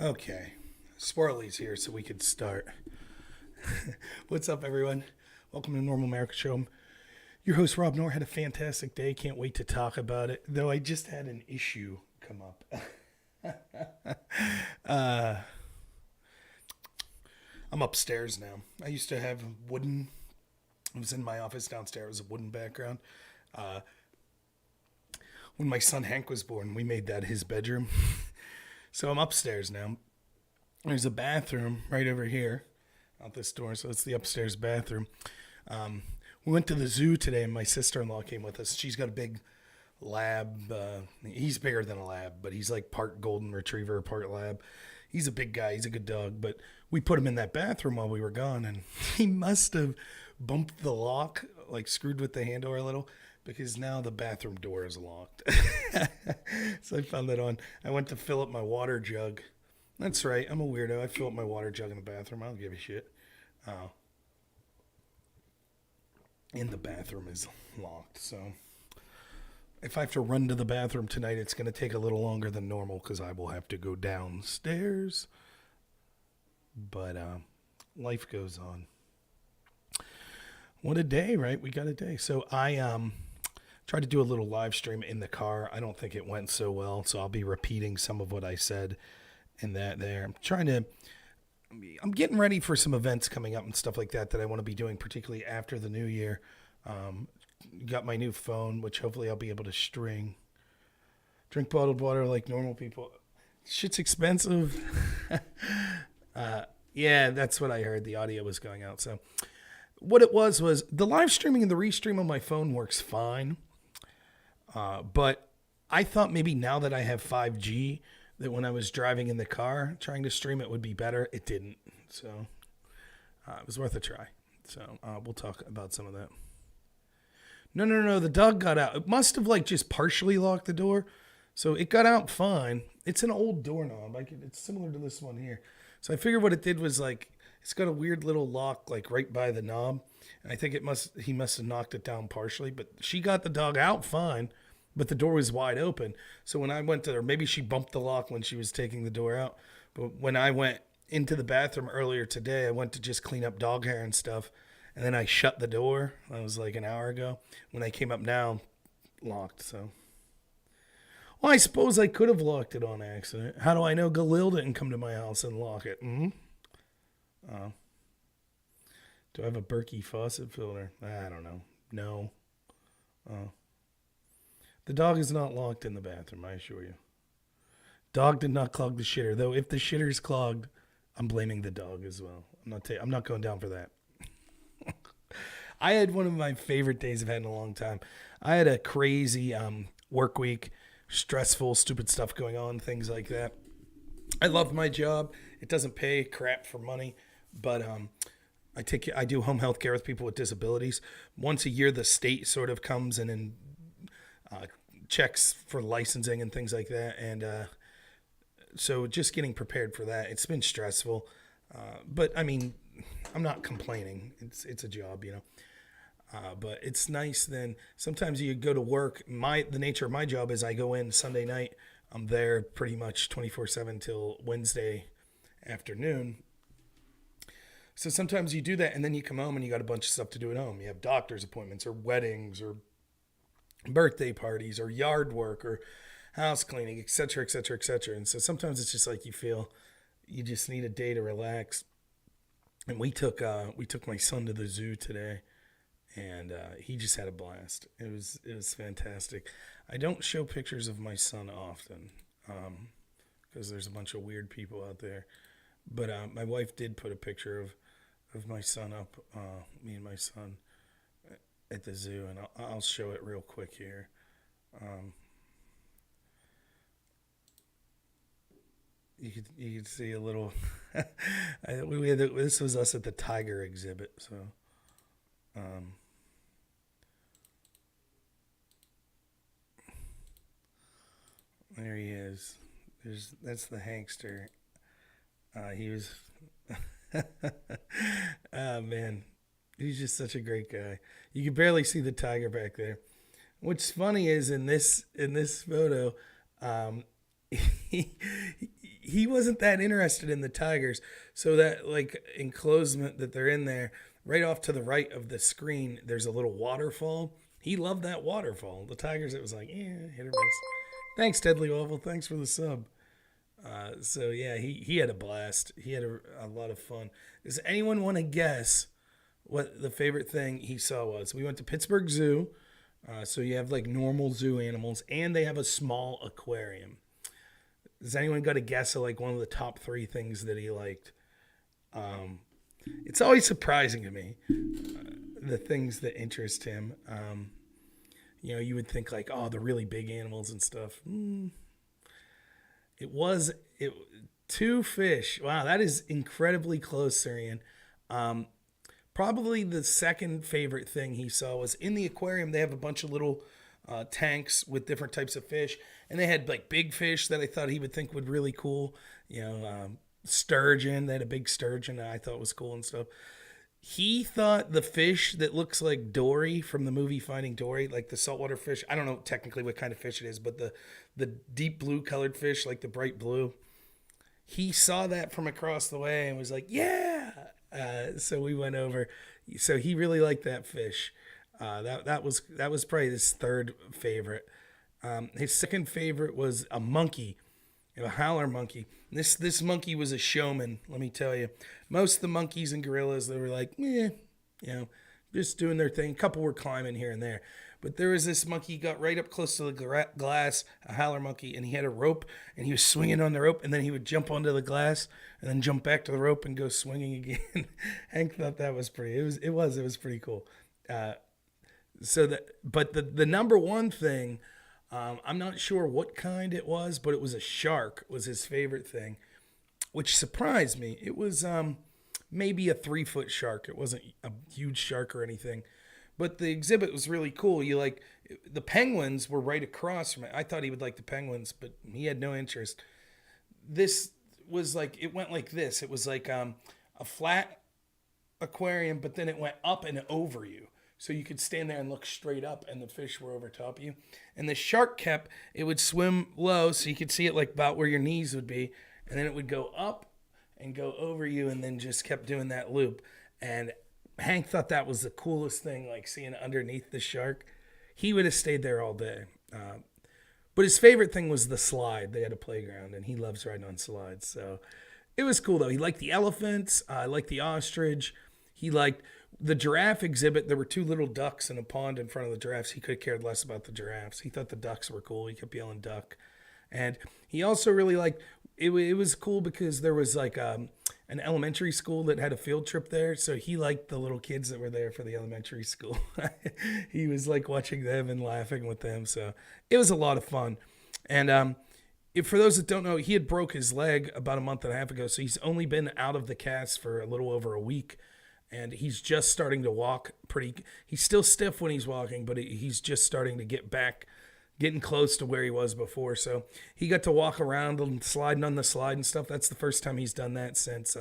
Okay. Swirly's here so we could start. What's up, everyone? Welcome to Normal America Show. Your host, robnoerr, had a fantastic day. Can't wait to talk about it. Though I just had an issue come up. uh, I'm upstairs now. I used to have wooden. I was in my office downstairs, a wooden background. Uh, when my son Hank was born, we made that his bedroom. So I'm upstairs now. There's a bathroom right over here out this door. So it's the upstairs bathroom. We went to the zoo today and my sister-in-law came with us. She's got a big lab. He's bigger than a lab, but he's like part golden retriever, part lab. He's a big guy. He's a good dog. But we put him in that bathroom while we were gone and he must have bumped the lock, like screwed with the handle a little, because now the bathroom door is locked. So I found that on. I went to fill up my water jug. That's right. I'm a weirdo. I fill up my water jug in the bathroom. I don't give a shit. And the bathroom is locked. So if I have to run to the bathroom tonight, it's going to take a little longer than normal because I will have to go downstairs. But life goes on. What a day, right? We got a day. So I tried to do a little live stream in the car. I don't think it went so well, so I'll be repeating some of what I said in that there. I'm getting ready for some events coming up and stuff like that I want to be doing, particularly after the new year. Got my new phone, which hopefully I'll be able to drink bottled water like normal people. Shit's expensive. Yeah, that's what I heard. The audio was going out. So what it was the live streaming and the restream on my phone works fine. But I thought maybe now that I have 5G, that when I was driving in the car trying to stream it would be better. It didn't. So it was worth a try. So we'll talk about some of that. No. The dog got out. It must have just partially locked the door. So it got out fine. It's an old doorknob. It's similar to this one here. So I figured what it did was it's got a weird little lock right by the knob. And I think he must have knocked it down partially. But she got the dog out fine. But the door was wide open. So when I went to her, maybe she bumped the lock when she was taking the door out. But when I went into the bathroom earlier today, I went to just clean up dog hair and stuff. And then I shut the door. That was an hour ago. When I came up now, locked. So, well, I suppose I could have locked it on accident. How do I know Galil didn't come to my house and lock it? Do I have a Berkey faucet filter? I don't know. No. The dog is not locked in the bathroom, I assure you. Dog did not clog the shitter, though. If the shitter's clogged, I'm blaming the dog as well. I'm not going down for that. I had one of my favorite days I've had in a long time. I had a crazy work week, stressful, stupid stuff going on, things like that. I love my job. It doesn't pay crap for money, but I do home health care with people with disabilities. Once a year, the state sort of comes in and checks for licensing and things like that. And so just getting prepared for that, it's been stressful. But I mean, I'm not complaining. It's a job, but it's nice then. Sometimes you go to work. The nature of my job is I go in Sunday night. I'm there pretty much 24/7 till Wednesday afternoon. So sometimes you do that and then you come home and you got a bunch of stuff to do at home. You have doctor's appointments or weddings or birthday parties or yard work or house cleaning, et cetera, et cetera, et cetera. And so sometimes it's just you feel you just need a day to relax. And we took my son to the zoo today, and he just had a blast. It was fantastic. I don't show pictures of my son often because there's a bunch of weird people out there. But my wife did put a picture of my son up, me and my son, at the zoo, and I'll show it real quick here. You could see a little. This was us at the tiger exhibit, so. There he is. That's the Hankster. He was. Oh man, he's just such a great guy. You can barely see the tiger back there. What's funny is in this photo, he, he wasn't that interested in the tigers. So that like enclosement that they're in there, right off to the right of the screen, there's a little waterfall. He loved that waterfall. The tigers, it was like, yeah, hit or miss. Thanks, Deadly Oval. Thanks for the sub. So yeah, he had a blast. He had a lot of fun. Does anyone want to guess what the favorite thing he saw was? We went to Pittsburgh Zoo. So you have like normal zoo animals, and they have a small aquarium. Does anyone got a guess of like one of the top three things that he liked? Um, it's always surprising to me the things that interest him. You would think like, oh, the really big animals and stuff. It was it two fish. Wow, that is incredibly close, Syrian. Um, Probably the second favorite thing he saw was in the aquarium. They have a bunch of little tanks with different types of fish, and they had like big fish that I thought he would think would really cool. Sturgeon. They had a big sturgeon that I thought was cool and stuff. He thought the fish that looks like Dory from the movie Finding Dory, like the saltwater fish. I don't know technically what kind of fish it is, but the deep blue colored fish, like the bright blue. He saw that from across the way and was like, "Yeah." So we went over. So he really liked that fish. That was probably his third favorite. His second favorite was a monkey, a howler monkey. This monkey was a showman. Let me tell you, most of the monkeys and gorillas, they were like, just doing their thing. A couple were climbing here and there. But there was this monkey, got right up close to the glass, a howler monkey, and he had a rope, and he was swinging on the rope, and then he would jump onto the glass, and then jump back to the rope and go swinging again. Hank thought that was pretty. It was pretty cool. But the number one thing, I'm not sure what kind it was, but it was a shark. Was his favorite thing, which surprised me. It was maybe a 3-foot shark. It wasn't a huge shark or anything. But the exhibit was really cool. The penguins were right across from it. I thought he would like the penguins, but he had no interest. This was like, it went like this. It was like a flat aquarium, but then it went up and over you. So you could stand there and look straight up, and the fish were over top of you. And the shark it would swim low, so you could see it like about where your knees would be. And then it would go up and go over you, and then just kept doing that loop. And Hank thought that was the coolest thing, like seeing underneath the shark. He would have stayed there all day. But his favorite thing was the slide. They had a playground, and he loves riding on slides. So it was cool, though. He liked the elephants. Liked the ostrich. He liked the giraffe exhibit. There were 2 little ducks in a pond in front of the giraffes. He could have cared less about the giraffes. He thought the ducks were cool. He kept yelling duck. And he also really liked it. It was cool because there was like an elementary school that had a field trip there. So he liked the little kids that were there for the elementary school. He was like watching them and laughing with them. So it was a lot of fun. And for those that don't know, he had broke his leg about a month and a half ago. So he's only been out of the cast for a little over a week. And he's just starting to walk he's still stiff when he's walking, but he's just starting to get back, getting close to where he was before. So he got to walk around and sliding on the slide and stuff. That's the first time he's done that since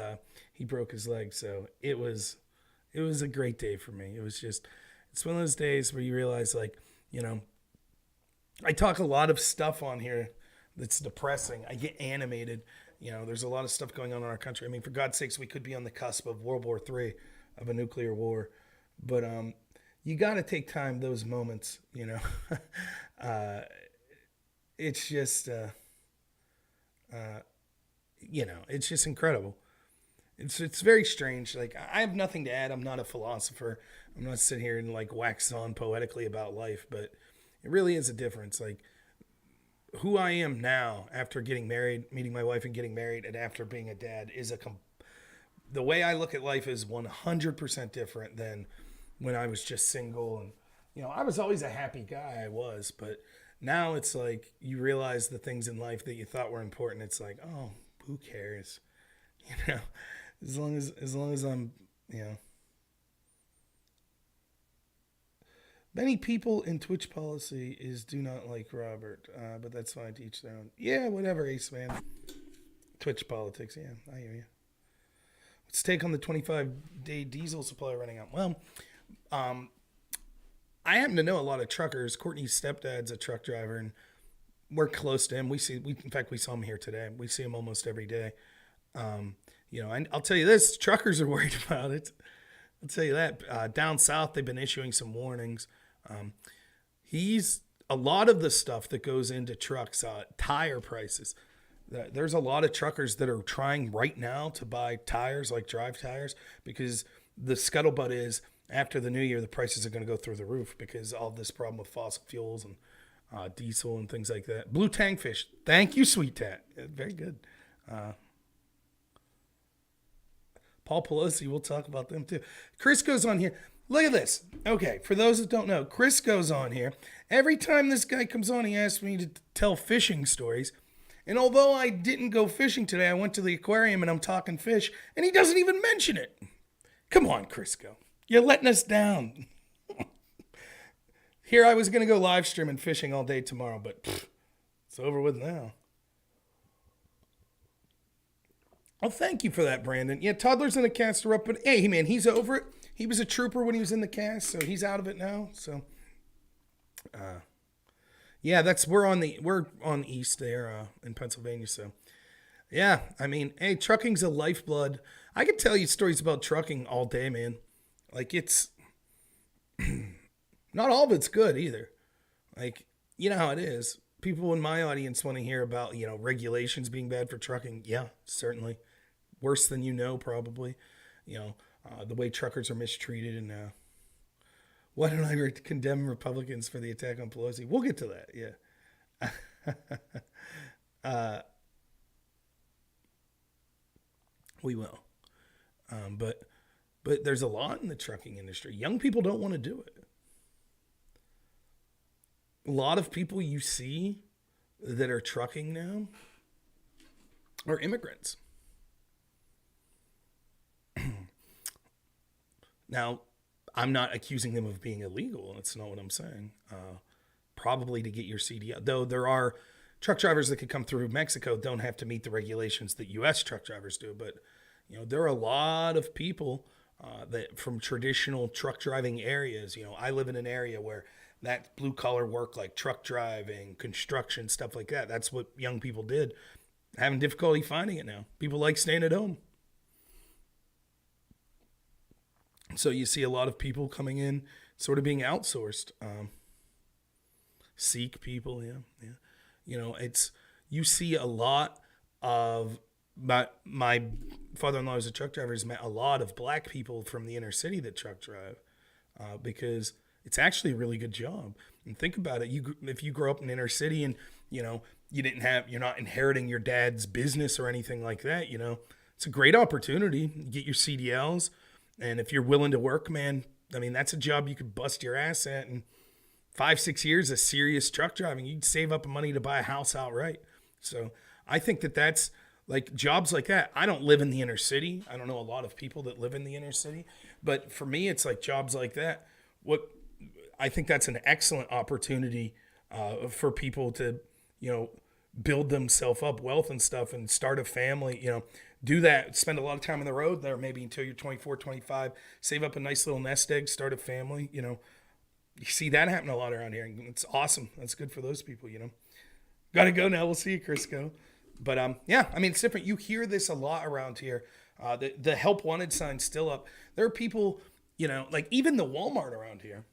he broke his leg. So it was a great day for me. It's one of those days where you realize, like, I talk a lot of stuff on here that's depressing. I get animated. There's a lot of stuff going on in our country. I mean, for God's sakes, we could be on the cusp of World War III, of a nuclear war. But you got to take time, those moments, it's just, it's just incredible. It's very strange. Like, I have nothing to add. I'm not a philosopher. I'm not sitting here and like wax on poetically about life, but it really is a difference. Like, who I am now after getting married, meeting my wife and getting married, and after being a dad the way I look at life is 100% different than when I was just single. And, I was always a happy guy. I was, but now it's like you realize the things in life that you thought were important. It's like, oh, who cares? As long as I'm, Many people in Twitch policy is do not like Robert, but that's fine to each their own. Yeah, whatever, Ace Man. Twitch politics, yeah, I hear you. Let's take on the 25-day diesel supply running out. Well, I happen to know a lot of truckers. Courtney's stepdad's a truck driver, and we're close to him. In fact, we saw him here today. We see him almost every day. And I'll tell you this, truckers are worried about it. I'll tell you that. Down south, they've been issuing some warnings. He's a lot of the stuff that goes into trucks, tire prices. There's a lot of truckers that are trying right now to buy tires, like drive tires, because the scuttlebutt is after the new year, the prices are going to go through the roof because all this problem with fossil fuels and diesel and things like that. Blue Tankfish. Thank you, Sweet Tat. Very good. Paul Pelosi, we'll talk about them too. Chris goes on here. Look at this. Okay, for those that don't know, Chris goes on here. Every time this guy comes on, he asks me to tell fishing stories. And although I didn't go fishing today, I went to the aquarium and I'm talking fish, and he doesn't even mention it. Come on, Crisco. You're letting us down. Here I was going to go live streaming fishing all day tomorrow, but it's over with now. Oh, thank you for that, Brandon. Yeah, Toddler's in the cast are up, but hey, man, he's over it. He was a trooper when he was in the cast, so he's out of it now. So, yeah, we're on east there in Pennsylvania. So, yeah, I mean, hey, trucking's a lifeblood. I could tell you stories about trucking all day, man. Like it's not all of it's good either. Like, you know how it is. People in my audience want to hear about, regulations being bad for trucking. Yeah, certainly. Worse than probably. The way truckers are mistreated. And why don't I condemn Republicans for the attack on Pelosi? We'll get to that, yeah. We will. But there's a lot in the trucking industry. Young people don't want to do it. A lot of people you see that are trucking now are immigrants. Now, I'm not accusing them of being illegal. That's not what I'm saying. Probably to get your CDL. Though there are truck drivers that could come through Mexico, don't have to meet the regulations that U.S. truck drivers do. But, there are a lot of people that from traditional truck driving areas. I live in an area where that blue collar work like truck driving, construction, stuff like that. That's what young people did. Having difficulty finding it now. People like staying at home. So you see a lot of people coming in sort of being outsourced. Sikh people, yeah. You see a lot of my father-in-law is a truck driver. Has met a lot of black people from the inner city that truck drive because it's actually a really good job. And think about it. If you grow up in the inner city and, you're not inheriting your dad's business or anything like that, it's a great opportunity. You get your CDLs. And if you're willing to work, man, I mean, that's a job you could bust your ass at. And 5-6 years of serious truck driving, you'd save up money to buy a house outright. So I think that's like jobs like that. I don't live in the inner city. I don't know a lot of people that live in the inner city. But for me, it's like jobs like that. I think that's an excellent opportunity for people to, build themselves up wealth and stuff and start a family, do that, spend a lot of time on the road there, maybe until you're 24, 25, save up a nice little nest egg, start a family, You see that happen a lot around here. It's awesome. That's good for those people, Got to go now. We'll see you, Crisco. But, yeah, I mean, it's different. You hear this a lot around here. The help wanted sign's still up. There are people, like even the Walmart around here.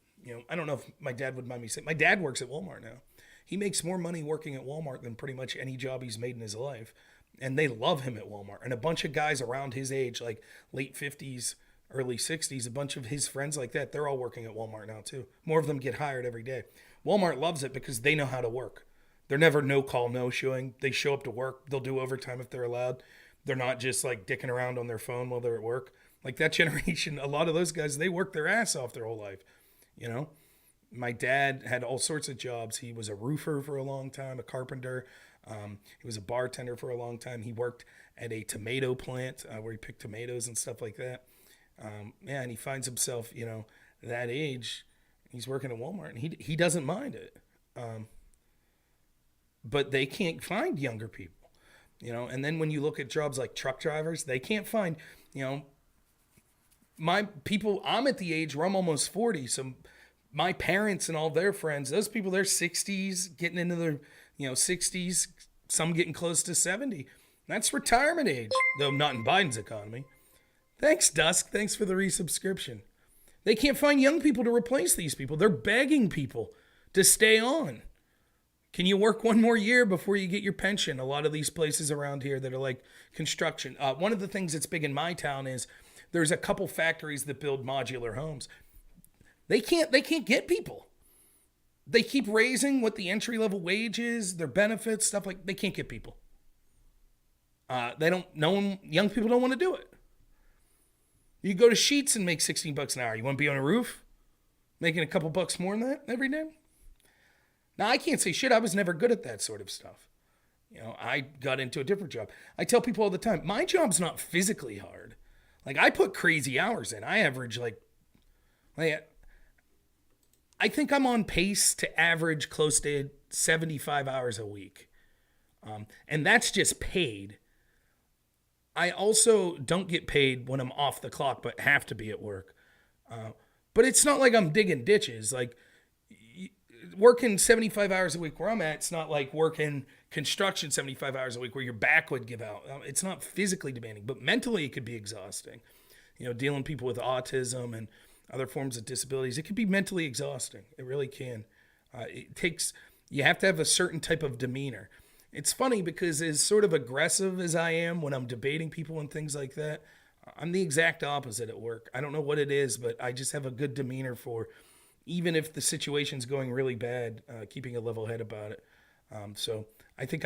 I don't know if my dad would mind me saying, my dad works at Walmart now. He makes more money working at Walmart than pretty much any job he's made in his life. And they love him at Walmart. And a bunch of guys around his age, like late 50s, early 60s, a bunch of his friends like that, they're all working at Walmart now too. More of them get hired every day. Walmart loves it because they know how to work. They're never no call, no showing. They show up to work. They'll do overtime if they're allowed. They're not just like dicking around on their phone while they're at work. Like that generation, a lot of those guys, they work their ass off their whole life. My dad had all sorts of jobs. He was a roofer for a long time, a carpenter. He was a bartender for a long time. He worked at a tomato plant where he picked tomatoes and stuff like that. And he finds himself, that age, he's working at Walmart and he doesn't mind it. But they can't find younger people, and then when you look at jobs like truck drivers, they can't find, my people, I'm at the age where I'm almost 40. So my parents and all their friends, those people, they're 60s, getting into 60s, some getting close to 70. That's retirement age, though not in Biden's economy. Thanks, Dusk. Thanks for the resubscription. They can't find young people to replace these people. They're begging people to stay on. Can you work one more year before you get your pension? A lot of these places around here that are like construction. One of the things that's big in my town is there's a couple factories that build modular homes. They can't get people. They keep raising what the entry level wage is, their benefits, stuff like. They can't get people. Young people don't want to do it. You go to Sheets and make $16 an hour. You want to be on a roof, making a couple bucks more than that every day? Now, I can't say shit. I was never good at that sort of stuff. I got into a different job. I tell people all the time, my job's not physically hard. Like, I put crazy hours in. I average I think I'm on pace to average close to 75 hours a week. And that's just paid. I also don't get paid when I'm off the clock, but have to be at work. But it's not like I'm digging ditches. Like, working 75 hours a week where I'm at, it's not like working construction 75 hours a week where your back would give out. It's not physically demanding, but mentally it could be exhausting. Dealing with people with autism and other forms of disabilities, it could be mentally exhausting. It really can. You have to have a certain type of demeanor. It's funny because as sort of aggressive as I am when I'm debating people and things like that, I'm the exact opposite at work. I don't know what it is, but I just have a good demeanor for, even if the situation's going really bad, keeping a level head about it. So I think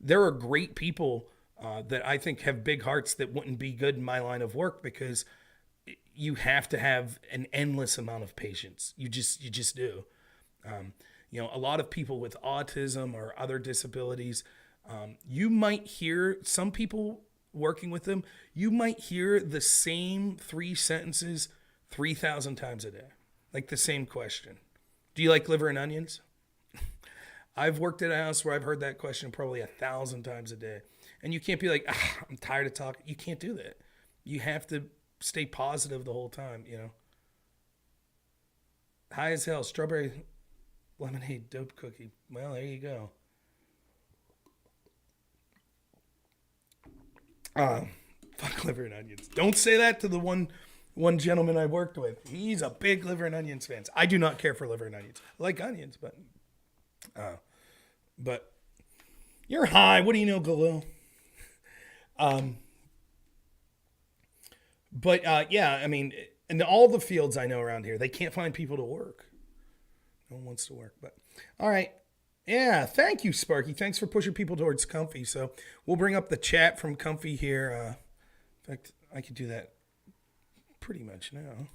there are great people that I think have big hearts that wouldn't be good in my line of work because you have to have an endless amount of patience. You just do. A lot of people with autism or other disabilities, you might hear some people working with them, you might hear the same 3 sentences 3,000 times a day. Like the same question. Do you like liver and onions? I've worked at a house where I've heard that question probably 1,000 times a day. And you can't be like, I'm tired of talking. You can't do that. You have to stay positive the whole time, High as hell, strawberry lemonade dope cookie. Well, there you go. Fuck liver and onions. Don't say that to the one gentleman I worked with. He's a big liver and onions fan. I do not care for liver and onions. I like onions, but you're high. What do you know, Galil? Yeah, I mean, in all the fields I know around here, they can't find people to work. No one wants to work, but all right. Yeah, thank you, Sparky. Thanks for pushing people towards Comfy. So we'll bring up the chat from Comfy here. In fact, I could do that pretty much now.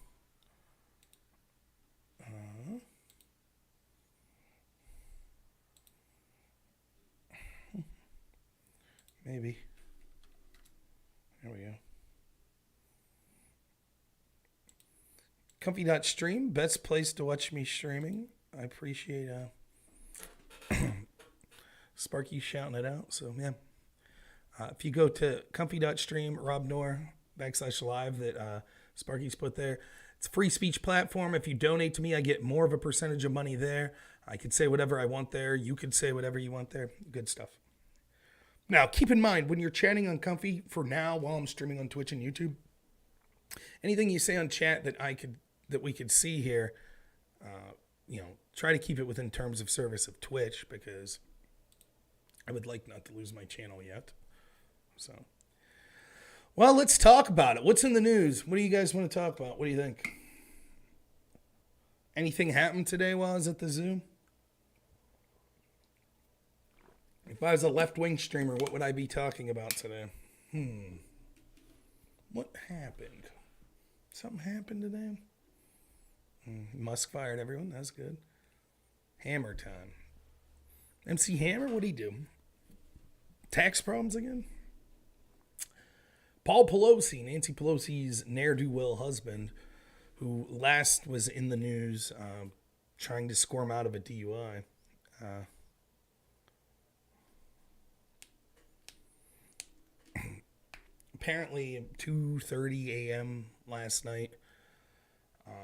Maybe. There we go. Comfy.stream, best place to watch me streaming. I appreciate Sparky shouting it out. So, yeah. If you go to comfy.stream, robnoerr /live that Sparky's put there. It's a free speech platform. If you donate to me, I get more of a percentage of money there. I could say whatever I want there. You could say whatever you want there. Good stuff. Now, keep in mind, when you're chatting on Comfy, for now, while I'm streaming on Twitch and YouTube, anything you say on chat that we could see here, try to keep it within terms of service of Twitch, because I would like not to lose my channel yet. So, well, let's talk about it. What's in the news? What do you guys want to talk about? What do you think? Anything happened today while I was at the zoo? If I was a left-wing streamer, what would I be talking about today? What happened? Something happened today? Musk fired everyone. That's good. Hammer time. MC Hammer, what'd he do? Tax problems again? Paul Pelosi, Nancy Pelosi's ne'er-do-well husband, who last was in the news trying to squirm out of a DUI. Apparently, 2:30 a.m. last night,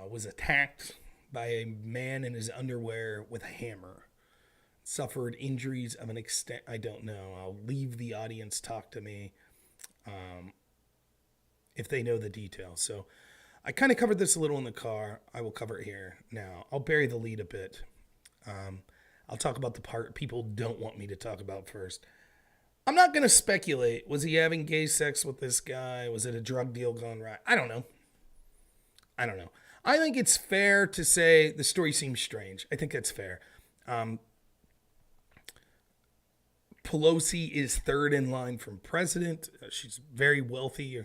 was attacked by a man in his underwear with a hammer. suffered injuries of an extent I don't know. I'll leave the audience talk to me if they know the details. So I kind of covered this a little in the car. I will cover it here now. I'll bury the lead a bit. I'll talk about the part people don't want me to talk about first. I'm not going to speculate. Was he having gay sex with this guy? Was it a drug deal gone right? I don't know. I think it's fair to say the story seems strange. I think that's fair. Pelosi is third in line from president. She's very wealthy.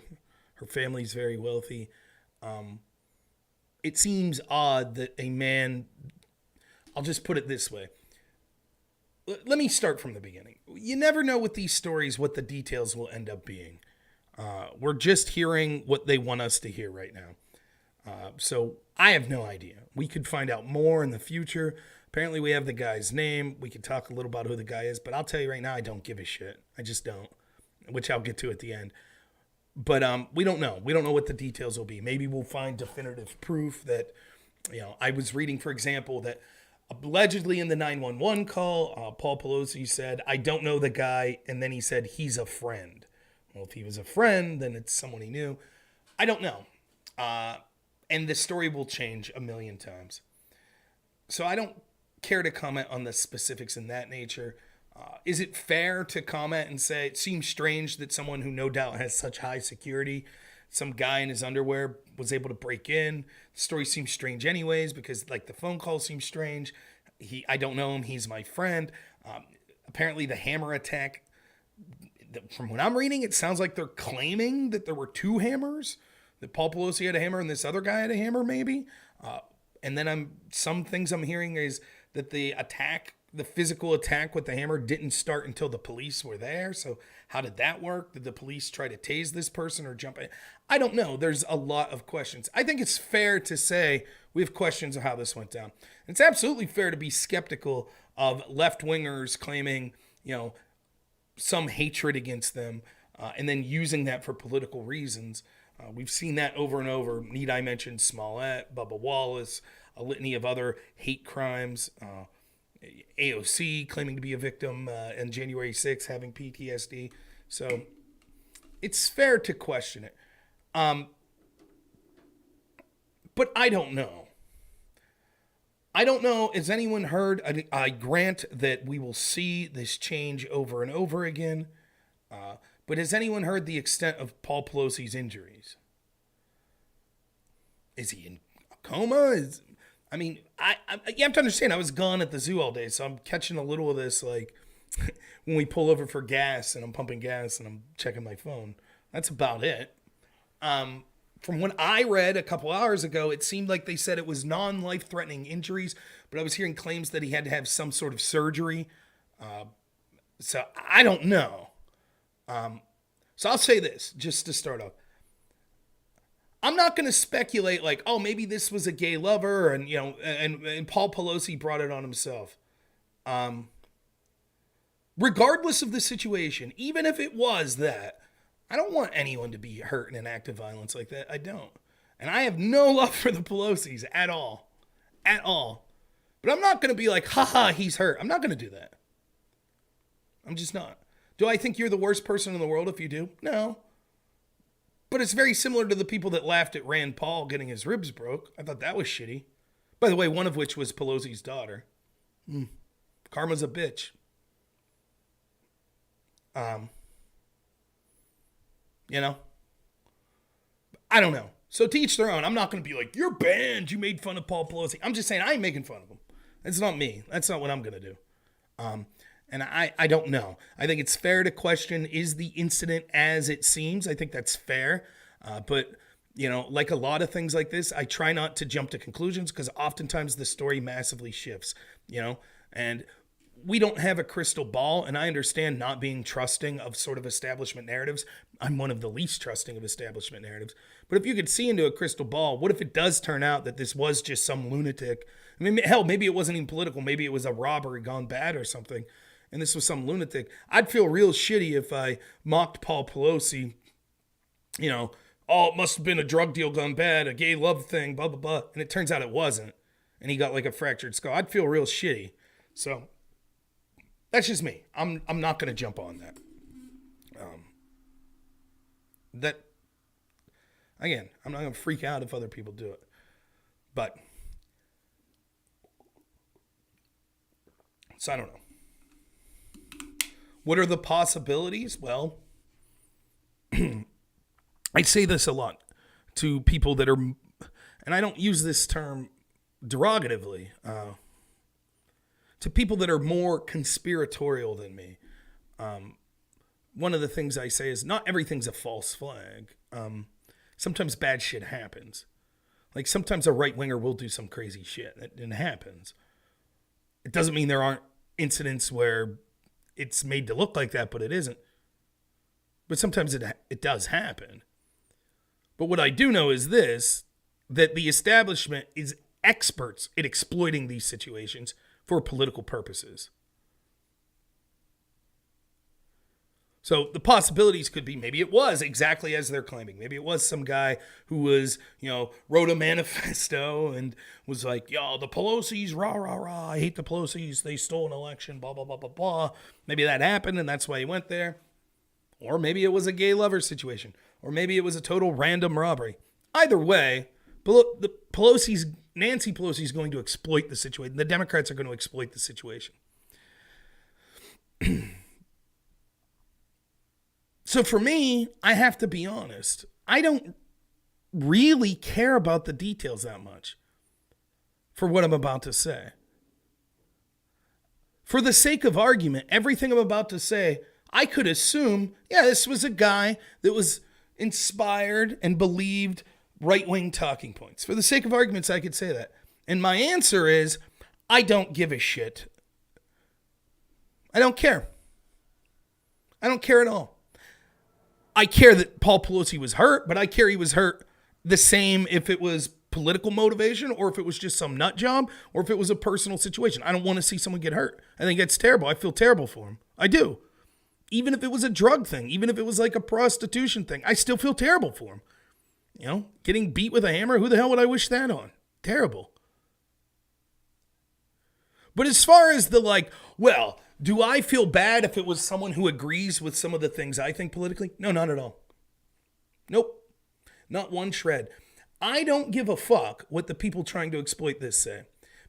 Her family's very wealthy. It seems odd that a man, I'll just put it this way. Let me start from the beginning. You never know with these stories what the details will end up being. We're just hearing what they want us to hear right now. So I have no idea. We could find out more in the future. Apparently we have the guy's name. We could talk a little about who the guy is, but I'll tell you right now, I don't give a shit. I just don't, which I'll get to at the end. But we don't know. We don't know what the details will be. Maybe we'll find definitive proof that, I was reading, for example, that allegedly in the 911 call, Paul Pelosi said, I don't know the guy. And then he said, he's a friend. Well, if he was a friend, then it's someone he knew. I don't know. And the story will change a million times. So I don't care to comment on the specifics in that nature. Is it fair to comment and say it seems strange that someone who no doubt has such high security, some guy in his underwear was able to break in? The story seems strange anyways because like the phone call seems strange. I don't know him. He's my friend. Apparently the hammer attack, from what I'm reading, it sounds like they're claiming that there were two hammers, that Paul Pelosi had a hammer and this other guy had a hammer maybe. And then some things I'm hearing is that the physical attack with the hammer didn't start until the police were there. So how did that work? Did the police try to tase this person or jump in? I don't know. There's a lot of questions. I think it's fair to say we have questions of how this went down. It's absolutely fair to be skeptical of left-wingers claiming, some hatred against them and then using that for political reasons. We've seen that over and over. Need I mention Smollett, Bubba Wallace, a litany of other hate crimes, AOC claiming to be a victim on January 6th, having PTSD. So it's fair to question it. But I don't know. Has anyone heard? I grant that we will see this change over and over again. But has anyone heard the extent of Paul Pelosi's injuries? Is he in a coma? You have to understand, I was gone at the zoo all day, so I'm catching a little of this, like, when we pull over for gas, and I'm pumping gas, and I'm checking my phone. That's about it. From what I read a couple hours ago, it seemed like they said it was non-life-threatening injuries, but I was hearing claims that he had to have some sort of surgery. So I don't know. So I'll say this, just to start off. I'm not going to speculate like, oh, maybe this was a gay lover and, and Paul Pelosi brought it on himself. Regardless of the situation, even if it was that, I don't want anyone to be hurt in an act of violence like that. I don't. And I have no love for the Pelosis at all. At all. But I'm not going to be like, haha, he's hurt. I'm not going to do that. I'm just not. Do I think you're the worst person in the world if you do? No. But it's very similar to the people that laughed at Rand Paul getting his ribs broke. I thought that was shitty. By the way, one of which was Pelosi's daughter. Karma's a bitch. I don't know. So to each their own. I'm not going to be like, you're banned. You made fun of Paul Pelosi. I'm just saying I ain't making fun of him. That's not me. That's not what I'm going to do. And I don't know. I think it's fair to question, is the incident as it seems? I think that's fair. But, like a lot of things like this, I try not to jump to conclusions because oftentimes the story massively shifts, and we don't have a crystal ball. And I understand not being trusting of sort of establishment narratives. I'm one of the least trusting of establishment narratives. But if you could see into a crystal ball, what if it does turn out that this was just some lunatic? I mean, hell, maybe it wasn't even political. Maybe it was a robbery gone bad or something. And this was some lunatic. I'd feel real shitty if I mocked Paul Pelosi, oh, it must have been a drug deal gone bad, a gay love thing, blah, blah, blah. And it turns out it wasn't. And he got like a fractured skull. I'd feel real shitty. So That's just me. I'm not going to jump on that. That, again, I'm not going to freak out if other people do it. But, so I don't know. What are the possibilities? Well, I say this a lot to people that are, and I don't use this term derogatively, to people that are more conspiratorial than me. One of the things I say is not everything's a false flag. Sometimes bad shit happens. Like sometimes a right-winger will do some crazy shit. It happens. It doesn't mean there aren't incidents where it's made to look like that, but it isn't. But sometimes it does happen. But what I do know is this, that the establishment is experts at exploiting these situations for political purposes. So the possibilities could be maybe it was exactly as they're claiming. Maybe it was some guy who was, wrote a manifesto and was like, yo, the Pelosi's, rah, rah, rah. I hate the Pelosi's. They stole an election, blah, blah, blah, blah, blah. Maybe that happened and that's why he went there. Or maybe it was a gay lover situation. Or maybe it was a total random robbery. Either way, Nancy Pelosi is going to exploit the situation. The Democrats are going to exploit the situation. So for me, I have to be honest. I don't really care about the details that much for what I'm about to say. For the sake of argument, everything I'm about to say, I could assume, this was a guy that was inspired and believed right-wing talking points. For the sake of arguments, I could say that. And my answer is, I don't give a shit. I don't care. I don't care at all. I care that Paul Pelosi was hurt, but I care he was hurt the same if it was political motivation or if it was just some nut job or if it was a personal situation. I don't want to see someone get hurt. I think that's terrible. I feel terrible for him. I do. Even if it was a drug thing, even if it was like a prostitution thing, I still feel terrible for him. Getting beat with a hammer, who the hell would I wish that on? Terrible. But as far as do I feel bad if it was someone who agrees with some of the things I think politically? No, not at all. Nope. Not one shred. I don't give a fuck what the people trying to exploit this say,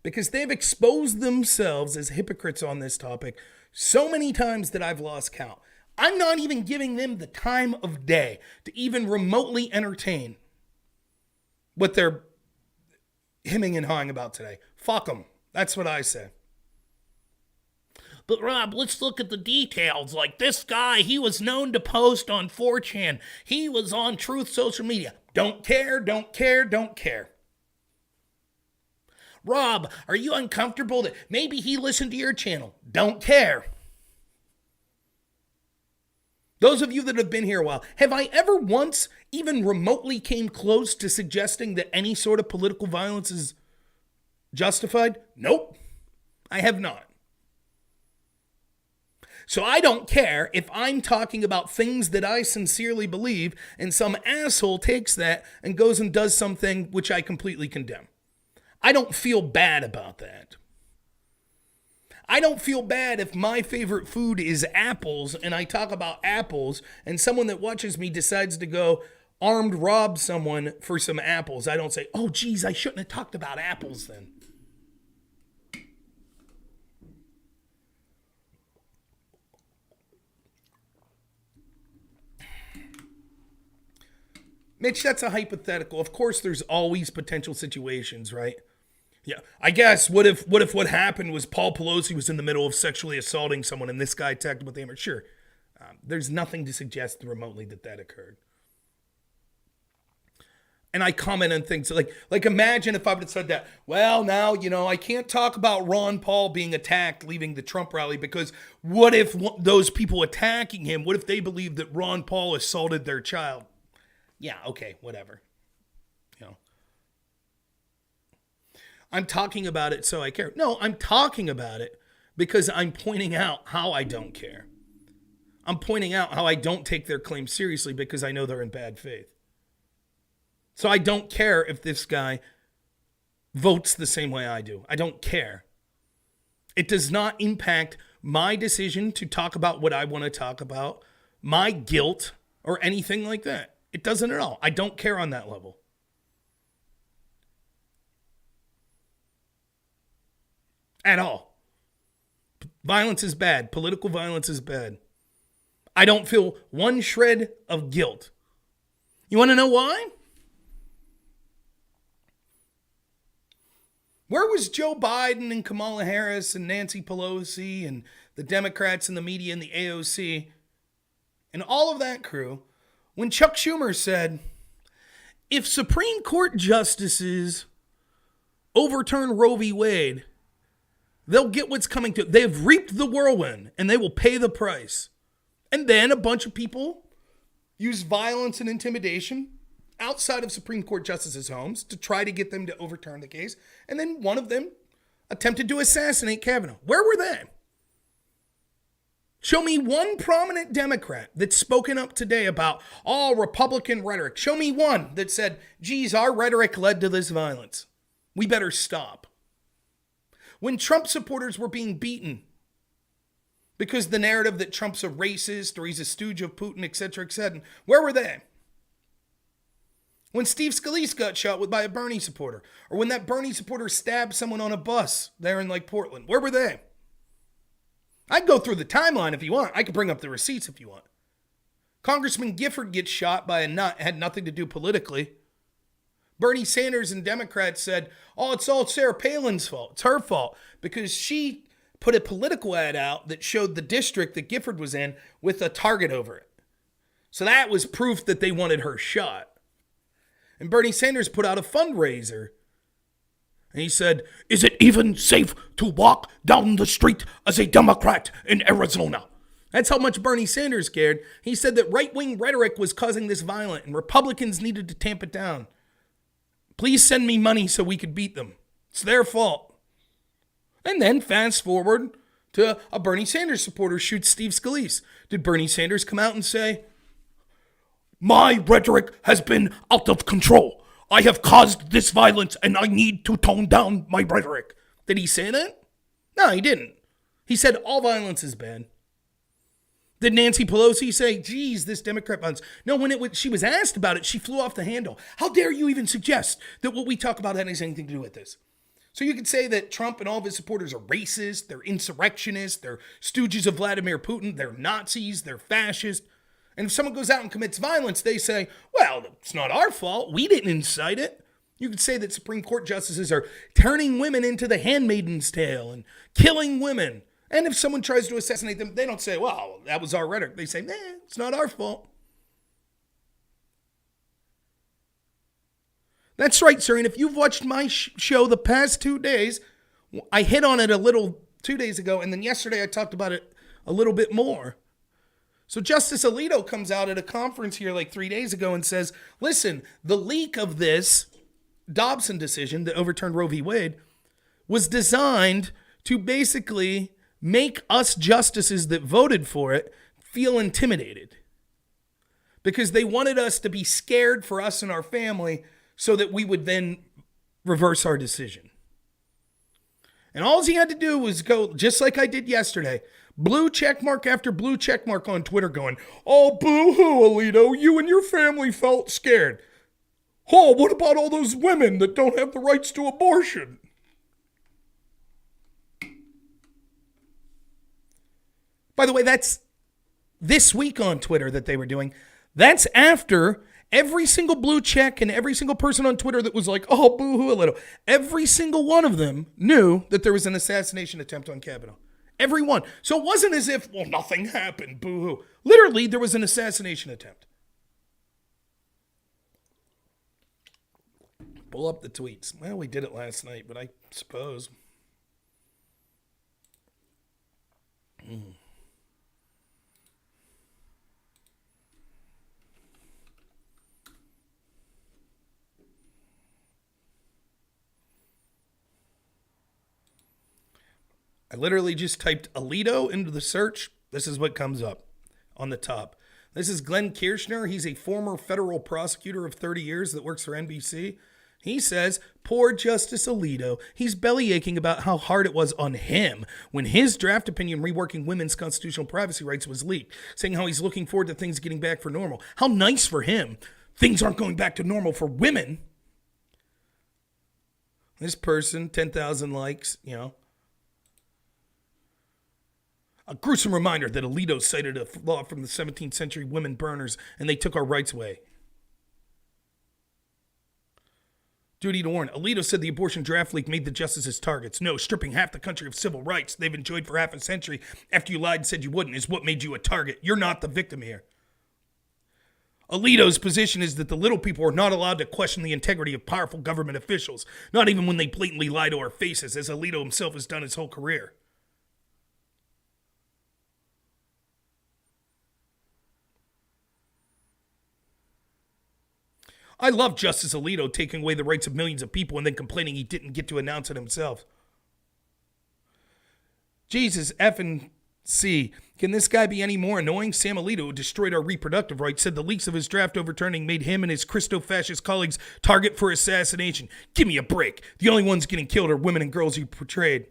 because they've exposed themselves as hypocrites on this topic so many times that I've lost count. I'm not even giving them the time of day to even remotely entertain what they're hemming and hawing about today. Fuck them. That's what I say. But Rob, let's look at the details. Like this guy, he was known to post on 4chan. He was on Truth social media. Don't care, don't care, don't care. Rob, are you uncomfortable that maybe he listened to your channel? Don't care. Those of you that have been here a while, have I ever once even remotely came close to suggesting that any sort of political violence is justified? Nope, I have not. So I don't care if I'm talking about things that I sincerely believe and some asshole takes that and goes and does something which I completely condemn. I don't feel bad about that. I don't feel bad if my favorite food is apples and I talk about apples and someone that watches me decides to go armed rob someone for some apples. I don't say, oh, geez, I shouldn't have talked about apples then. Mitch, that's a hypothetical. Of course, there's always potential situations, right? Yeah, I guess what if what happened was Paul Pelosi was in the middle of sexually assaulting someone and this guy attacked him with a hammer? Sure. There's nothing to suggest remotely that occurred. And I comment on things like imagine if I would have said that, well, now, I can't talk about Ron Paul being attacked leaving the Trump rally because what if those people attacking him, what if they believe that Ron Paul assaulted their child? Yeah, okay, whatever. I'm talking about it so I care. No, I'm talking about it because I'm pointing out how I don't care. I'm pointing out how I don't take their claims seriously because I know they're in bad faith. So I don't care if this guy votes the same way I do. I don't care. It does not impact my decision to talk about what I want to talk about, my guilt, or anything like that. It doesn't at all. I don't care on that level. At all. Violence is bad. Political violence is bad. I don't feel one shred of guilt. You want to know why? Where was Joe Biden and Kamala Harris and Nancy Pelosi and the Democrats and the media and the AOC and all of that crew when Chuck Schumer said, if Supreme Court justices overturn Roe v. Wade, they'll get what's coming to them. They've reaped the whirlwind and they will pay the price. And then a bunch of people use violence and intimidation outside of Supreme Court justices' homes to try to get them to overturn the case. And then one of them attempted to assassinate Kavanaugh. Where were they? Show me one prominent Democrat that's spoken up today about all Republican rhetoric. Show me one that said, geez, our rhetoric led to this violence. We better stop. When Trump supporters were being beaten because the narrative that Trump's a racist or he's a stooge of Putin, etc., where were they? When Steve Scalise got shot by a Bernie supporter, or when that Bernie supporter stabbed someone on a bus there in Portland, where were they? I can go through the timeline if you want. I can bring up the receipts if you want. Congressman Gifford gets shot by a nut, had nothing to do politically. Bernie Sanders and Democrats said, oh, it's all Sarah Palin's fault. It's her fault because she put a political ad out that showed the district that Gifford was in with a target over it. So that was proof that they wanted her shot. And Bernie Sanders put out a fundraiser. And he said, is it even safe to walk down the street as a Democrat in Arizona? That's how much Bernie Sanders cared. He said that right-wing rhetoric was causing this violence and Republicans needed to tamp it down. Please send me money so we could beat them. It's their fault. And then fast forward to a Bernie Sanders supporter shoots Steve Scalise. Did Bernie Sanders come out and say, my rhetoric has been out of control. I have caused this violence and I need to tone down my rhetoric? Did he say that? No, he didn't. He said all violence is bad. Did Nancy Pelosi say, geez, this Democrat violence? No, when she was asked about it, she flew off the handle. How dare you even suggest that what we talk about has anything to do with this? So you could say that Trump and all of his supporters are racist, they're insurrectionists, they're stooges of Vladimir Putin, they're Nazis, they're fascist. And if someone goes out and commits violence, they say, well, it's not our fault. We didn't incite it. You could say that Supreme Court justices are turning women into the handmaiden's tale and killing women. And if someone tries to assassinate them, they don't say, well, that was our rhetoric. They say, it's not our fault. That's right, sir. And if you've watched my show the past 2 days, I hit on it a little 2 days ago. And then yesterday I talked about it a little bit more. So Justice Alito comes out at a conference here 3 days ago and says, listen, the leak of this Dobson decision that overturned Roe v. Wade was designed to basically make us justices that voted for it feel intimidated. Because they wanted us to be scared for us and our family so that we would then reverse our decision. And all he had to do was go, just like I did yesterday, blue checkmark after blue checkmark on Twitter going, oh, boo-hoo, Alito, you and your family felt scared. Oh, what about all those women that don't have the rights to abortion? By the way, that's this week on Twitter that they were doing. That's after every single blue check and every single person on Twitter that was like, oh, boo-hoo, Alito. Every single one of them knew that there was an assassination attempt on Kavanaugh. Everyone. So it wasn't as if, well, nothing happened, boo-hoo. Literally, there was an assassination attempt. Pull up the tweets. Well, we did it last night, but I suppose. I literally just typed Alito into the search. This is what comes up on the top. This is Glenn Kirshner. He's a former federal prosecutor of 30 years that works for NBC. He says, poor Justice Alito, he's belly aching about how hard it was on him when his draft opinion reworking women's constitutional privacy rights was leaked, saying how he's looking forward to things getting back for normal. How nice for him. Things aren't going back to normal for women. This person, 10,000 likes, A gruesome reminder that Alito cited a law from the 17th century women burners and they took our rights away. Duty to warn. Alito said the abortion draft leak made the justices targets. No, stripping half the country of civil rights they've enjoyed for half a century after you lied and said you wouldn't is what made you a target. You're not the victim here. Alito's position is that the little people are not allowed to question the integrity of powerful government officials, not even when they blatantly lie to our faces, as Alito himself has done his whole career. I love Justice Alito taking away the rights of millions of people and then complaining he didn't get to announce it himself. Jesus effing C. Can this guy be any more annoying? Sam Alito, who destroyed our reproductive rights, said the leaks of his draft overturning made him and his Christo-fascist colleagues target for assassination. Give me a break. The only ones getting killed are women and girls you portrayed.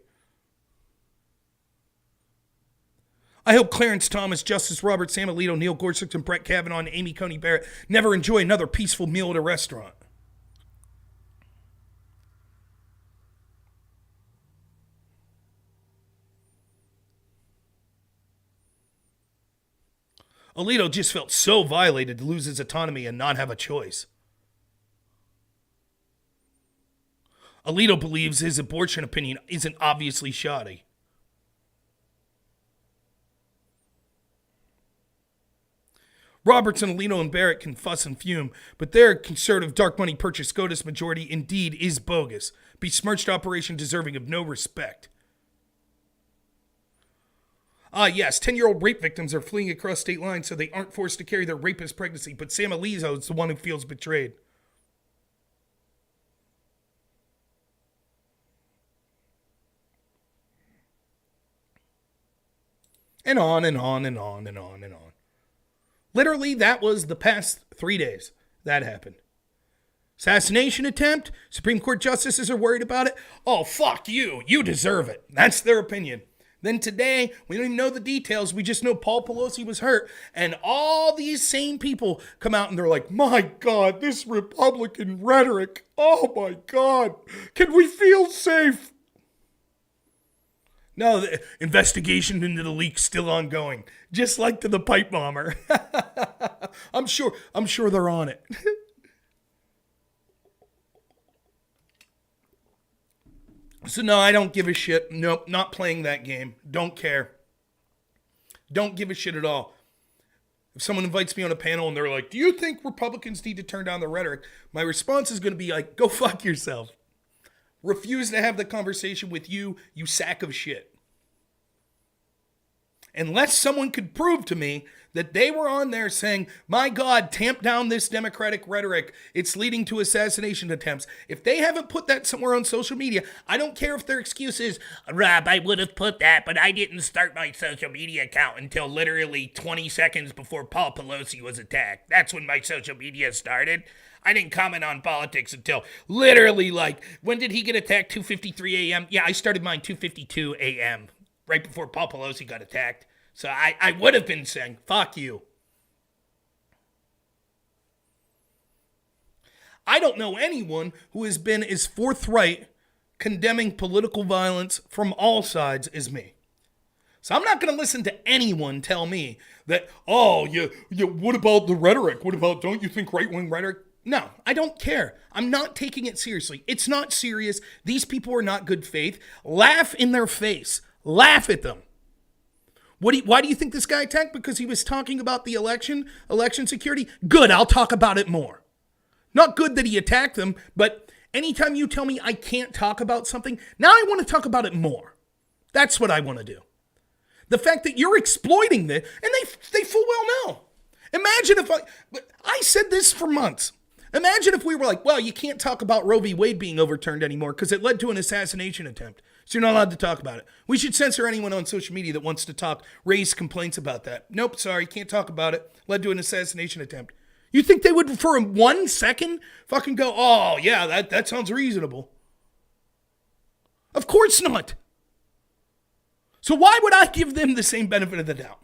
I hope Clarence Thomas, Justice Robert, Sam Alito, Neil Gorsuch, and Brett Kavanaugh, and Amy Coney Barrett never enjoy another peaceful meal at a restaurant. Alito just felt so violated to lose his autonomy and not have a choice. Alito believes his abortion opinion isn't obviously shoddy. Robertson, Alito, and Barrett can fuss and fume, but their conservative dark money purchase SCOTUS majority indeed is bogus. Besmirched operation deserving of no respect. Yes, 10-year-old rape victims are fleeing across state lines so they aren't forced to carry their rapist pregnancy, but Sam Alito is the one who feels betrayed. And on and on and on and on and on. Literally, that was the past 3 days that happened. Assassination attempt? Supreme Court justices are worried about it? Oh, fuck you. You deserve it. That's their opinion. Then today, we don't even know the details. We just know Paul Pelosi was hurt. And all these same people come out and they're like, my God, this Republican rhetoric. Oh, my God. Can we feel safe? No, the investigation into the leak's still ongoing. Just like to the pipe bomber. I'm sure they're on it. So no, I don't give a shit. Nope, not playing that game. Don't care. Don't give a shit at all. If someone invites me on a panel and they're like, do you think Republicans need to turn down the rhetoric? My response is going to be like, go fuck yourself. Refuse to have the conversation with you, you sack of shit. Unless someone could prove to me that they were on there saying, my God, tamp down this Democratic rhetoric. It's leading to assassination attempts. If they haven't put that somewhere on social media, I don't care if their excuse is, Rob, I would have put that, but I didn't start my social media account until literally 20 seconds before Paul Pelosi was attacked. That's when my social media started. I didn't comment on politics until literally when did he get attacked? 2:53 a.m.? Yeah, I started mine 2:52 a.m. right before Paul Pelosi got attacked. So I would have been saying, fuck you. I don't know anyone who has been as forthright condemning political violence from all sides as me. So I'm not going to listen to anyone tell me that, oh, what about the rhetoric? What about, don't you think right-wing rhetoric? No, I don't care. I'm not taking it seriously. It's not serious. These people are not good faith. Laugh in their face. Laugh at them. Why do you think this guy attacked? Because he was talking about the election security? Good, I'll talk about it more. Not good that he attacked them, but anytime you tell me I can't talk about something, now I want to talk about it more. That's what I want to do. The fact that you're exploiting this, and they full well know. Imagine if I said this for months. Imagine if we were like, well, you can't talk about Roe v. Wade being overturned anymore because it led to an assassination attempt. So you're not allowed to talk about it. We should censor anyone on social media that wants to raise complaints about that. Nope, sorry, can't talk about it. Led to an assassination attempt. You think they would, for 1 second, fucking go, oh, yeah, that sounds reasonable? Of course not. So why would I give them the same benefit of the doubt?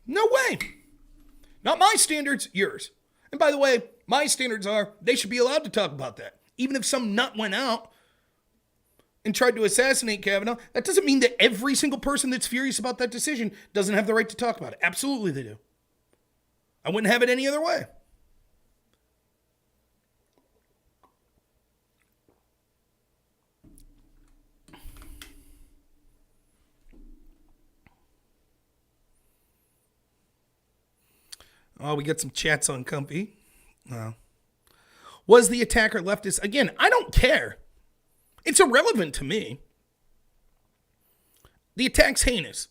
No way. Not my standards, yours. And by the way, my standards are they should be allowed to talk about that. Even if some nut went out and tried to assassinate Kavanaugh, that doesn't mean that every single person that's furious about that decision doesn't have the right to talk about it. Absolutely they do. I wouldn't have it any other way. Oh, we got some chats on Comfy. Was the attacker leftist? Again, I don't care. It's irrelevant to me. The attack's heinous.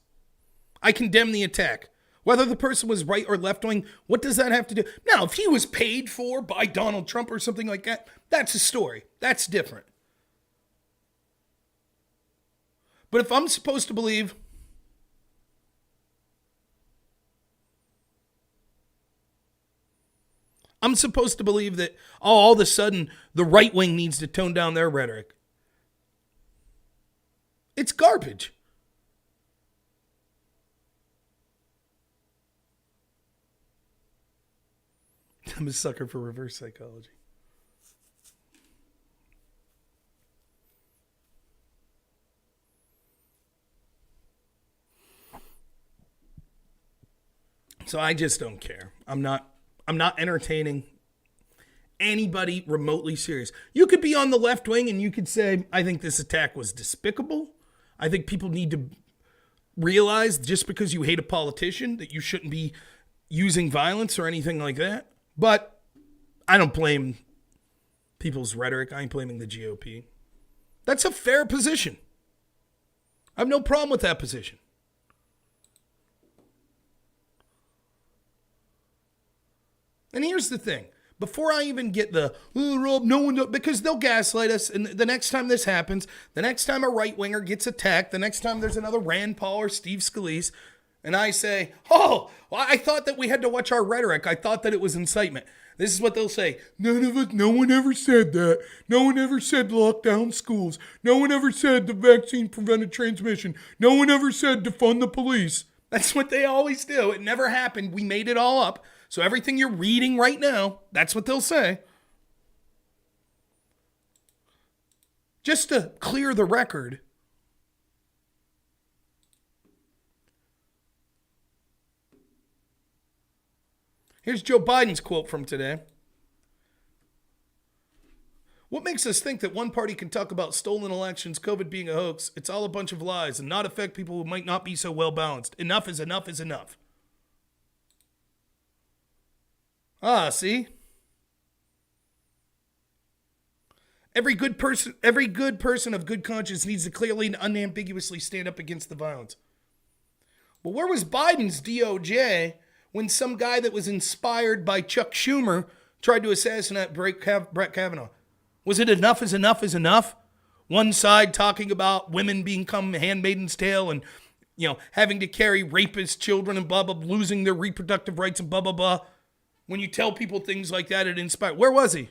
I condemn the attack. Whether the person was right or left-wing, what does that have to do? Now, if he was paid for by Donald Trump or something like that, that's a story. That's different. But if I'm supposed to believe that, all of a sudden, the right wing needs to tone down their rhetoric. It's garbage. I'm a sucker for reverse psychology. So I just don't care. I'm not entertaining anybody remotely serious. You could be on the left wing and you could say, I think this attack was despicable. I think people need to realize just because you hate a politician that you shouldn't be using violence or anything like that. But I don't blame people's rhetoric. I ain't blaming the GOP. That's a fair position. I have no problem with that position. And here's the thing. Before I even get the, Rob, no one, because they'll gaslight us. And the next time this happens, the next time a right-winger gets attacked, the next time there's another Rand Paul or Steve Scalise, and I say, well, I thought that we had to watch our rhetoric. I thought that it was incitement. This is what they'll say. No one ever said that. No one ever said lock down schools. No one ever said the vaccine prevented transmission. No one ever said defund the police. That's what they always do. It never happened. We made it all up. So everything you're reading right now, that's what they'll say. Just to clear the record, here's Joe Biden's quote from today. What makes us think that one party can talk about stolen elections, COVID being a hoax, it's all a bunch of lies, and not affect people who might not be so well balanced? Enough is enough is enough. See? Every good person of good conscience needs to clearly and unambiguously stand up against the violence. Well, where was Biden's DOJ when some guy that was inspired by Chuck Schumer tried to assassinate Brett Kavanaugh? Was it enough is enough is enough? One side talking about women become handmaiden's tale and, having to carry rapist children and blah, blah, losing their reproductive rights and blah, blah, blah. When you tell people things like that, it inspires. Where was he?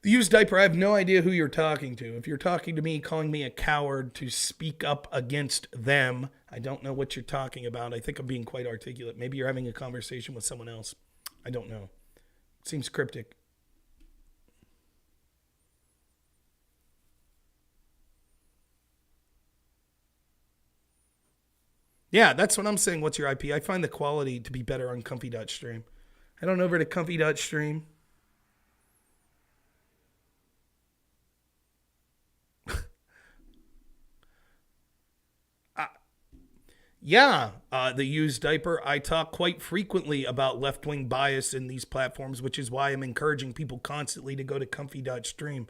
The used diaper, I have no idea who you're talking to. If you're talking to me, calling me a coward to speak up against them, I don't know what you're talking about. I think I'm being quite articulate. Maybe you're having a conversation with someone else. I don't know. It seems cryptic. Yeah, that's what I'm saying. What's your IP? I find the quality to be better on comfy.stream. Head on over to comfy.stream. The used diaper. I talk quite frequently about left-wing bias in these platforms, which is why I'm encouraging people constantly to go to comfy.stream.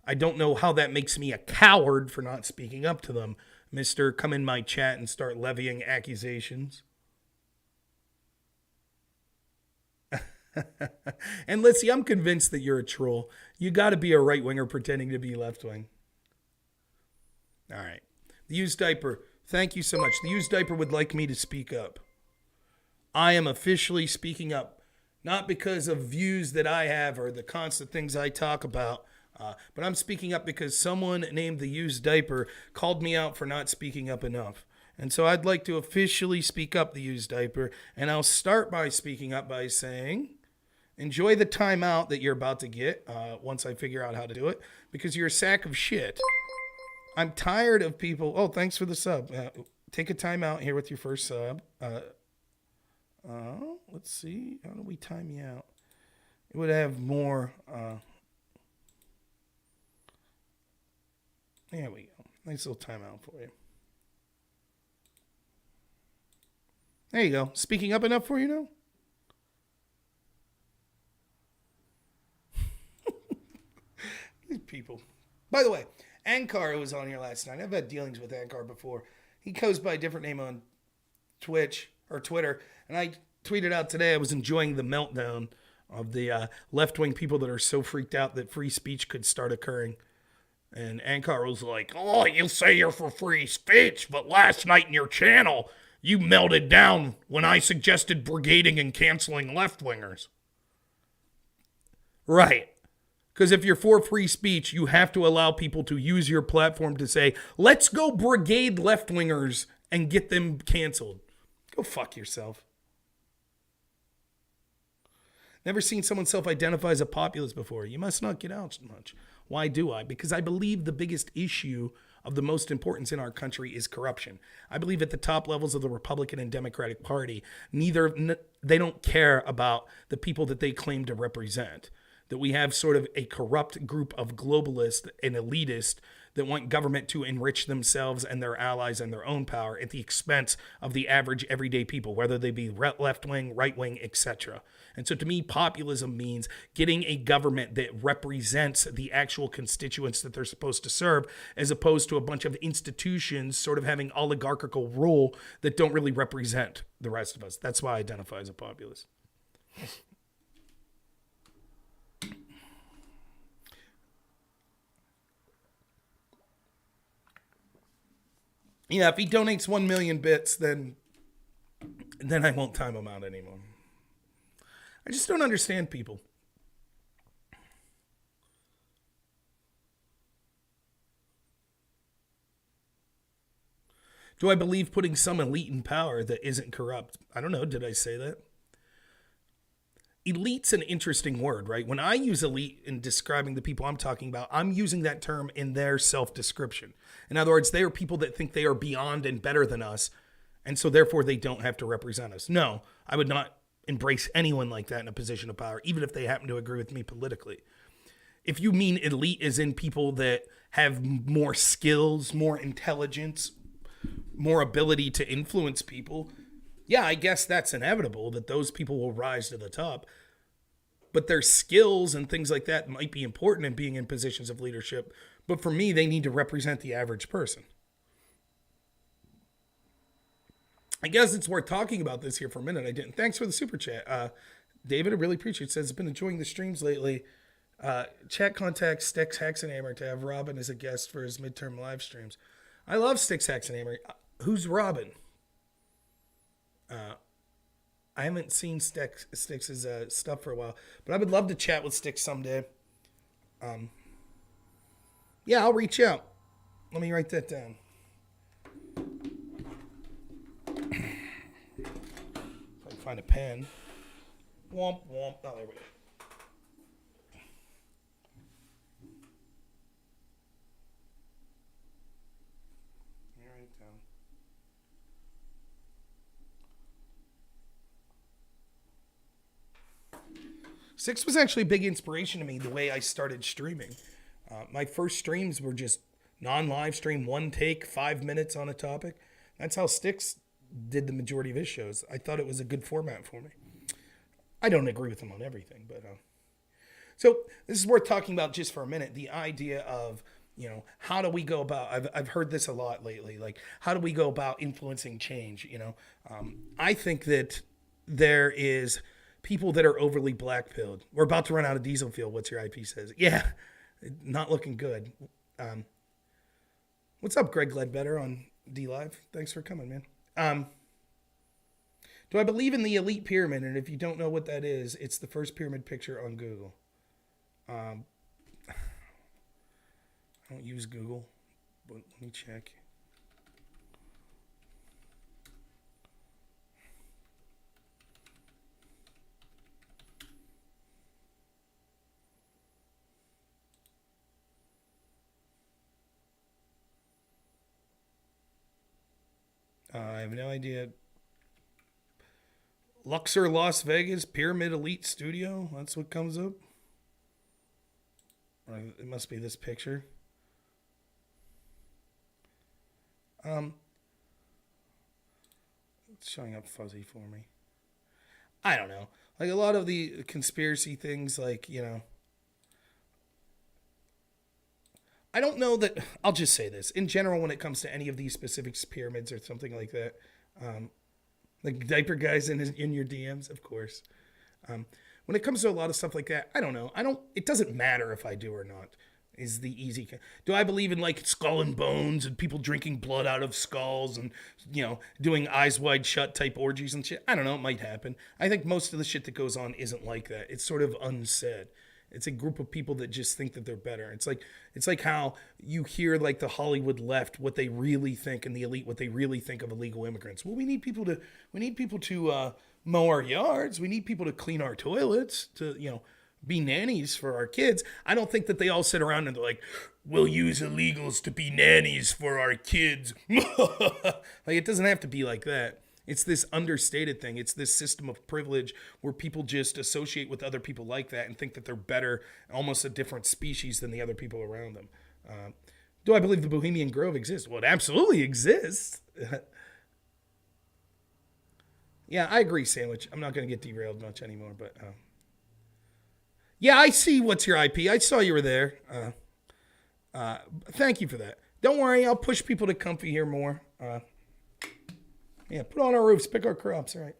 I don't know how that makes me a coward for not speaking up to them. Mister, come in my chat and start levying accusations. And let's see, I'm convinced that you're a troll. You got to be a right winger pretending to be left wing. All right. The used diaper. Thank you so much. The used diaper would like me to speak up. I am officially speaking up, not because of views that I have or the constant things I talk about, but I'm speaking up because someone named the used diaper called me out for not speaking up enough. And so I'd like to officially speak up, the used diaper, and I'll start by speaking up by saying, enjoy the timeout that you're about to get once I figure out how to do it, because you're a sack of shit. I'm tired of people. Oh, thanks for the sub. Take a timeout here with your first sub. Let's see. How do we time you out? It would have more. There we go. Nice little timeout for you. There you go. Speaking up enough for you now? These people. By the way, Ankar was on here last night. I've had dealings with Ankar before. He goes by a different name on Twitch or Twitter. And I tweeted out today I was enjoying the meltdown of the left-wing people that are so freaked out that free speech could start occurring. And Ankar was like, oh, you say you're for free speech, but last night in your channel, you melted down when I suggested brigading and canceling left-wingers. Right. Because if you're for free speech, you have to allow people to use your platform to say, let's go brigade left-wingers and get them canceled. Go fuck yourself. Never seen someone self-identify as a populist before. You must not get out much. Why do I? Because I believe the biggest issue of the most importance in our country is corruption. I believe at the top levels of the Republican and Democratic Party, they don't care about the people that they claim to represent. That we have sort of a corrupt group of globalists and elitists that want government to enrich themselves and their allies and their own power at the expense of the average everyday people, whether they be left-wing, right-wing, etc. And so to me, populism means getting a government that represents the actual constituents that they're supposed to serve, as opposed to a bunch of institutions sort of having oligarchical rule that don't really represent the rest of us. That's why I identify as a populist. Yeah, if he donates 1 million bits, then I won't time him out anymore. I just don't understand people. Do I believe putting some elite in power that isn't corrupt? I don't know. Did I say that? Elite's an interesting word, right? When I use elite in describing the people I'm talking about, I'm using that term in their self-description. In other words, they are people that think they are beyond and better than us, and so therefore they don't have to represent us. No, I would not embrace anyone like that in a position of power, even if they happen to agree with me politically. If you mean elite as in people that have more skills, more intelligence, more ability to influence people, yeah, I guess that's inevitable that those people will rise to the top. But their skills and things like that might be important in being in positions of leadership. But for me, they need to represent the average person. I guess it's worth talking about this here for a minute. I didn't. Thanks for the super chat. David, I really appreciate it. Says, I've been enjoying the streams lately. Chat contact Stix Hexenhammer to have Robin as a guest for his midterm live streams. I love Stix Hexenhammer. Who's Robin? I haven't seen Stix's stuff for a while, but I would love to chat with Stix someday. Yeah, I'll reach out. Let me write that down. If I can find a pen. Womp, womp. Oh, there we go. Six was actually a big inspiration to me the way I started streaming. My first streams were just non-live stream, one take, 5 minutes on a topic. That's how Stix did the majority of his shows. I thought it was a good format for me. I don't agree with him on everything, but so this is worth talking about just for a minute. The idea of, how do we go about, I've heard this a lot lately, like how do we go about influencing change? I think that there is people that are overly black-pilled. We're about to run out of diesel fuel. What's your IP says? Yeah, not looking good. What's up, Greg Ledbetter on D Live? Thanks for coming, man. Do I believe in the elite pyramid? And if you don't know what that is, it's the first pyramid picture on Google. I don't use Google, but let me check. I have no idea. Luxor, Las Vegas, Pyramid Elite Studio. That's what comes up. Or it must be this picture. It's showing up fuzzy for me. I don't know. Like a lot of the conspiracy things, like, you know. I don't know that. I'll just say this. In general, when it comes to any of these specific pyramids or something like that, like diaper guys in your DMs, of course. When it comes to a lot of stuff like that, I don't know. It doesn't matter if I do or not. Is the easy. Do I believe in like skull and bones and people drinking blood out of skulls and, you know, doing eyes wide shut type orgies and shit? I don't know. It might happen. I think most of the shit that goes on isn't like that. It's sort of unsaid. It's a group of people that just think that they're better. It's like how you hear like the Hollywood left, what they really think, and the elite, what they really think of illegal immigrants. Well, we need people to mow our yards. We need people to clean our toilets, to, you know, be nannies for our kids. I don't think that they all sit around and they're like, we'll use illegals to be nannies for our kids. Like, it doesn't have to be like that. It's this understated thing. It's this system of privilege where people just associate with other people like that and think that they're better, almost a different species than the other people around them. Do I believe the Bohemian Grove exists? Well, it absolutely exists. Yeah, I agree, Sandwich. I'm not going to get derailed much anymore, but yeah, I see what's your IP. I saw you were there. Thank you for that. Don't worry, I'll push people to comfy here more. Yeah, put on our roofs, pick our crops, right?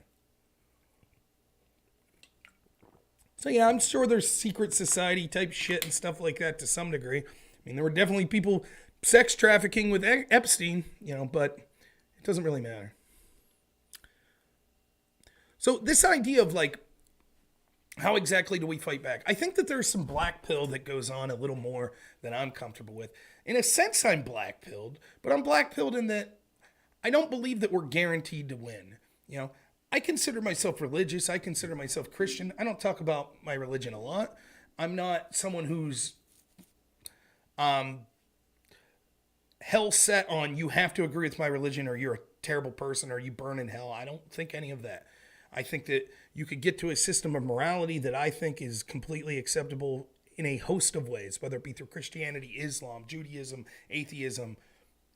So yeah, I'm sure there's secret society type shit and stuff like that to some degree. I mean, there were definitely people sex trafficking with Epstein, you know, but it doesn't really matter. So this idea of like, how exactly do we fight back? I think that there's some black pill that goes on a little more than I'm comfortable with. In a sense, I'm black pilled, but I'm black pilled in that I don't believe that we're guaranteed to win. You know, I consider myself religious. I consider myself Christian. I don't talk about my religion a lot. I'm not someone who's hell set on you have to agree with my religion or you're a terrible person or you burn in hell. I don't think any of that. I think that you could get to a system of morality that I think is completely acceptable in a host of ways, whether it be through Christianity, Islam, Judaism, atheism,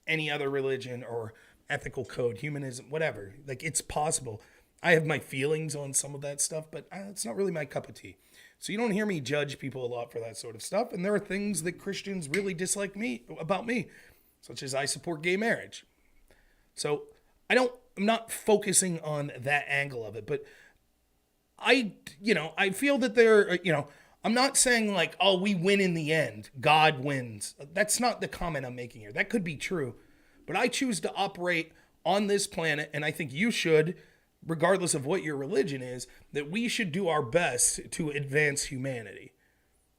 any other religion, or ethical code, humanism, whatever. Like, it's possible. I have my feelings on some of that stuff, but it's not really my cup of tea. So you don't hear me judge people a lot for that sort of stuff. And there are things that Christians really dislike about me, such as I support gay marriage. So I'm not focusing on that angle of it, but I feel that I'm not saying like, oh, we win in the end. God wins. That's not the comment I'm making here. That could be true. But I choose to operate on this planet, and I think you should, regardless of what your religion is, that we should do our best to advance humanity,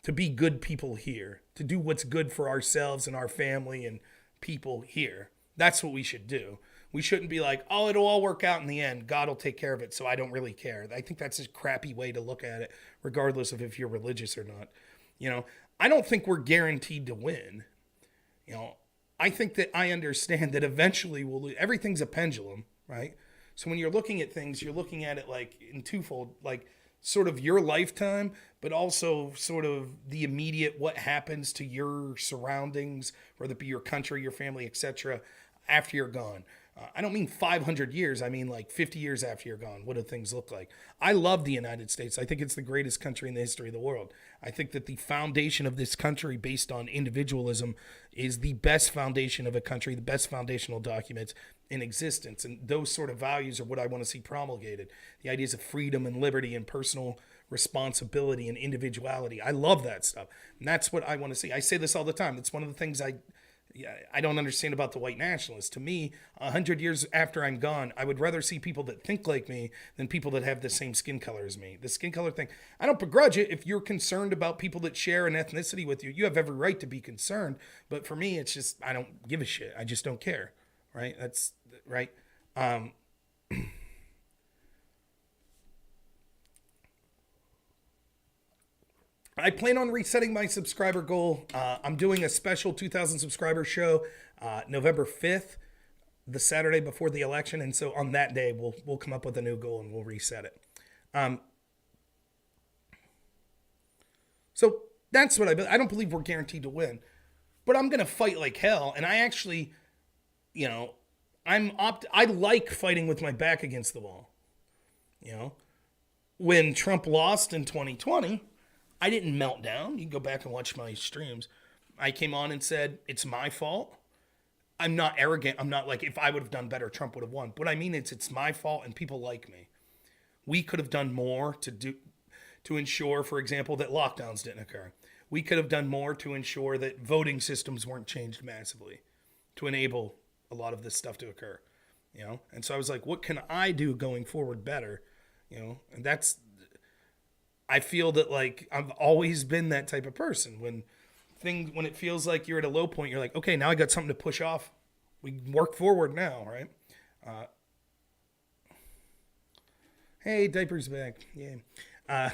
to be good people here, to do what's good for ourselves and our family and people here. That's what we should do. We shouldn't be like, oh, it'll all work out in the end. God will take care of it, so I don't really care. I think that's a crappy way to look at it, regardless of if you're religious or not. You know, I don't think we're guaranteed to win. You know, I think that I understand that eventually we'll lose. Everything's a pendulum, right? So when you're looking at things, you're looking at it like in twofold, like sort of your lifetime, but also sort of the immediate what happens to your surroundings, whether it be your country, your family, etc., after you're gone. I don't mean 500 years. I mean like 50 years after you're gone. What do things look like? I love the United States. I think it's the greatest country in the history of the world. I think that the foundation of this country based on individualism is the best foundation of a country, the best foundational documents in existence. And those sort of values are what I want to see promulgated. The ideas of freedom and liberty and personal responsibility and individuality. I love that stuff. And that's what I want to see. I say this all the time. It's one of the things I don't understand about the white nationalists. To me, 100 years after I'm gone, I would rather see people that think like me than people that have the same skin color as me. The skin color thing, I don't begrudge it. If you're concerned about people that share an ethnicity with you, you have every right to be concerned. But for me, it's just, I don't give a shit. I just don't care. Right? That's right. I plan on resetting my subscriber goal. I'm doing a special 2,000 subscriber show November 5th, the Saturday before the election. And so on that day, we'll come up with a new goal and we'll reset it. So that's what I don't believe we're guaranteed to win. But I'm going to fight like hell. And I actually, I like fighting with my back against the wall. When Trump lost in 2020, I didn't melt down. You can go back and watch my streams. I came on and said, it's my fault. I'm not arrogant. I'm not like, if I would have done better, Trump would have won. What I mean is it's my fault and people like me. We could have done more to ensure, for example, that lockdowns didn't occur. We could have done more to ensure that voting systems weren't changed massively to enable a lot of this stuff to occur. And so I was like, what can I do going forward better? And that's, I feel that like I've always been that type of person. When it feels like you're at a low point, you're like, okay, now I got something to push off. We work forward now, right? Hey, diapers back. Yeah.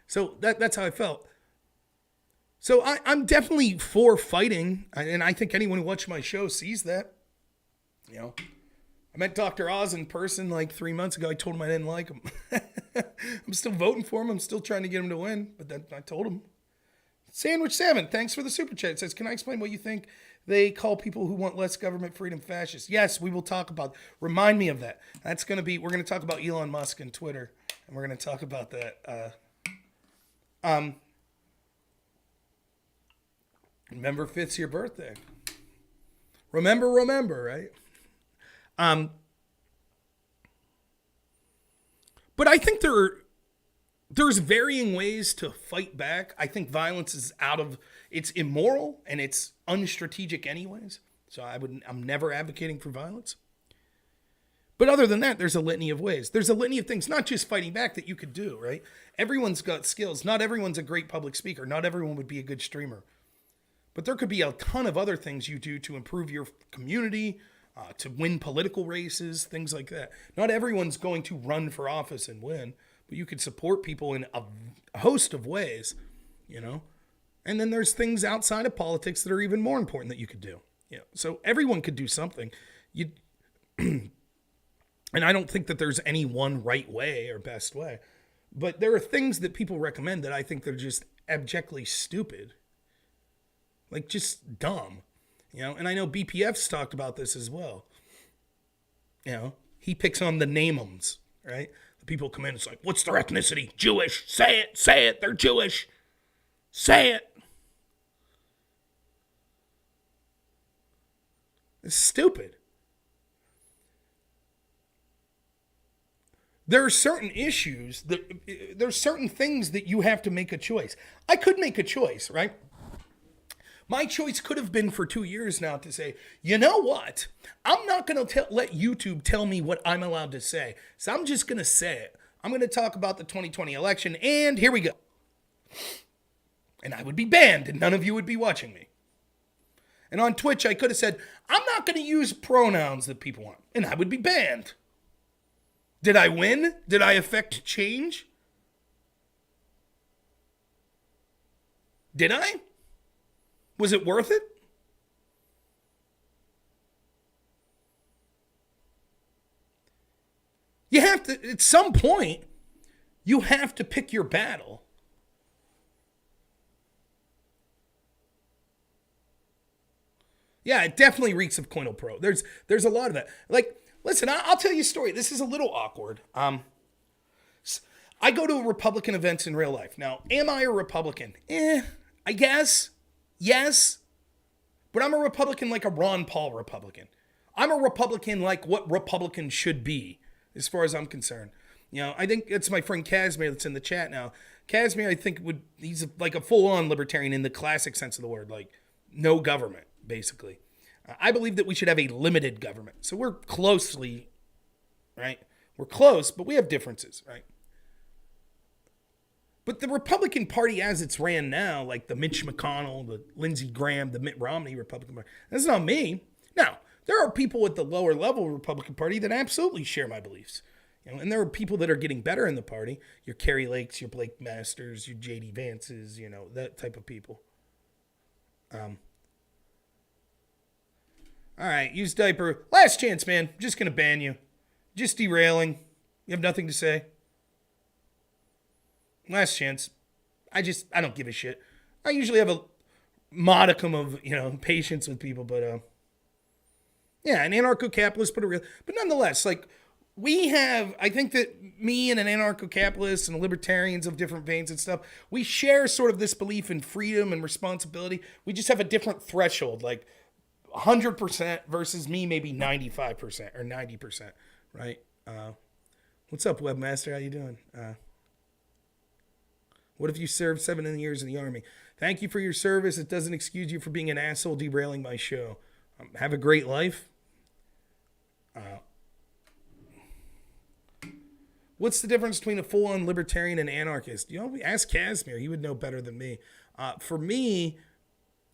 So that's how I felt. So I'm definitely for fighting, and I think anyone who watched my show sees that. I met Dr. Oz in person like 3 months ago. I told him I didn't like him. I'm still voting for him. I'm still trying to get him to win, but then I told him. Sandwich Salmon, thanks for the super chat. It says, can I explain what you think they call people who want less government freedom fascists? Yes, we will talk about. Remind me of that. We're going to talk about Elon Musk and Twitter, and we're going to talk about that. November 5th's your birthday. Remember, right? But I think there's varying ways to fight back. I think violence is it's immoral and it's unstrategic anyways. So I'm never advocating for violence. But other than that, there's a litany of ways. There's a litany of things, not just fighting back, that you could do, right? Everyone's got skills. Not everyone's a great public speaker. Not everyone would be a good streamer. But there could be a ton of other things you do to improve your community, to win political races, things like that. Not everyone's going to run for office and win, but you could support people in a host of ways, And then there's things outside of politics that are even more important that you could do. So everyone could do something. And I don't think that there's any one right way or best way, but there are things that people recommend that I think they're just abjectly stupid. Like just dumb, and I know BPF's talked about this as well. He picks on the name-ems, right? The people come in, it's like, what's their ethnicity? Jewish. Say it. They're Jewish. Say it. It's stupid. There are certain issues there's certain things that you have to make a choice. I could make a choice, right? My choice could have been for 2 years now to say, you know what? I'm not going to let YouTube tell me what I'm allowed to say. So I'm just going to say it. I'm going to talk about the 2020 election, and here we go. And I would be banned, and none of you would be watching me. And on Twitch, I could have said, I'm not going to use pronouns that people want, and I would be banned. Did I win? Did I affect change? Did I? Was it worth it? You have to, at some point, you have to pick your battle. Yeah, it definitely reeks of Coinal Pro. There's a lot of that. Like, listen, I'll tell you a story. This is a little awkward. I go to Republican events in real life. Now, am I a Republican? I guess. Yes. But I'm a Republican like a Ron Paul Republican. I'm a Republican like what Republicans should be, as far as I'm concerned. I think it's my friend Casimir that's in the chat now. Casimir, I think he's like a full-on libertarian in the classic sense of the word, like no government, basically. I believe that we should have a limited government. So we're closely, right? We're close, but we have differences, right? But the Republican Party as it's ran now, like the Mitch McConnell, the Lindsey Graham, the Mitt Romney Republican Party, that's not me. Now, there are people at the lower level Republican Party that absolutely share my beliefs. And there are people that are getting better in the party. Your Kerry Lakes, your Blake Masters, your J.D. Vances, that type of people. All right, use diaper. Last chance, man. I'm just going to ban you. Just derailing. You have nothing to say. Last chance. I don't give a shit. I usually have a modicum of, patience with people, but, an anarcho-capitalist, but nonetheless, like, I think that me and an anarcho-capitalist and libertarians of different veins and stuff, we share sort of this belief in freedom and responsibility. We just have a different threshold, like 100% versus me maybe 95% or 90%, right? What's up, Webmaster? How you doing? What if you served 7 years in the Army? Thank you for your service. It doesn't excuse you for being an asshole derailing my show. Have a great life. What's the difference between a full-on libertarian and anarchist? Ask Casimir. He would know better than me. For me,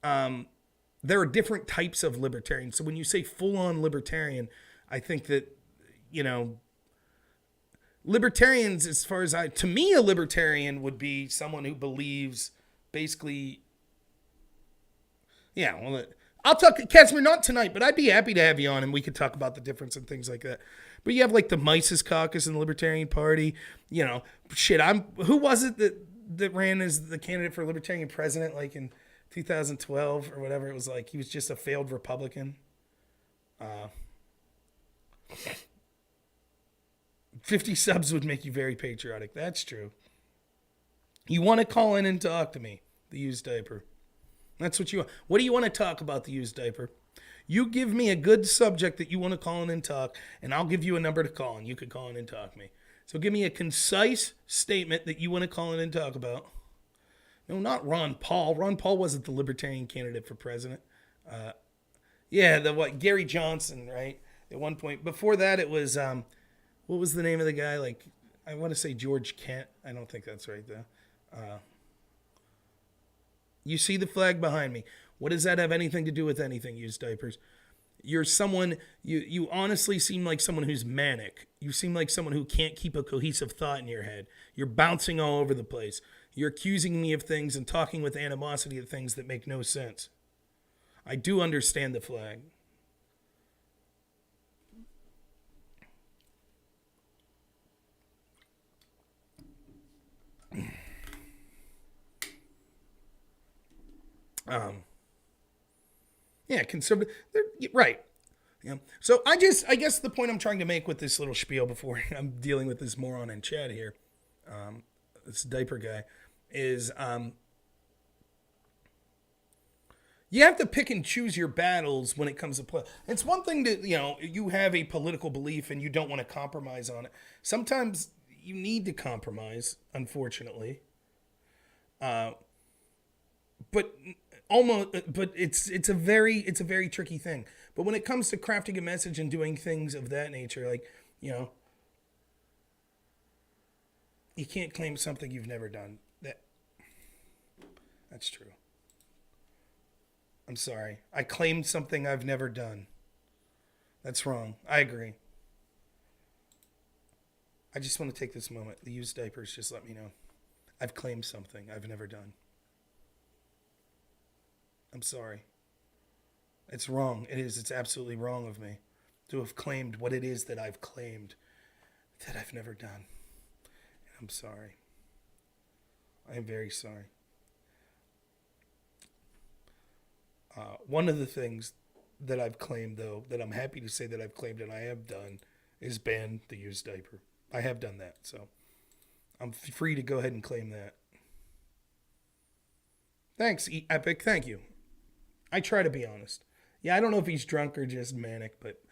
there are different types of libertarians. So when you say full-on libertarian, I think that, libertarians, to me, a libertarian would be someone who believes basically, I'll talk, Casimir, not tonight, but I'd be happy to have you on and we could talk about the difference and things like that. But you have like the Mises Caucus in the Libertarian Party, who was it that ran as the candidate for Libertarian president like in 2012 or whatever? It was like he was just a failed Republican. 50 subs would make you very patriotic. That's true. You want to call in and talk to me, the used diaper. That's what you want. What do you want to talk about, the used diaper? You give me a good subject that you want to call in and talk, and I'll give you a number to call, and you can call in and talk to me. So give me a concise statement that you want to call in and talk about. No, not Ron Paul. Ron Paul wasn't the libertarian candidate for president. Gary Johnson, right? At one point. Before that, it was, what was the name of the guy? Like, I want to say George Kent. I don't think that's right, though. You see the flag behind me. What does that have anything to do with anything, used diapers? You're someone, you honestly seem like someone who's manic. You seem like someone who can't keep a cohesive thought in your head. You're bouncing all over the place. You're accusing me of things and talking with animosity of things that make no sense. I do understand the flag. Conservative, right. Yeah. So I guess the point I'm trying to make with this little spiel before I'm dealing with this moron in chat here, this diaper guy, is you have to pick and choose your battles when it comes to play. It's one thing to, you have a political belief and you don't want to compromise on it. Sometimes you need to compromise, unfortunately. But it's a very tricky thing. But when it comes to crafting a message and doing things of that nature, like, you can't claim something you've never done. That's true. I'm sorry. I claimed something I've never done. That's wrong. I agree. I just want to take this moment. The used diapers just let me know. I've claimed something I've never done. I'm sorry. It's wrong. It is. It's absolutely wrong of me to have claimed what it is that I've claimed that I've never done. And I'm sorry. I am very sorry. One of the things that I've claimed, though, that I'm happy to say that I've claimed and I have done, is ban the used diaper. I have done that, so I'm free to go ahead and claim that. Thanks, Epic. Thank you. I try to be honest. Yeah, I don't know if he's drunk or just manic, but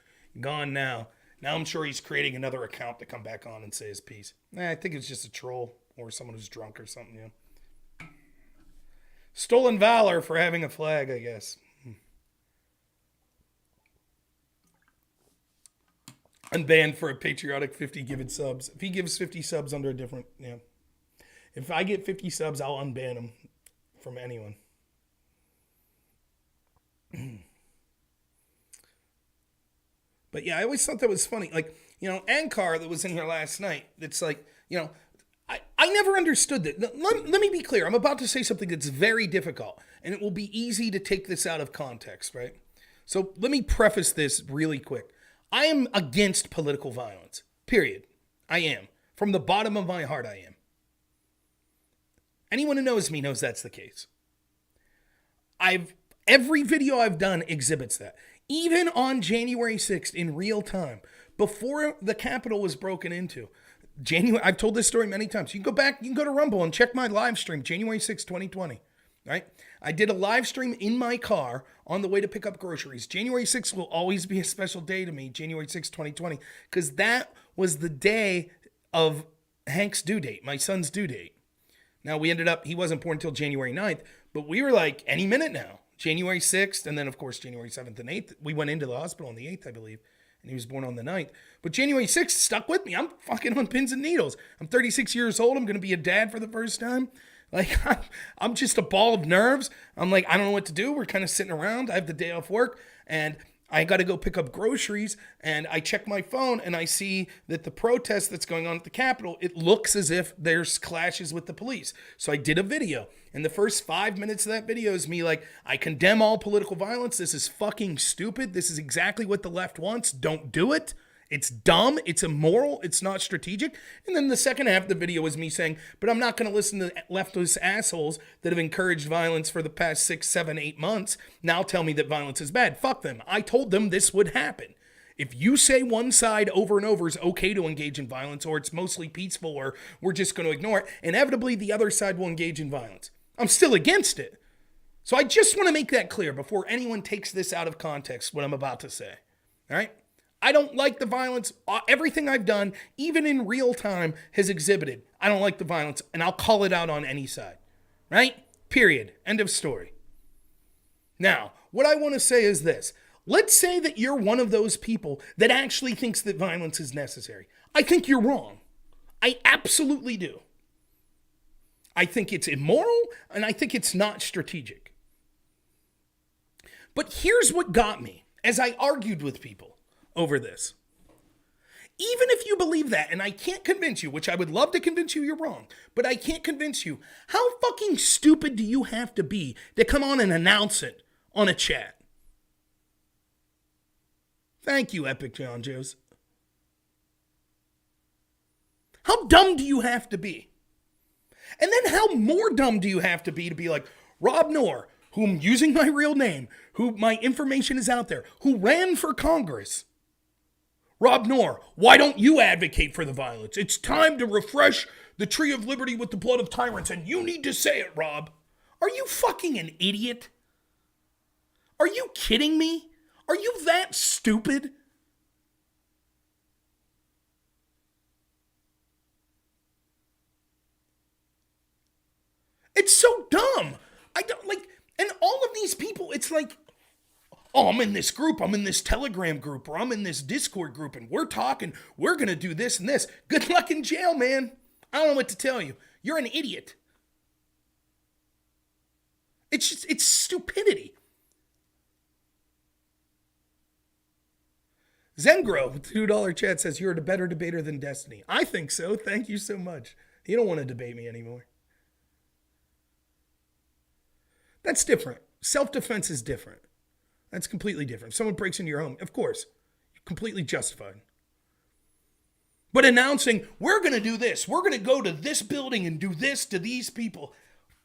Gone now. Now I'm sure he's creating another account to come back on and say his piece. I think it's just a troll or someone who's drunk or something, yeah. Stolen valor for having a flag, I guess. Unbanned for a patriotic 50 given subs. If he gives 50 subs under a different, yeah. If I get 50 subs, I'll unban him from anyone. But yeah, I always thought that was funny. Like, Ankar that was in here last night, it's like, I never understood that. Let me be clear. I'm about to say something that's very difficult, and it will be easy to take this out of context, right? So let me preface this really quick. I am against political violence, period. I am. From the bottom of my heart, I am. Anyone who knows me knows that's the case. Every video I've done exhibits that. Even on January 6th in real time, before the Capitol was broken into, I've told this story many times. You can go back, you can go to Rumble and check my live stream, January 6th, 2020, right? I did a live stream in my car on the way to pick up groceries. January 6th will always be a special day to me, January 6th, 2020, because that was the day of Hank's due date, my son's due date. Now, he wasn't born until January 9th, but we were like, any minute now. January 6th, and then, of course, January 7th and 8th. We went into the hospital on the 8th, I believe, and he was born on the 9th. But January 6th stuck with me. I'm fucking on pins and needles. I'm 36 years old. I'm going to be a dad for the first time. Like, I'm just a ball of nerves. I'm like, I don't know what to do. We're kind of sitting around. I have the day off work, and I got to go pick up groceries, and I check my phone, and I see that the protest that's going on at the Capitol, it looks as if there's clashes with the police. So I did a video, and the first 5 minutes of that video is me like, I condemn all political violence. This is fucking stupid. This is exactly what the left wants. Don't do it. It's dumb. It's immoral. It's not strategic. And then the second half of the video was me saying, but I'm not going to listen to leftist assholes that have encouraged violence for the past 6, 7, 8 months. Now tell me that violence is bad. Fuck them. I told them this would happen. If you say one side over and over is okay to engage in violence, or it's mostly peaceful, or we're just going to ignore it, inevitably the other side will engage in violence. I'm still against it. So I just want to make that clear before anyone takes this out of context, what I'm about to say. All right? I don't like the violence. Everything I've done, even in real time, has exhibited. I don't like the violence, and I'll call it out on any side. Right? Period. End of story. Now, what I want to say is this. Let's say that you're one of those people that actually thinks that violence is necessary. I think you're wrong. I absolutely do. I think it's immoral, and I think it's not strategic. But here's what got me as I argued with people over this. Even if you believe that, and I can't convince you, which I would love to convince you you're wrong, but I can't convince you, how fucking stupid do you have to be to come on and announce it on a chat? Thank you, Epic John Joes. How dumb do you have to be? And then how more dumb do you have to be like, robnoerr, whom using my real name, who my information is out there, who ran for Congress. robnoerr, why don't you advocate for the violence? It's time to refresh the tree of liberty with the blood of tyrants, and you need to say it, Rob. Are you fucking an idiot? Are you kidding me? Are you that stupid? It's so dumb. I don't like, and all of these people, it's like, oh, I'm in this group, I'm in this Telegram group, or I'm in this Discord group, and we're talking, we're going to do this and this. Good luck in jail, man. I don't know what to tell you. You're an idiot. It's just, it's stupidity. Zengro, with $2 chat says, you're a better debater than Destiny. I think so. Thank you so much. You don't want to debate me anymore. That's different. Self-defense is different. That's completely different. If someone breaks into your home, of course, you're completely justified. But announcing, we're going to do this. We're going to go to this building and do this to these people.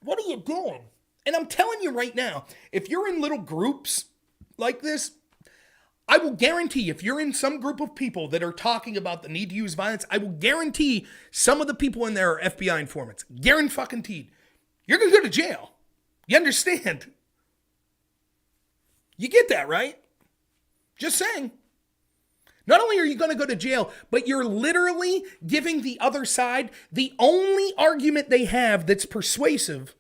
What are you doing? And I'm telling you right now, if you're in little groups like this, I will guarantee if you're in some group of people that are talking about the need to use violence, I will guarantee some of the people in there are FBI informants. Guaranteed. You're going to go to jail. You understand? You get that, right? Just saying. Not only are you going to go to jail, but you're literally giving the other side the only argument they have that's persuasive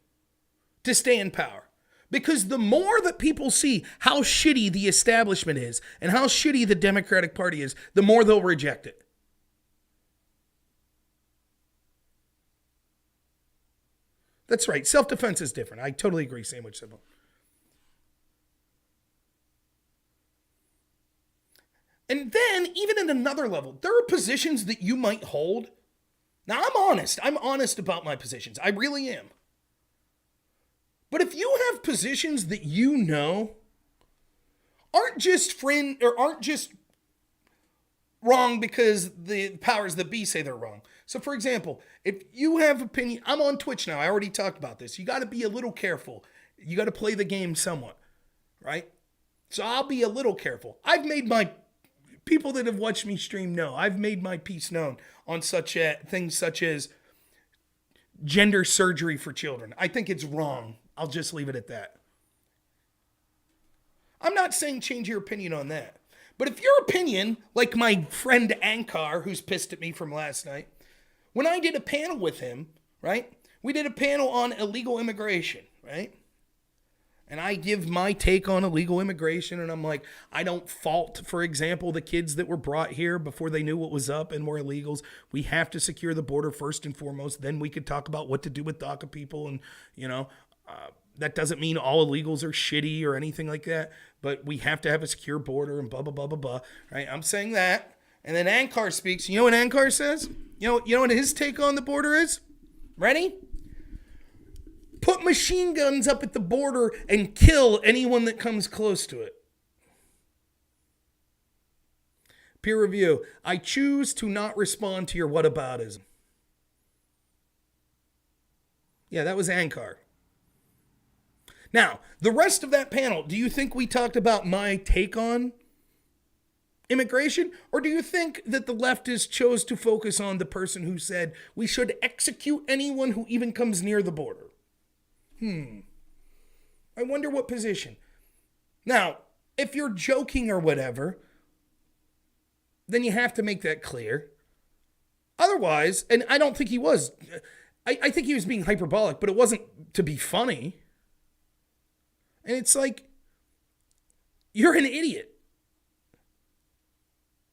to stay in power. Because the more that people see how shitty the establishment is and how shitty the Democratic Party is, the more they'll reject it. That's right. Self-defense is different. I totally agree. Sandwich symbol. And then, even at another level, there are positions that you might hold. Now, I'm honest. I'm honest about my positions. I really am. But if you have positions that you know aren't just wrong because the powers that be say they're wrong. So, for example, if you have opinion, I'm on Twitch now. I already talked about this. You got to be a little careful. You got to play the game somewhat, right? So I'll be a little careful. People that have watched me stream know I've made my piece known on things such as gender surgery for children. I think it's wrong. I'll just leave it at that. I'm not saying change your opinion on that. But if your opinion, like my friend Ankar, who's pissed at me from last night, when I did a panel with him, right? We did a panel on illegal immigration, right? And I give my take on illegal immigration, and I'm like, I don't fault, for example, the kids that were brought here before they knew what was up and were illegals. We have to secure the border first and foremost. Then we could talk about what to do with DACA people. And, that doesn't mean all illegals are shitty or anything like that, but we have to have a secure border and blah, blah, blah, blah, blah. Right? I'm saying that. And then Ankar speaks. You know what Ankar says? You know what his take on the border is? Ready? Put machine guns up at the border and kill anyone that comes close to it. Peer review. I choose to not respond to your whataboutism. Yeah, that was Ankar. Now, the rest of that panel, do you think we talked about my take on immigration? Or do you think that the leftists chose to focus on the person who said we should execute anyone who even comes near the border? I wonder what position. Now, if you're joking or whatever, then you have to make that clear. Otherwise, and I don't think he was, I think he was being hyperbolic, but it wasn't to be funny. And it's like, you're an idiot.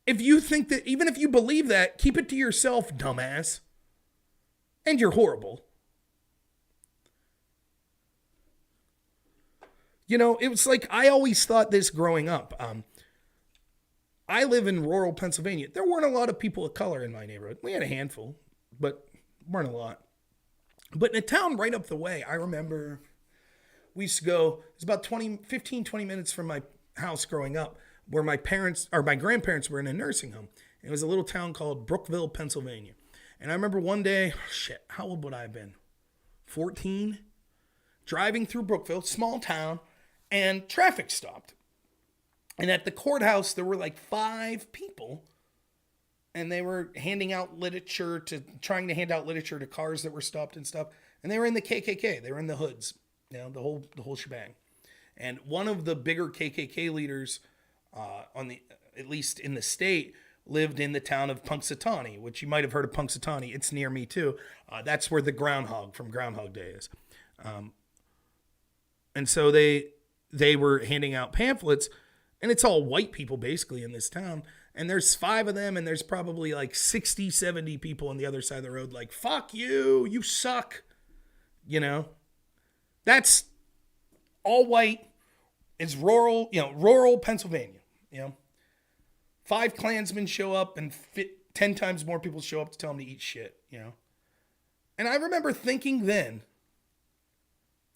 If you think that, even if you believe that, keep it to yourself, dumbass. And you're horrible. It was like, I always thought this growing up. I live in rural Pennsylvania. There weren't a lot of people of color in my neighborhood. We had a handful, but weren't a lot. But in a town right up the way, I remember we used to go, it's about 15, 20 minutes from my house growing up, where my grandparents were in a nursing home. It was a little town called Brookville, Pennsylvania. And I remember one day, how old would I have been? 14? Driving through Brookville, small town, and traffic stopped. And at the courthouse, there were like 5 people, and they were trying to hand out literature to cars that were stopped and stuff. And they were in the KKK. They were in the hoods, the whole shebang. And one of the bigger KKK leaders, at least in the state, lived in the town of Punxsutawney, which you might have heard of Punxsutawney. It's near me too. That's where the groundhog from Groundhog Day is. And so they were handing out pamphlets, and it's all white people basically in this town. And there's 5 of them, and there's probably like 60, 70 people on the other side of the road like, fuck you, you suck. That's all white. It's rural Pennsylvania. 5 Klansmen show up, and 10 times more people show up to tell them to eat shit. And I remember thinking then,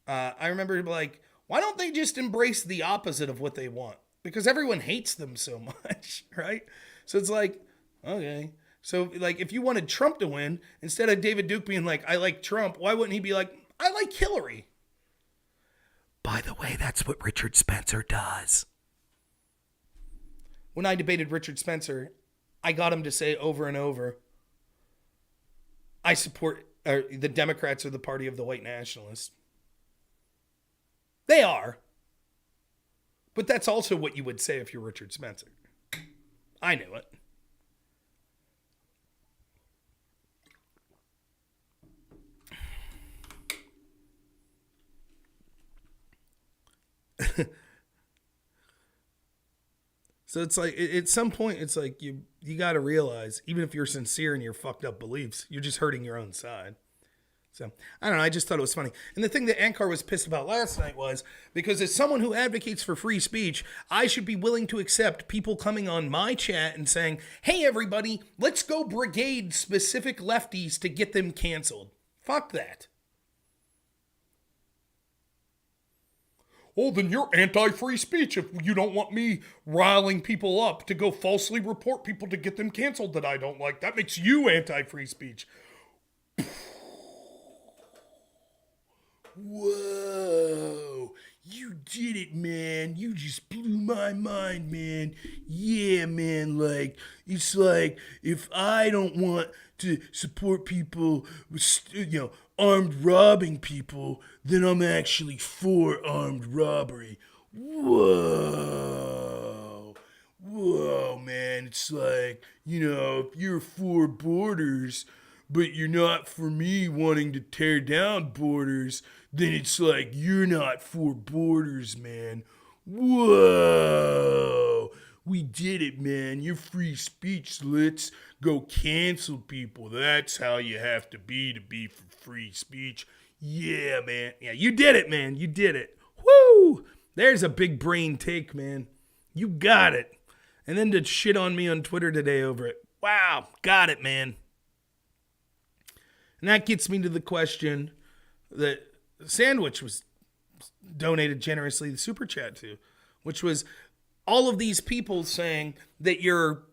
like, why don't they just embrace the opposite of what they want? Because everyone hates them so much, right? So it's like, okay. So like, if you wanted Trump to win, instead of David Duke being like, I like Trump, why wouldn't he be like, I like Hillary? By the way, that's what Richard Spencer does. When I debated Richard Spencer, I got him to say over and over, I support the Democrats are the party of the white nationalists. They are. But that's also what you would say if you're Richard Spencer. I knew it. So it's like, at some point, it's like you got to realize, even if you're sincere in your fucked up beliefs, you're just hurting your own side. So, I don't know, I just thought it was funny. And the thing that Ankar was pissed about last night was, because as someone who advocates for free speech, I should be willing to accept people coming on my chat and saying, hey, everybody, let's go brigade specific lefties to get them canceled. Fuck that. Oh, then you're anti-free speech if you don't want me riling people up to go falsely report people to get them canceled that I don't like. That makes you anti-free speech. Whoa, you did it, man. You just blew my mind, man. Yeah, man, like, it's like, if I don't want to support people with, armed robbing people, then I'm actually for armed robbery. Whoa, man. It's like, if you're for borders, but you're not for me wanting to tear down borders, then it's like you're not for borders, man. Whoa. We did it, man. You're free speech. Let's go cancel people. That's how you have to be for free speech. Yeah, man. Yeah, you did it, man. You did it. Woo! There's a big brain take, man. You got it. And then to shit on me on Twitter today over it. Wow, got it, man. And that gets me to the question that Sandwich was donated generously the super chat to, which was all of these people saying that you're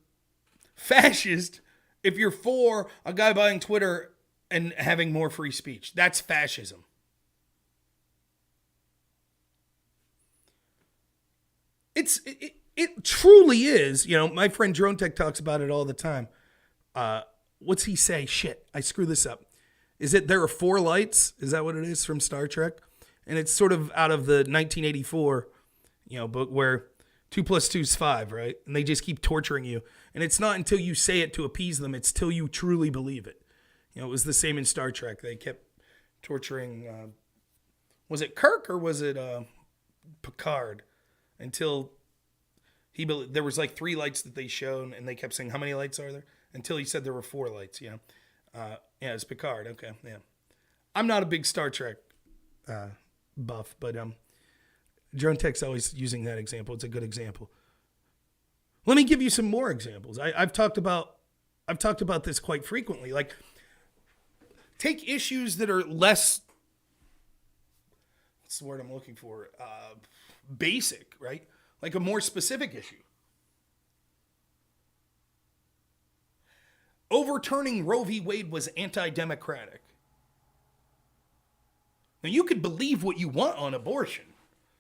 fascist if you're for a guy buying Twitter and having more free speech. That's fascism. It truly is. My friend Drone Tech talks about it all the time. What's he say? Shit, I screw this up. Is it there are four lights? Is that what it is from Star Trek? And it's sort of out of the 1984, book where 2 + 2 is 5, right? And they just keep torturing you. And it's not until you say it to appease them, it's till you truly believe it. It was the same in Star Trek. They kept torturing, was it Kirk or was it Picard? Until there was like 3 lights that they showed, and they kept saying, how many lights are there? Until he said there were 4 lights, yeah, it's Picard. Okay, yeah. I'm not a big Star Trek buff, but Drone Tech's always using that example. It's a good example. Let me give you some more examples. I've talked about this quite frequently. Like, take issues that are less, what's the word I'm looking for? Basic, right? Like a more specific issue. Overturning Roe v. Wade was anti-democratic. Now, you could believe what you want on abortion.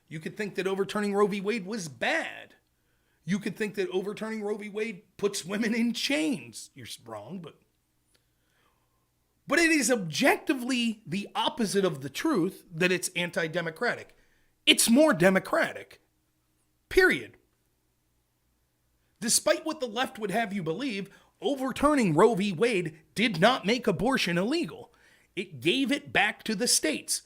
You could think that overturning Roe v. Wade was bad. You could think that overturning Roe v. Wade puts women in chains. You're wrong, but it is objectively the opposite of the truth that it's anti-democratic. It's more democratic. Period. Despite what the left would have you believe, overturning Roe v. Wade did not make abortion illegal. It gave it back to the states,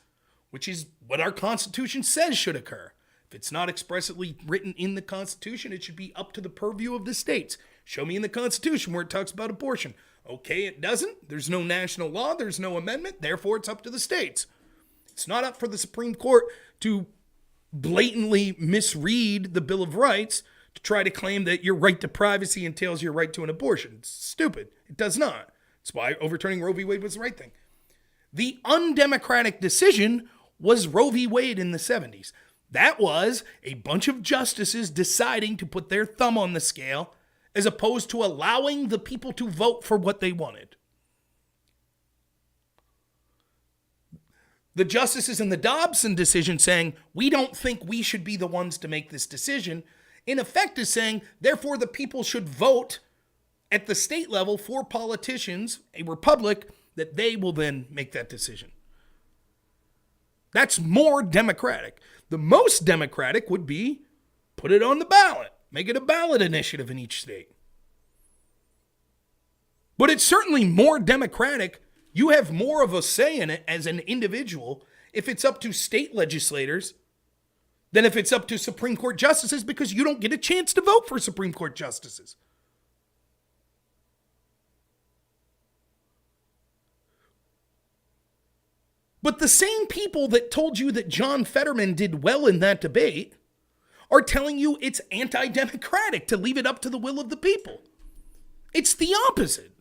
which is what our Constitution says should occur. If it's not expressly written in the Constitution, it should be up to the purview of the states. Show me in the Constitution where it talks about abortion. Okay, it doesn't. There's no national law. There's no amendment. Therefore, it's up to the states. It's not up for the Supreme Court to blatantly misread the Bill of Rights to try to claim that your right to privacy entails your right to an abortion. It's stupid. It does not. That's why overturning Roe v. Wade was the right thing. The undemocratic decision was Roe v. Wade in the 70s. That was a bunch of justices deciding to put their thumb on the scale as opposed to allowing the people to vote for what they wanted. The justices in the Dobson decision saying, we don't think we should be the ones to make this decision, in effect is saying, therefore the people should vote at the state level for politicians, a republic, that they will then make that decision. That's more democratic. The most democratic would be put it on the ballot. Make it a ballot initiative in each state. But it's certainly more democratic. You have more of a say in it as an individual if it's up to state legislators than if it's up to Supreme Court justices, because you don't get a chance to vote for Supreme Court justices. But the same people that told you that John Fetterman did well in that debate are telling you it's anti-democratic to leave it up to the will of the people. It's the opposite.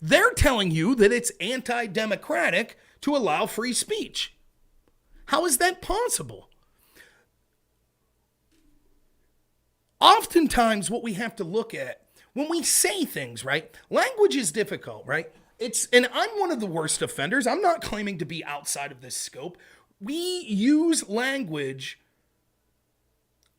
They're telling you that it's anti-democratic to allow free speech. How is that possible? Oftentimes what we have to look at when we say things, right? Language is difficult, right? And I'm one of the worst offenders. I'm not claiming to be outside of this scope. We use language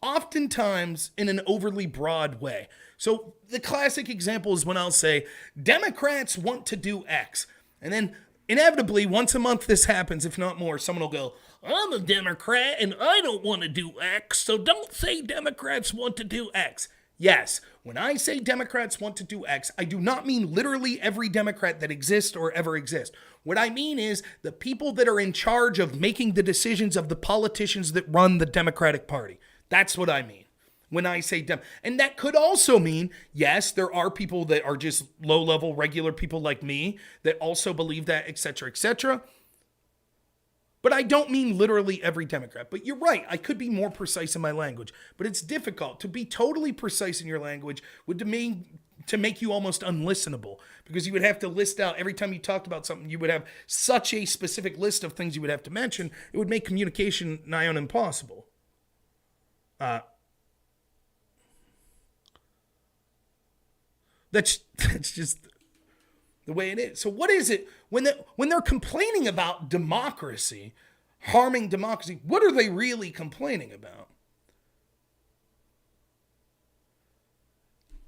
oftentimes in an overly broad way. So the classic example is when I'll say, Democrats want to do X. And then inevitably, once a month this happens, if not more, someone will go, I'm a Democrat and I don't want to do X, so don't say Democrats want to do X. Yes, when I say Democrats want to do X, I do not mean literally every Democrat that exists or ever exists. What I mean is the people that are in charge of making the decisions of the politicians that run the Democratic Party. That's what I mean when I say And that could also mean, yes, there are people that are just low-level, regular people like me that also believe that, et cetera, et cetera. But I don't mean literally every Democrat. But you're right, I could be more precise in my language. But it's difficult. To be totally precise in your language would mean to make you almost unlistenable, because you would have to list out every time you talked about something, you would have such a specific list of things you would have to mention, it would make communication nigh on impossible. That's just the way it is. So what is it when they're complaining about democracy, harming democracy? What are they really complaining about?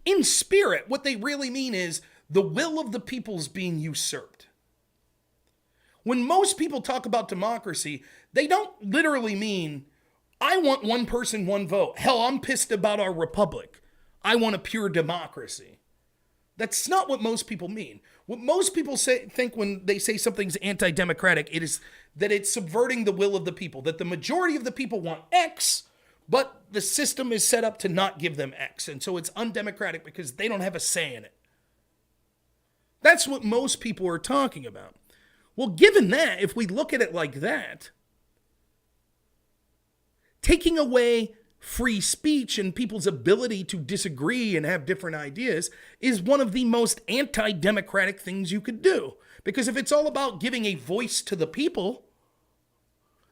In spirit, what they really mean is the will of the people is being usurped. When most people talk about democracy, they don't literally mean, I want one person, one vote. Hell, I'm pissed about our republic. I want a pure democracy. That's not what most people mean. What most people think when they say something's anti-democratic, it is that it's subverting the will of the people, that the majority of the people want X, but the system is set up to not give them X. And so it's undemocratic because they don't have a say in it. That's what most people are talking about. Well, given that, if we look at it like that, taking away free speech and people's ability to disagree and have different ideas is one of the most anti-democratic things you could do. Because if it's all about giving a voice to the people,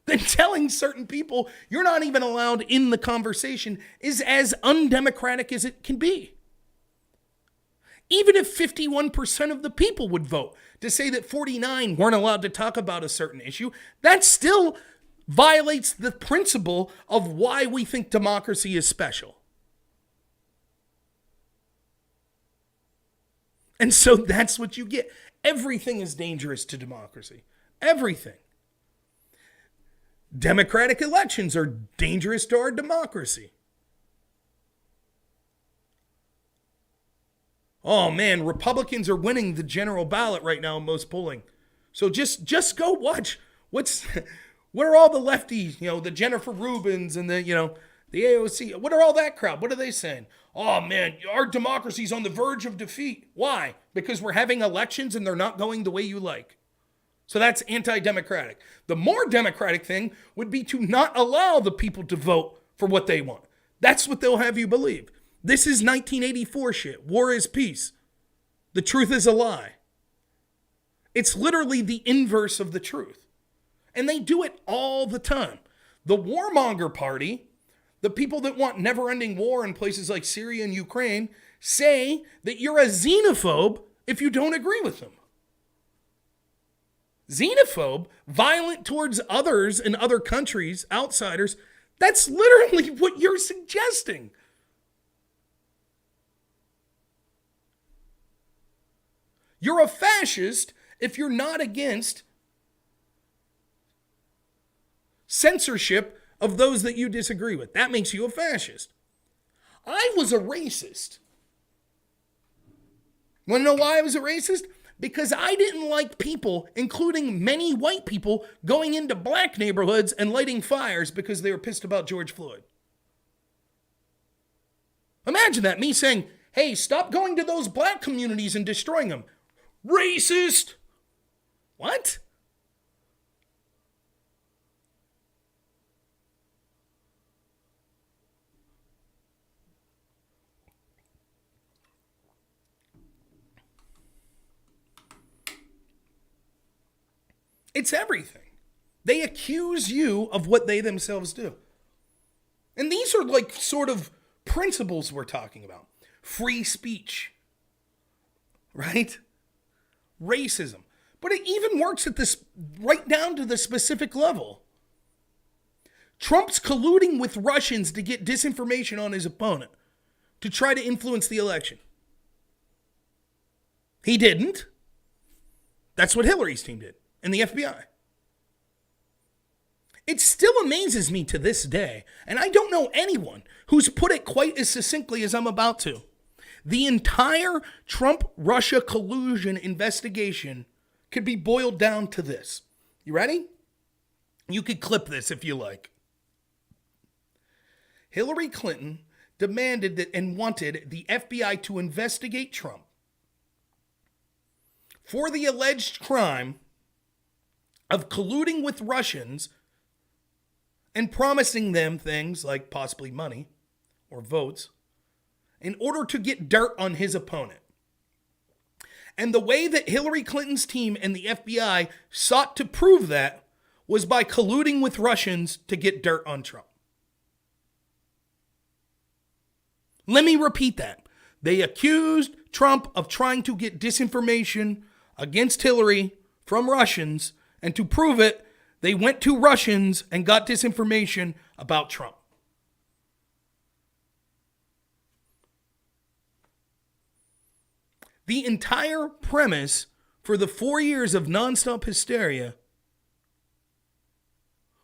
then telling certain people you're not even allowed in the conversation is as undemocratic as it can be. Even if 51% of the people would vote to say that 49 weren't allowed to talk about a certain issue, that still violates the principle of why we think democracy is special. And so that's what you get. Everything is dangerous to democracy. Everything. Democratic elections are dangerous to our democracy. Oh man, Republicans are winning the general ballot right now in most polling. So just go watch what are all the lefties, the Jennifer Rubins and the AOC, what are all that crowd? What are they saying? Oh man, our democracy's on the verge of defeat. Why? Because we're having elections and they're not going the way you like. So that's anti-democratic. The more democratic thing would be to not allow the people to vote for what they want. That's what they'll have you believe. This is 1984 shit. War is peace. The truth is a lie. It's literally the inverse of the truth. And they do it all the time. The warmonger party, the people that want never-ending war in places like Syria and Ukraine, say that you're a xenophobe if you don't agree with them. Xenophobe, violent towards others in other countries, outsiders, that's literally what you're suggesting. You're a fascist if you're not against censorship of those that you disagree with. That makes you a fascist. I was a racist. Want to know why I was a racist? Because I didn't like people, including many white people, going into black neighborhoods and lighting fires because they were pissed about George Floyd. Imagine that, me saying, hey, stop going to those black communities and destroying them. Racist! What? It's everything. They accuse you of what they themselves do. And these are like sort of principles we're talking about. Free speech, right? Racism. But it even works at this right down to the specific level. Trump's colluding with Russians to get disinformation on his opponent to try to influence the election. He didn't. That's what Hillary's team did, and the FBI. It still amazes me to this day, and I don't know anyone who's put it quite as succinctly as I'm about to. The entire Trump-Russia collusion investigation could be boiled down to this. You ready? You could clip this if you like. Hillary Clinton demanded that and wanted the FBI to investigate Trump for the alleged crime of colluding with Russians and promising them things like possibly money or votes in order to get dirt on his opponent. And the way that Hillary Clinton's team and the FBI sought to prove that was by colluding with Russians to get dirt on Trump. Let me repeat that. They accused Trump of trying to get disinformation against Hillary from Russians, and to prove it, they went to Russians and got disinformation about Trump. The entire premise for the 4 years of nonstop hysteria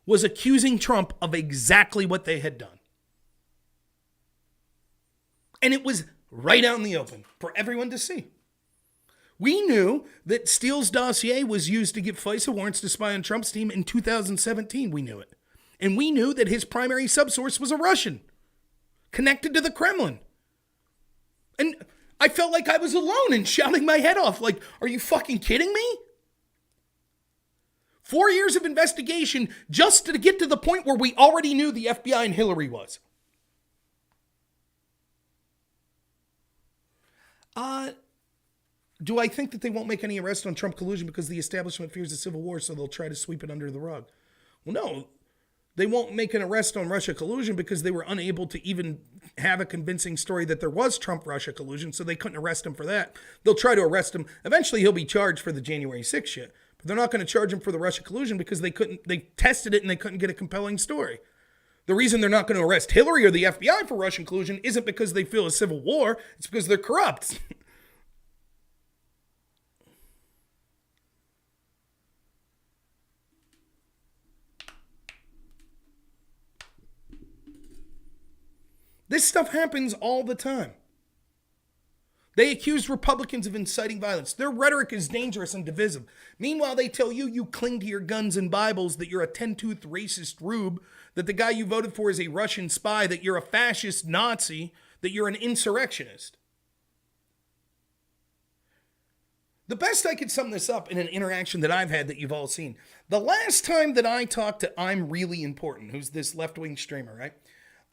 was accusing Trump of exactly what they had done. And it was right out in the open for everyone to see. We knew that Steele's dossier was used to give FISA warrants to spy on Trump's team in 2017. We knew it. And we knew that his primary subsource was a Russian connected to the Kremlin. And I felt like I was alone and shouting my head off like, are you fucking kidding me? 4 years of investigation just to get to the point where we already knew the FBI and Hillary was. Do I think that they won't make any arrests on Trump collusion because the establishment fears a civil war, so they'll try to sweep it under the rug? Well, no. They won't make an arrest on Russia collusion because they were unable to even have a convincing story that there was Trump-Russia collusion, so they couldn't arrest him for that. They'll try to arrest him. Eventually, he'll be charged for the January 6th shit, but they're not going to charge him for the Russia collusion because they tested it and they couldn't get a compelling story. The reason they're not going to arrest Hillary or the FBI for Russian collusion isn't because they feel a civil war. It's because they're corrupt. This stuff happens all the time. They accuse Republicans of inciting violence. Their rhetoric is dangerous and divisive. Meanwhile, they tell you you cling to your guns and Bibles, that you're a 10-toothed racist rube, that the guy you voted for is a Russian spy, that you're a fascist Nazi, that you're an insurrectionist. The best I could sum this up in an interaction that I've had that you've all seen. The last time that I talked to I'm Really Important, who's this left-wing streamer, right?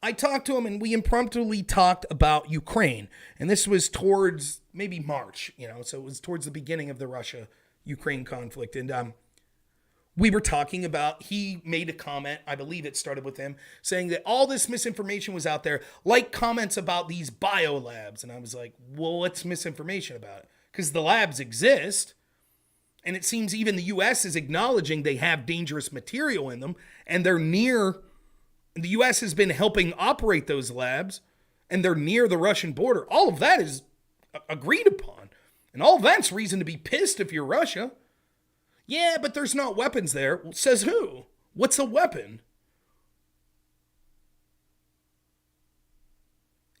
I talked to him and we impromptu talked about Ukraine. And this was towards maybe March, so it was towards the beginning of the Russia-Ukraine conflict. And we were talking about, he made a comment, I believe it started with him, saying that all this misinformation was out there, like comments about these biolabs. And I was like, well, what's misinformation about it? Because the labs exist. And it seems even the U.S. is acknowledging they have dangerous material in them. And they're near... The U.S. has been helping operate those labs, and they're near the Russian border. All of that is agreed upon. And all of that's reason to be pissed if you're Russia. Yeah, but there's not weapons there. Well, says who? What's a weapon?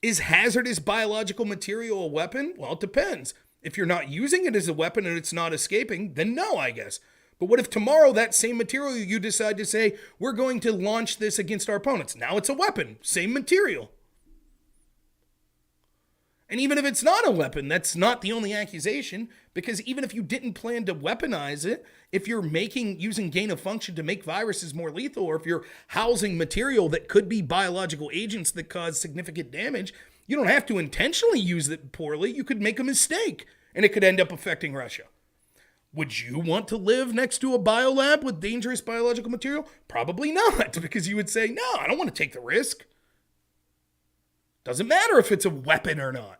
Is hazardous biological material a weapon? Well, it depends. If you're not using it as a weapon and it's not escaping, then no, I guess. But what if tomorrow that same material you decide to say, we're going to launch this against our opponents? Now it's a weapon, same material. And even if it's not a weapon, that's not the only accusation, because even if you didn't plan to weaponize it, if you're using gain of function to make viruses more lethal, or if you're housing material that could be biological agents that cause significant damage, you don't have to intentionally use it poorly. You could make a mistake, and it could end up affecting Russia. Would you want to live next to a biolab with dangerous biological material? Probably not, because you would say, no, I don't want to take the risk. Doesn't matter if it's a weapon or not.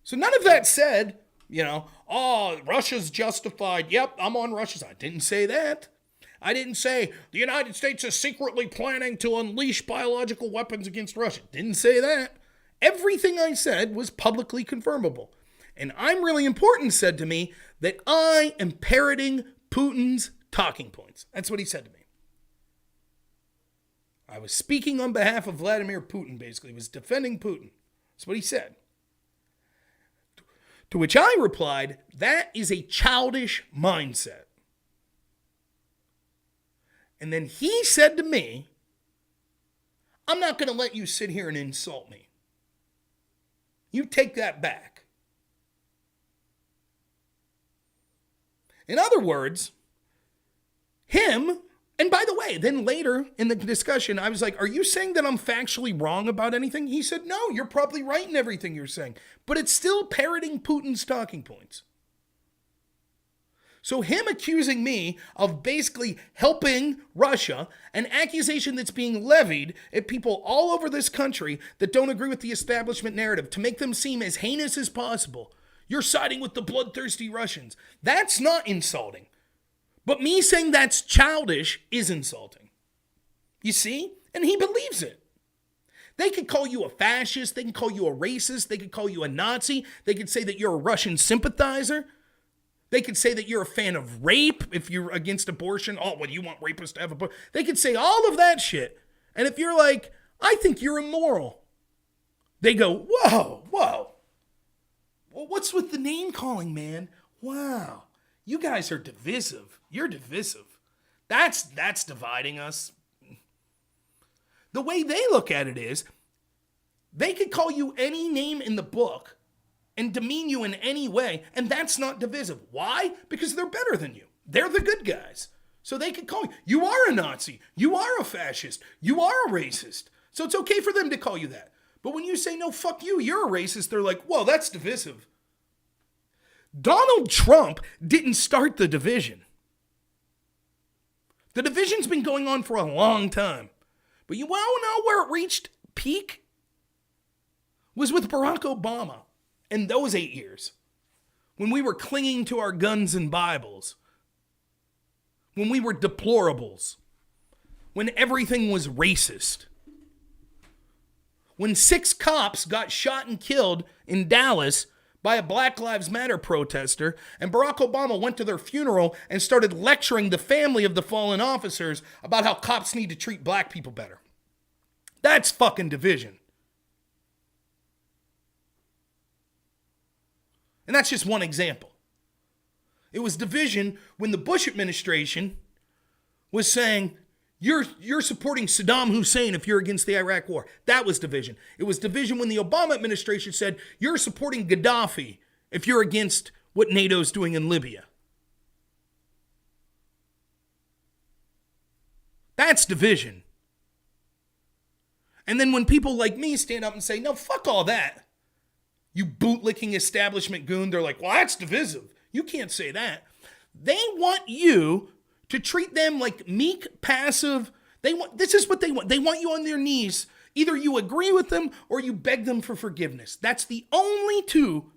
So none of that said, Russia's justified. Yep, I'm on Russia's side. I didn't say that. I didn't say the United States is secretly planning to unleash biological weapons against Russia. Didn't say that. Everything I said was publicly confirmable. And I'm Really Important said to me that I am parroting Putin's talking points. That's what he said to me. I was speaking on behalf of Vladimir Putin, basically. He was defending Putin. That's what he said. To which I replied, that is a childish mindset. And then he said to me, I'm not going to let you sit here and insult me. You take that back. In other words, him, and by the way, then later in the discussion, I was like, are you saying that I'm factually wrong about anything? He said, no, you're probably right in everything you're saying. But it's still parroting Putin's talking points. So him accusing me of basically helping Russia, an accusation that's being levied at people all over this country that don't agree with the establishment narrative to make them seem as heinous as possible. You're siding with the bloodthirsty Russians. That's not insulting. But me saying that's childish is insulting. You see? And he believes it. They could call you a fascist. They can call you a racist. They could call you a Nazi. They could say that you're a Russian sympathizer. They could say that you're a fan of rape if you're against abortion. Oh, well, you want rapists to have abortion. They could say all of that shit. And if you're like, I think you're immoral, they go, whoa. Well, what's with the name calling, man? Wow. You guys are divisive. You're divisive. That's dividing us. The way they look at it is, they could call you any name in the book and demean you in any way, and that's not divisive. Why? Because they're better than you. They're the good guys. So they could call you. You are a Nazi. You are a fascist. You are a racist. So it's okay for them to call you that. But when you say, no, fuck you, you're a racist, they're like, whoa, that's divisive. Donald Trump didn't start the division. The division's been going on for a long time. But you want to know where it reached peak? Was with Barack Obama in those 8 years. When we were clinging to our guns and Bibles. When we were deplorables. When everything was racist. When 6 cops got shot and killed in Dallas by a Black Lives Matter protester, and Barack Obama went to their funeral and started lecturing the family of the fallen officers about how cops need to treat black people better. That's fucking division. And that's just one example. It was division when the Bush administration was saying, you're supporting Saddam Hussein if you're against the Iraq war. That was division. It was division when the Obama administration said, you're supporting Gaddafi if you're against what NATO's doing in Libya. That's division. And then when people like me stand up and say, no, fuck all that, you bootlicking establishment goon, they're like, well, that's divisive. You can't say that. They want you to treat them like meek, passive. This is what they want. They want you on their knees. Either you agree with them or you beg them for forgiveness. That's the only 2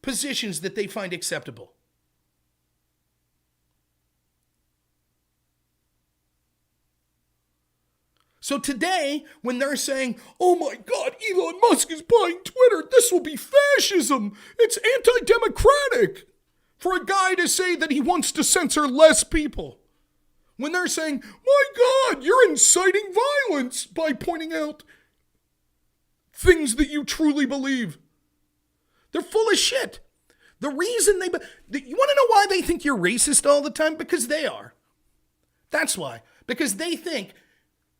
positions that they find acceptable. So today, when they're saying, oh my God, Elon Musk is buying Twitter, this will be fascism. It's anti-democratic for a guy to say that he wants to censor less people. When they're saying, my God, you're inciting violence by pointing out things that you truly believe. They're full of shit. The reason you want to know why they think you're racist all the time? Because they are. That's why. Because they think,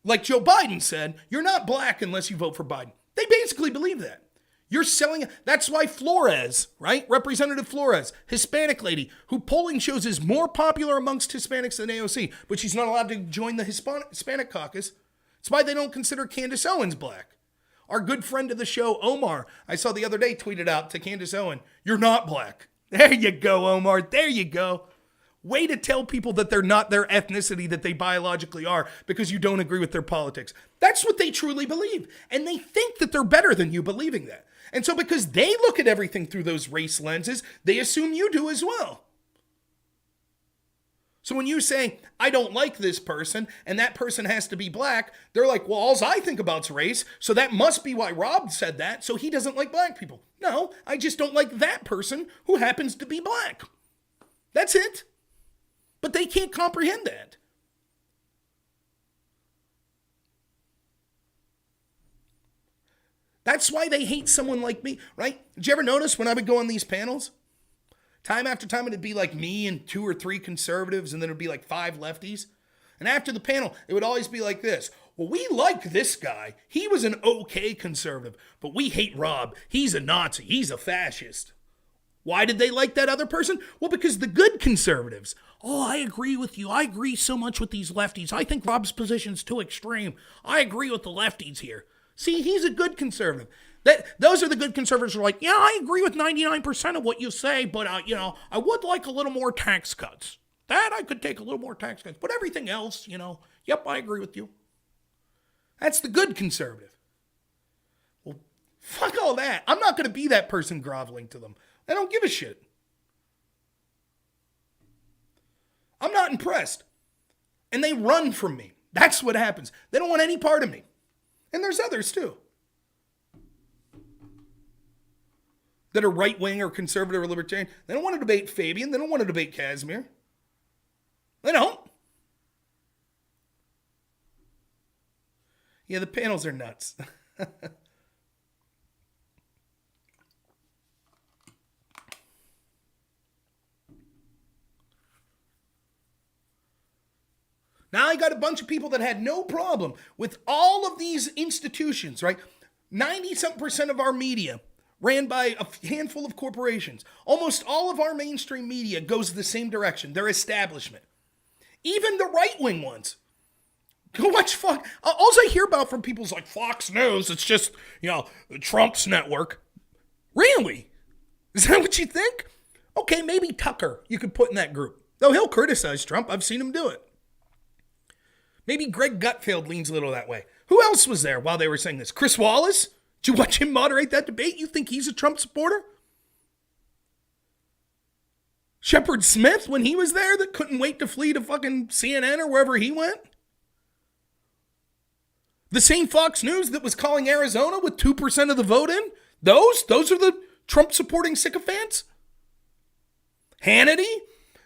like Joe Biden said, you're not black unless you vote for Biden. They basically believe that. You're selling. That's why Flores, right? Representative Flores, Hispanic lady, who polling shows is more popular amongst Hispanics than AOC, but she's not allowed to join the Hispanic caucus. It's why they don't consider Candace Owens black. Our good friend of the show, Omar, I saw the other day tweeted out to Candace Owens, "You're not black." There you go, Omar. There you go. Way to tell people that they're not their ethnicity that they biologically are because you don't agree with their politics. That's what they truly believe. And they think that they're better than you believing that. And so because they look at everything through those race lenses, they assume you do as well. So when you say, I don't like this person, and that person has to be black, they're like, well, all I think about is race, so that must be why Rob said that, so he doesn't like black people. No, I just don't like that person who happens to be black. That's it. But they can't comprehend that. That's why they hate someone like me, right? Did you ever notice when I would go on these panels? Time after time, it'd be like me and 2 or 3 conservatives, and then it'd be like 5 lefties. And after the panel, it would always be like this. Well, we like this guy. He was an okay conservative, but we hate Rob. He's a Nazi. He's a fascist. Why did they like that other person? Well, because the good conservatives, I agree with you. I agree so much with these lefties. I think Rob's position's too extreme. I agree with the lefties here. See, he's a good conservative. Those are the good conservatives who are like, yeah, I agree with 99% of what you say, but, I would like a little more tax cuts. That I could take a little more tax cuts. But everything else, yep, I agree with you. That's the good conservative. Well, fuck all that. I'm not going to be that person groveling to them. I don't give a shit. I'm not impressed. And they run from me. That's what happens. They don't want any part of me. And there's others too. That are right-wing or conservative or libertarian. They don't want to debate Fabian. They don't want to debate Casimir. They don't. Yeah, the panels are nuts. Now I got a bunch of people that had no problem with all of these institutions, right? 90-something% of our media ran by a handful of corporations. Almost all of our mainstream media goes the same direction. They're establishment. Even the right-wing ones. Go watch Fox. All I hear about from people is like Fox News. It's just, Trump's network. Really? Is that what you think? Okay, maybe Tucker you could put in that group. Though he'll criticize Trump. I've seen him do it. Maybe Greg Gutfeld leans a little that way. Who else was there while they were saying this? Chris Wallace? Did you watch him moderate that debate? You think he's a Trump supporter? Shepard Smith, when he was there, that couldn't wait to flee to fucking CNN or wherever he went? The same Fox News that was calling Arizona with 2% of the vote in? Those are the Trump-supporting sycophants? Hannity?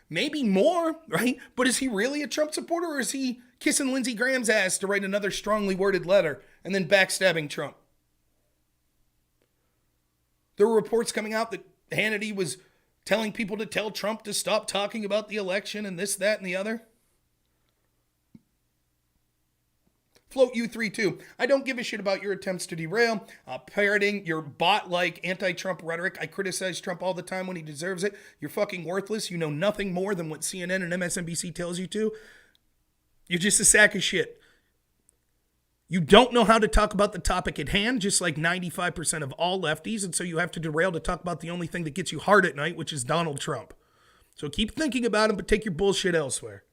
Maybe more, right? But is he really a Trump supporter, or is he kissing Lindsey Graham's ass to write another strongly worded letter and then backstabbing Trump? There were reports coming out that Hannity was telling people to tell Trump to stop talking about the election and this, that, and the other. Float U32. I don't give a shit about your attempts to derail, parroting your bot-like anti-Trump rhetoric. I criticize Trump all the time when he deserves it. You're fucking worthless. You know nothing more than what CNN and MSNBC tells you to. You're just a sack of shit. You don't know how to talk about the topic at hand, just like 95% of all lefties, and so you have to derail to talk about the only thing that gets you hard at night, which is Donald Trump. So keep thinking about him, but take your bullshit elsewhere.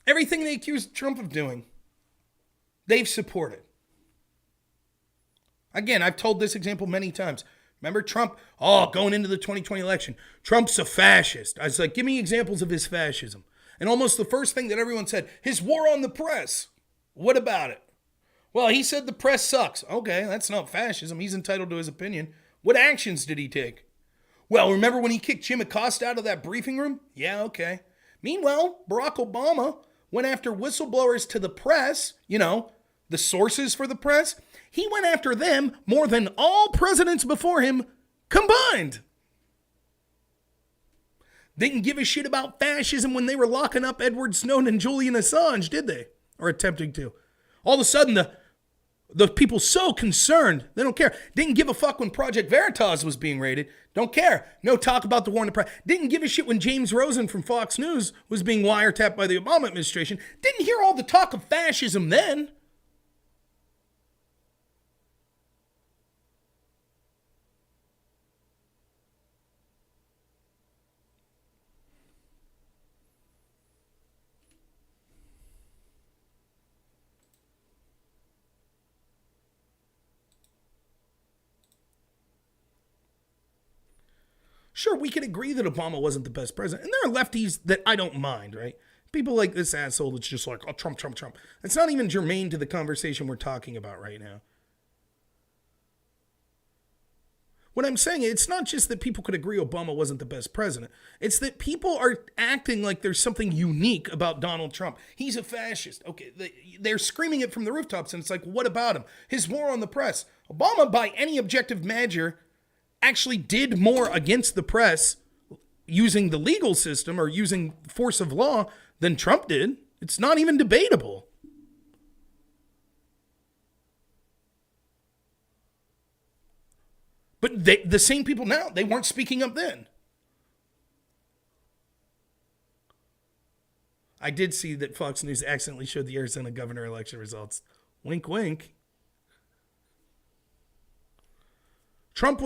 Everything they accuse Trump of doing, they've supported. Again, I've told this example many times. Remember Trump? Going into the 2020 election, Trump's a fascist. I was like, give me examples of his fascism. And almost the first thing that everyone said, his war on the press. What about it? Well, he said the press sucks. Okay, that's not fascism. He's entitled to his opinion. What actions did he take? Well, remember when he kicked Jim Acosta out of that briefing room? Yeah, okay. Meanwhile, Barack Obama went after whistleblowers to the press, the sources for the press. He went after them more than all presidents before him combined. They didn't give a shit about fascism when they were locking up Edward Snowden and Julian Assange, did they? Or attempting to. All of a sudden, the people so concerned, they don't care. Didn't give a fuck when Project Veritas was being raided. Don't care. No talk about the war in the press. Didn't give a shit when James Rosen from Fox News was being wiretapped by the Obama administration. Didn't hear all the talk of fascism then. Sure, we can agree that Obama wasn't the best president. And there are lefties that I don't mind, right? People like this asshole that's just like, oh, Trump, Trump, Trump. It's not even germane to the conversation we're talking about right now. What I'm saying, it's not just that people could agree Obama wasn't the best president. It's that people are acting like there's something unique about Donald Trump. He's a fascist. Okay, they're screaming it from the rooftops, and it's like, what about him? His war on the press. Obama, by any objective measure, actually did more against the press using the legal system or using force of law than Trump did. It's not even debatable. But the same people now, they weren't speaking up then. I did see that Fox News accidentally showed the Arizona governor election results. Wink, wink. Trump,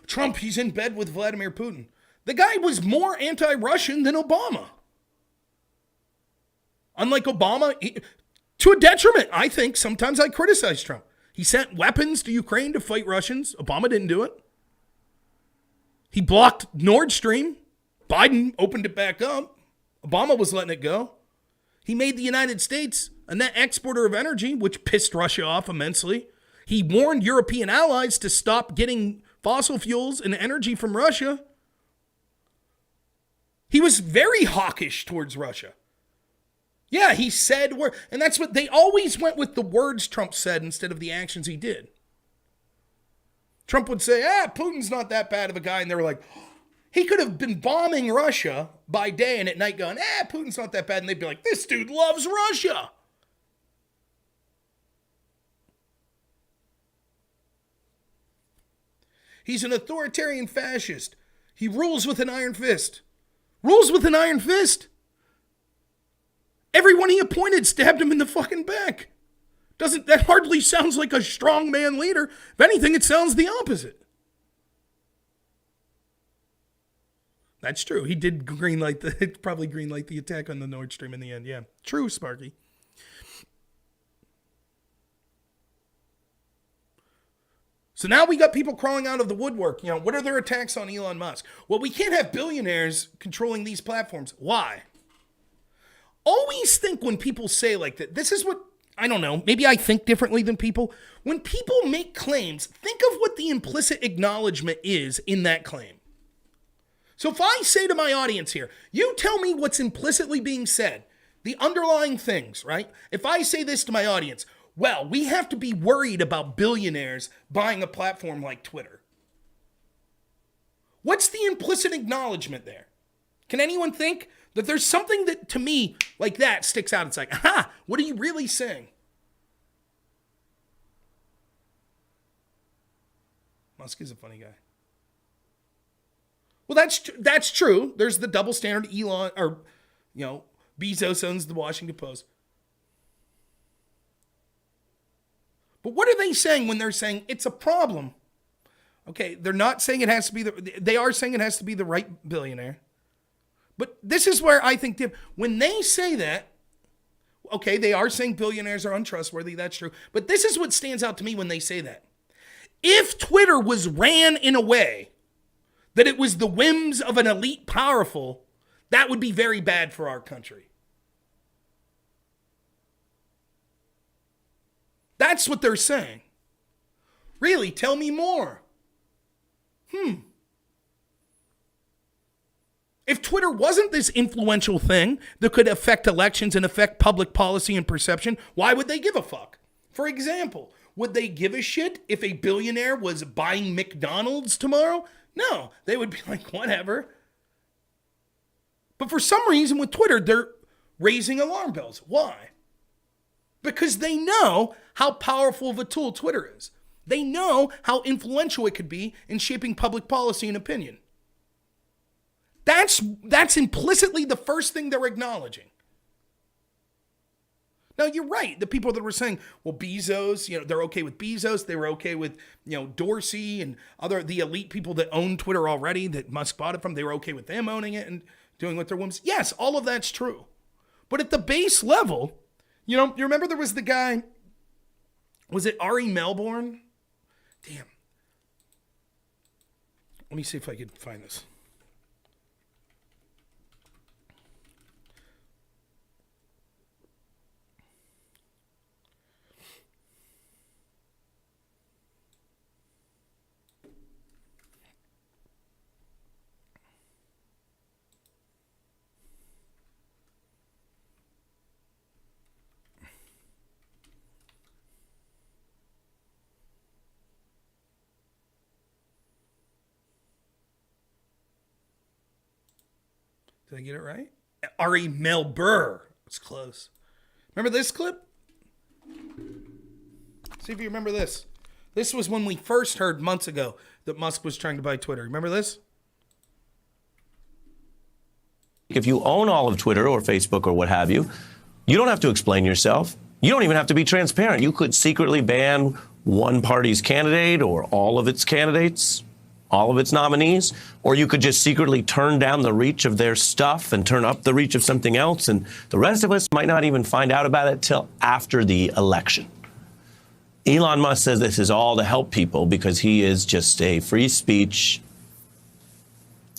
Trump, he's in bed with Vladimir Putin. The guy was more anti-Russian than Obama. Unlike Obama, to a detriment, I think. Sometimes I criticize Trump. He sent weapons to Ukraine to fight Russians. Obama didn't do it. He blocked Nord Stream. Biden opened it back up. Obama was letting it go. He made the United States a net exporter of energy, which pissed Russia off immensely. He warned European allies to stop getting fossil fuels and energy from Russia. He was very hawkish towards Russia. Yeah, he said, and that's what they always went with, the words Trump said instead of the actions he did. Trump would say, Putin's not that bad of a guy. And they were like, he could have been bombing Russia by day and at night going, Putin's not that bad. And they'd be like, this dude loves Russia. He's an authoritarian fascist. He rules with an iron fist. Rules with an iron fist? Everyone he appointed stabbed him in the fucking back. That hardly sounds like a strong man leader. If anything, it sounds the opposite. That's true. He did probably greenlight the attack on the Nord Stream in the end. Yeah. True, Sparky. So now we got people crawling out of the woodwork. What are their attacks on Elon Musk? Well, we can't have billionaires controlling these platforms. Why? Always think when people say like that, this is what, I don't know, maybe I think differently than people. When people make claims, think of what the implicit acknowledgement is in that claim. So if I say to my audience here, you tell me what's implicitly being said, the underlying things, right? If I say this to my audience, well, we have to be worried about billionaires buying a platform like Twitter. What's the implicit acknowledgement there? Can anyone think that there's something that, to me, like that sticks out? It's like, aha, what are you really saying? Musk is a funny guy. Well, that's true. There's the double standard. Elon, or, Bezos owns the Washington Post. But what are they saying when they're saying it's a problem? Okay, they're not saying it has to be they are saying it has to be the right billionaire. But this is where I think when they say that, okay, they are saying billionaires are untrustworthy. That's true. But this is what stands out to me when they say that. If Twitter was ran in a way that it was the whims of an elite powerful, that would be very bad for our country. That's what they're saying. Really, tell me more. If Twitter wasn't this influential thing that could affect elections and affect public policy and perception, why would they give a fuck? For example, would they give a shit if a billionaire was buying McDonald's tomorrow? No, they would be like, whatever. But for some reason with Twitter, they're raising alarm bells. Why? Because they know how powerful of a tool Twitter is. They know how influential it could be in shaping public policy and opinion. That's implicitly the first thing they're acknowledging. Now, you're right. The people that were saying, well, Bezos, they're okay with Bezos. They were okay with, Dorsey and the elite people that own Twitter already that Musk bought it from. They were okay with them owning it and doing what their whims. Yes, all of that's true. But at the base level, you remember there was the guy, was it Ari Melbourne? Damn. Let me see if I can find this. Did I get it right? Ari Melbourne. It's close. Remember this clip? See if you remember this. This was when we first heard months ago that Musk was trying to buy Twitter. Remember this? If you own all of Twitter or Facebook or what have you, you don't have to explain yourself. You don't even have to be transparent. You could secretly ban one party's candidate or all of its candidates, all of its nominees, or you could just secretly turn down the reach of their stuff and turn up the reach of something else, and the rest of us might not even find out about it till after the election. Elon Musk says this is all to help people because he is just a free speech,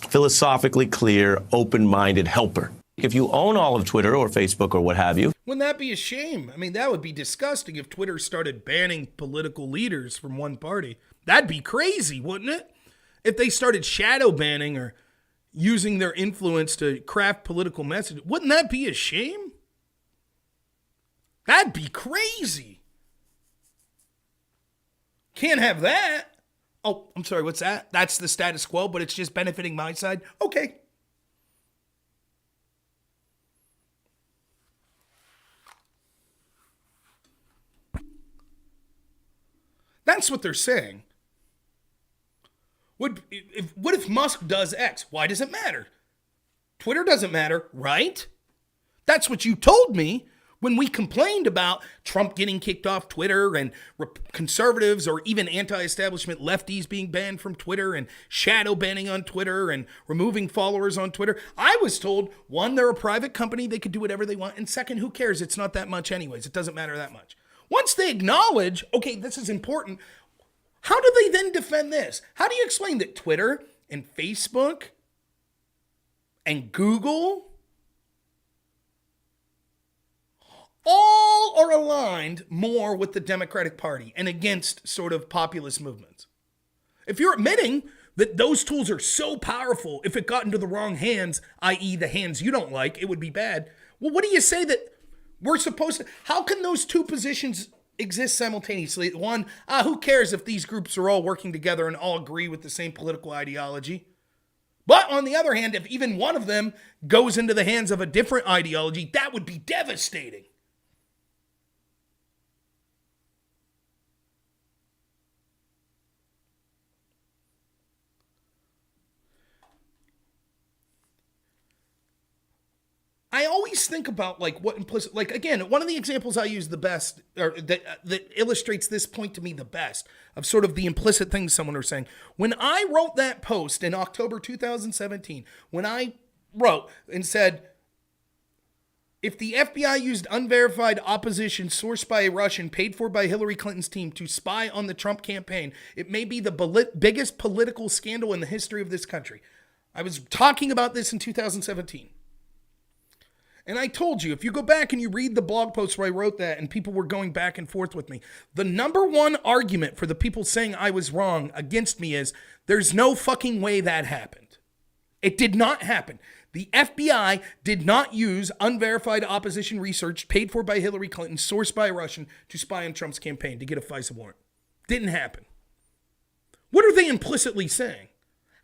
philosophically clear, open-minded helper. If you own all of Twitter or Facebook or what have you. Wouldn't that be a shame? I mean, that would be disgusting if Twitter started banning political leaders from one party. That'd be crazy, wouldn't it? If they started shadow banning or using their influence to craft political messages, wouldn't that be a shame? That'd be crazy. Can't have that. Oh, I'm sorry, what's that? That's the status quo, but it's just benefiting my side? Okay. That's what they're saying. What if Musk does X? Why does it matter? Twitter doesn't matter, right? That's what you told me when we complained about Trump getting kicked off Twitter and conservatives or even anti-establishment lefties being banned from Twitter and shadow banning on Twitter and removing followers on Twitter. I was told, one, they're a private company. They could do whatever they want. And second, who cares? It's not that much anyways. It doesn't matter that much. Once they acknowledge, okay, this is important, how do they then defend this? How do you explain that Twitter and Facebook and Google all are aligned more with the Democratic Party and against sort of populist movements? If you're admitting that those tools are so powerful, if it got into the wrong hands, i.e. the hands you don't like, it would be bad. Well, what do you say that we're supposed to, how can those two positions exist simultaneously? One, who cares if these groups are all working together and all agree with the same political ideology? But on the other hand, if even one of them goes into the hands of a different ideology, that would be devastating. I always think about what implicit, again, one of the examples I use the best, or that illustrates this point to me the best, of sort of the implicit things someone was saying. When I wrote that post in October 2017, when I wrote and said, if the FBI used unverified opposition sourced by a Russian, paid for by Hillary Clinton's team to spy on the Trump campaign, it may be the biggest political scandal in the history of this country. I was talking about this in 2017. And I told you, if you go back and you read the blog post where I wrote that and people were going back and forth with me, the number one argument for the people saying I was wrong against me is there's no fucking way that happened. It did not happen. The FBI did not use unverified opposition research paid for by Hillary Clinton, sourced by a Russian, to spy on Trump's campaign to get a FISA warrant. Didn't happen. What are they implicitly saying?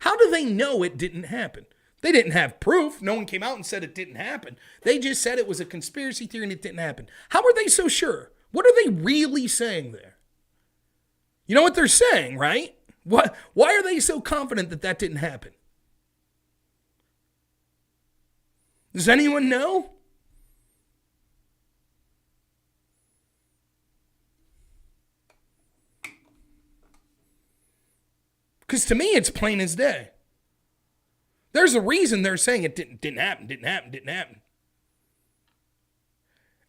How do they know it didn't happen? They didn't have proof. No one came out and said it didn't happen. They just said it was a conspiracy theory and it didn't happen. How are they so sure? What are they really saying there? You know what they're saying, right? What? Why are they so confident that that didn't happen? Does anyone know? Because to me, it's plain as day. There's a reason they're saying it didn't happen.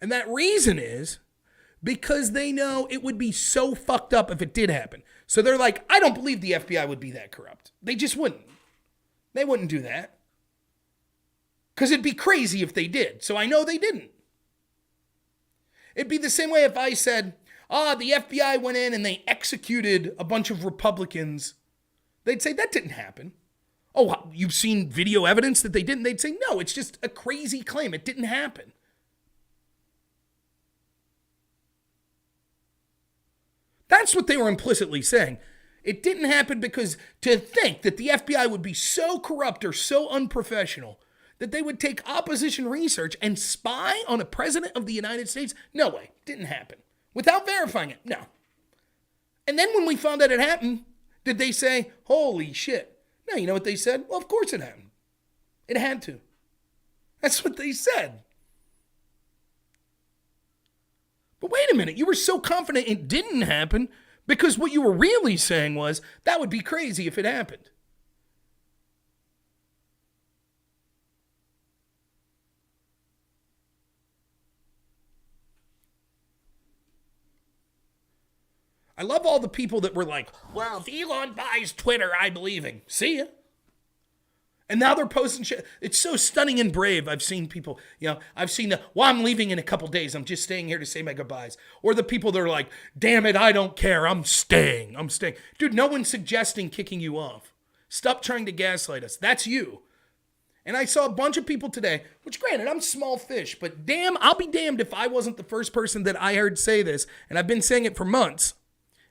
And that reason is because they know it would be so fucked up if it did happen. So they're like, I don't believe the FBI would be that corrupt. They just wouldn't. They wouldn't do that. Because it'd be crazy if they did. So I know they didn't. It'd be the same way if I said, the FBI went in and they executed a bunch of Republicans. They'd say, that didn't happen. Oh, you've seen video evidence that they didn't? They'd say, no, it's just a crazy claim. It didn't happen. That's what they were implicitly saying. It didn't happen because to think that the FBI would be so corrupt or so unprofessional that they would take opposition research and spy on a president of the United States? No way. Didn't happen. Without verifying it, no. And then when we found out it happened, did they say, holy shit? No, you know what they said? Well, of course it happened. It had to. That's what they said. But wait a minute, you were so confident it didn't happen because what you were really saying was that would be crazy if it happened. I love all the people that were like, well, if Elon buys Twitter, I believe him. See ya. And now they're posting shit. It's so stunning and brave. I've seen people, I've seen I'm leaving in a couple days. I'm just staying here to say my goodbyes. Or the people that are like, damn it, I don't care. I'm staying. Dude, no one's suggesting kicking you off. Stop trying to gaslight us. That's you. And I saw a bunch of people today, which granted, I'm small fish, but damn, I'll be damned if I wasn't the first person that I heard say this. And I've been saying it for months.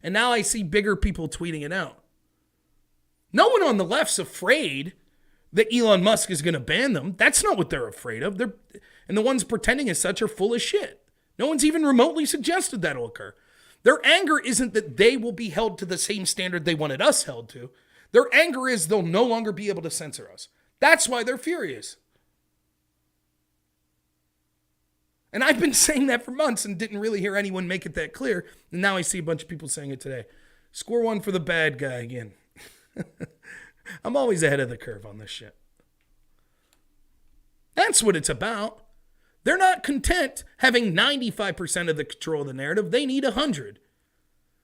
And now I see bigger people tweeting it out. No one on the left's afraid that Elon Musk is going to ban them. That's not what they're afraid of. And the ones pretending as such are full of shit. No one's even remotely suggested that'll occur. Their anger isn't that they will be held to the same standard they wanted us held to. Their anger is they'll no longer be able to censor us. That's why they're furious. And I've been saying that for months and didn't really hear anyone make it that clear. And now I see a bunch of people saying it today. Score one for the bad guy again. I'm always ahead of the curve on this shit. That's what it's about. They're not content having 95% of the control of the narrative. They need 100.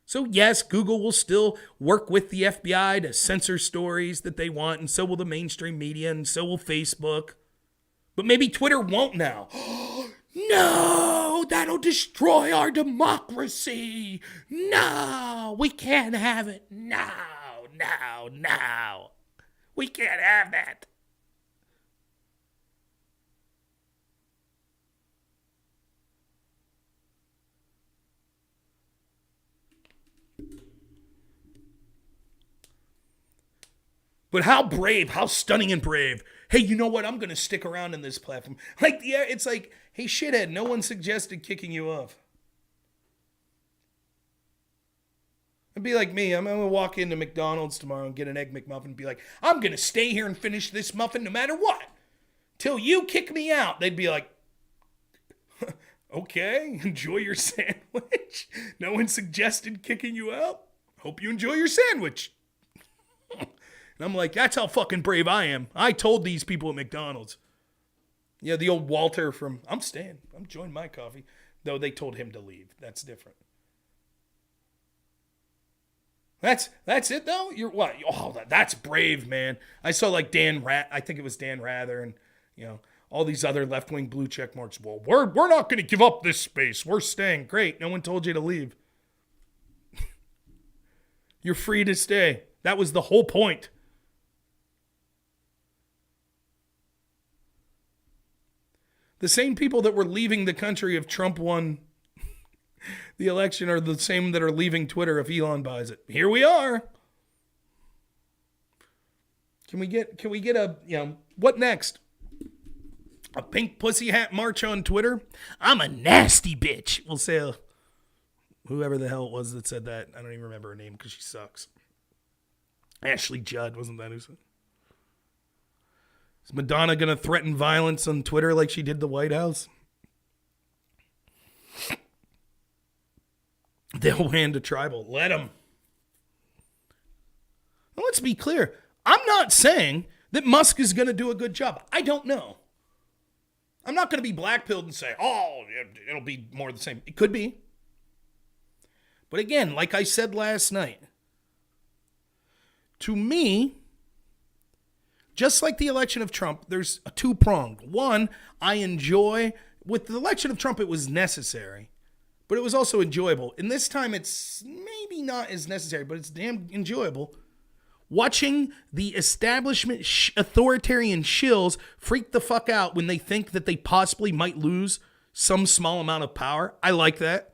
So yes, Google will still work with the FBI to censor stories that they want, and so will the mainstream media, and so will Facebook. But maybe Twitter won't now. No, that'll destroy our democracy. No, we can't have it. No. We can't have that. But how brave, how stunning and brave. Hey, you know what? I'm going to stick around in this platform. Like, yeah, it's like, hey, shithead, no one suggested kicking you off. It'd be like me. I'm going to walk into McDonald's tomorrow and get an Egg McMuffin and be like, I'm going to stay here and finish this muffin no matter what. Till you kick me out. They'd be like, okay, enjoy your sandwich. No one suggested kicking you out. Hope you enjoy your sandwich. And I'm like, that's how fucking brave I am. I told these people at McDonald's. Yeah, the old Walter from, I'm staying. I'm enjoying my coffee. Though they told him to leave. That's different. That's it though? You're what? Oh, that's brave, man. I saw like I think it was Dan Rather and, All these other left-wing blue check marks. Well, we're not going to give up this space. We're staying. Great. No one told you to leave. You're free to stay. That was the whole point. The same people that were leaving the country if Trump won the election are the same that are leaving Twitter if Elon buys it. Here we are. Can we get a, what next? A pink pussy hat march on Twitter? I'm a nasty bitch. We'll say whoever the hell it was that said that. I don't even remember her name because she sucks. Ashley Judd, wasn't that who said? Is Madonna going to threaten violence on Twitter like she did the White House? They'll hand a tribal. Let them. Well, let's be clear. I'm not saying that Musk is going to do a good job. I don't know. I'm not going to be blackpilled and say, oh, it'll be more of the same. It could be. But again, like I said last night, to me, just like the election of Trump, there's a two-pronged. One, I enjoy, with the election of Trump, it was necessary, but it was also enjoyable. And this time, it's maybe not as necessary, but it's damn enjoyable. Watching the establishment authoritarian shills freak the fuck out when they think that they possibly might lose some small amount of power. I like that.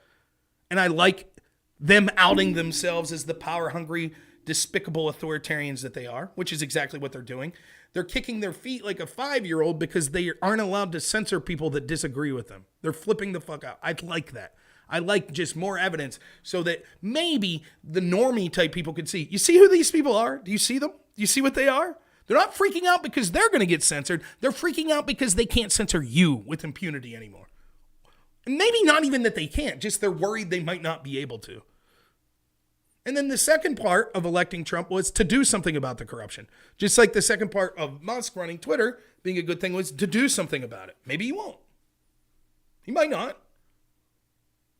And I like them outing themselves as the power-hungry, despicable authoritarians that they are, which is exactly what they're doing. They're kicking their feet like a 5-year-old because they aren't allowed to censor people that disagree with them. They're flipping the fuck out. I like that. I like just more evidence so that maybe the normie type people could see. You see who these people are? Do you see them? Do you see what they are? They're not freaking out because they're going to get censored. They're freaking out because they can't censor you with impunity anymore. And maybe not even that they can't, just they're worried they might not be able to. And then the second part of electing Trump was to do something about the corruption. Just like the second part of Musk running Twitter being a good thing was to do something about it. Maybe he won't. He might not.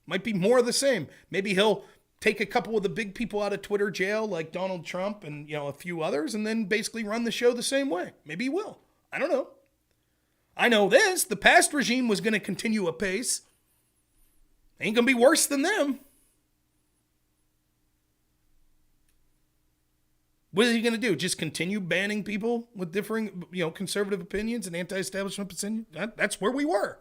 Might be more of the same. Maybe he'll take a couple of the big people out of Twitter jail like Donald Trump and a few others and then basically run the show the same way. Maybe he will. I don't know. I know this. The past regime was going to continue apace. Ain't going to be worse than them. What is he going to do? Just continue banning people with differing, conservative opinions and anti-establishment opinions? That's where we were.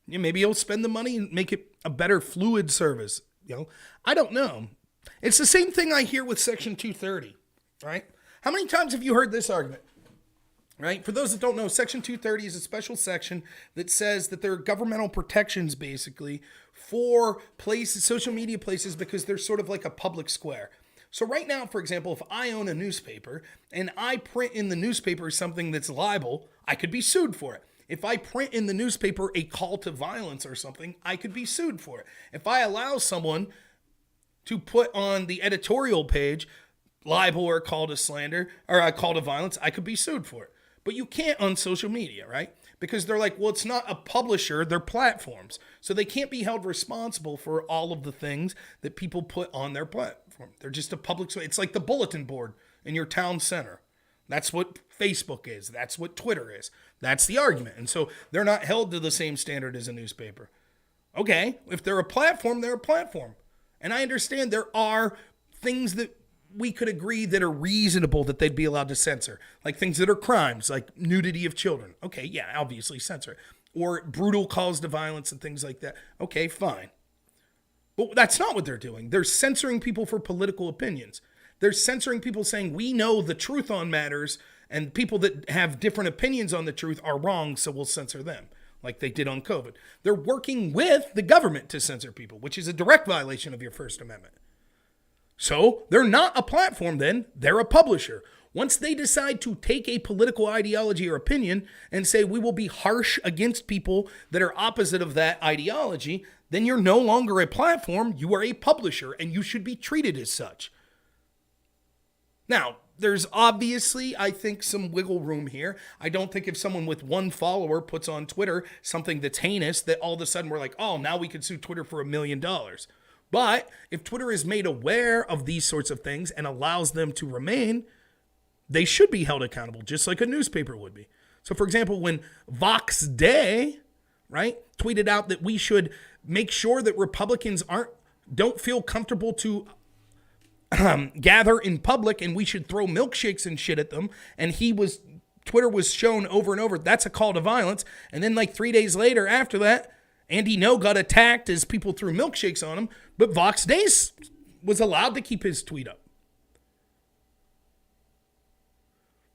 Maybe he'll spend the money and make it a better fluid service. I don't know. It's the same thing I hear with Section 230, right? How many times have you heard this argument, right? For those that don't know, Section 230 is a special section that says that there are governmental protections, basically, for places, social media places, because they're sort of like a public square. So right now, for example, if I own a newspaper and I print in the newspaper something that's libel, I could be sued for it. If I print in the newspaper a call to violence or something, I could be sued for it. If I allow someone to put on the editorial page libel or a call to slander or a call to violence, I could be sued for it. But you can't on social media, right? Because they're like, well, it's not a publisher, they're platforms. So they can't be held responsible for all of the things that people put on their platform. They're just a public, it's like the bulletin board in your town center. That's what Facebook is. That's what Twitter is. That's the argument. And so they're not held to the same standard as a newspaper. Okay, if they're a platform, they're a platform. And I understand there are things that we could agree that are reasonable that they'd be allowed to censor. Like things that are crimes, like nudity of children. Okay, yeah, obviously censor it. Or brutal calls to violence and things like that. Okay, fine. But that's not what they're doing. They're censoring people for political opinions. They're censoring people saying, we know the truth on matters, and people that have different opinions on the truth are wrong, so we'll censor them, like they did on COVID. They're working with the government to censor people, which is a direct violation of your First Amendment. So they're not a platform then, they're a publisher. Once they decide to take a political ideology or opinion and say we will be harsh against people that are opposite of that ideology, then you're no longer a platform, you are a publisher, and you should be treated as such. Now, There's obviously, I think, some wiggle room here. I don't think if someone with one follower puts on Twitter something that's heinous, that all of a sudden we're like, oh, now we can sue Twitter for $1 million. But if Twitter is made aware of these sorts of things and allows them to remain, they should be held accountable, just like a newspaper would be. So, for example, when Vox Day, right, tweeted out that we should make sure that Republicans don't feel comfortable to gather in public and we should throw milkshakes and shit at them, and Twitter was shown over and over, that's a call to violence. And then like 3 days later after that, Andy No got attacked as people threw milkshakes on him, but Vox Days was allowed to keep his tweet up.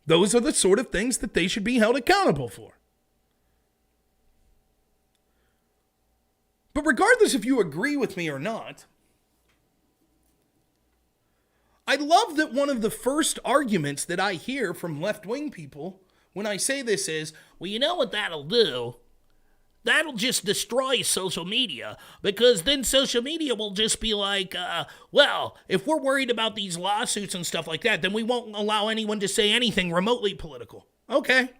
Those are the sort of things that they should be held accountable for. But regardless if you agree with me or not, I love that one of the first arguments that I hear from left-wing people when I say this is, well, you know what that'll do? That'll just destroy social media, because then social media will just be like, well, if we're worried about these lawsuits and stuff like that, then we won't allow anyone to say anything remotely political. Okay.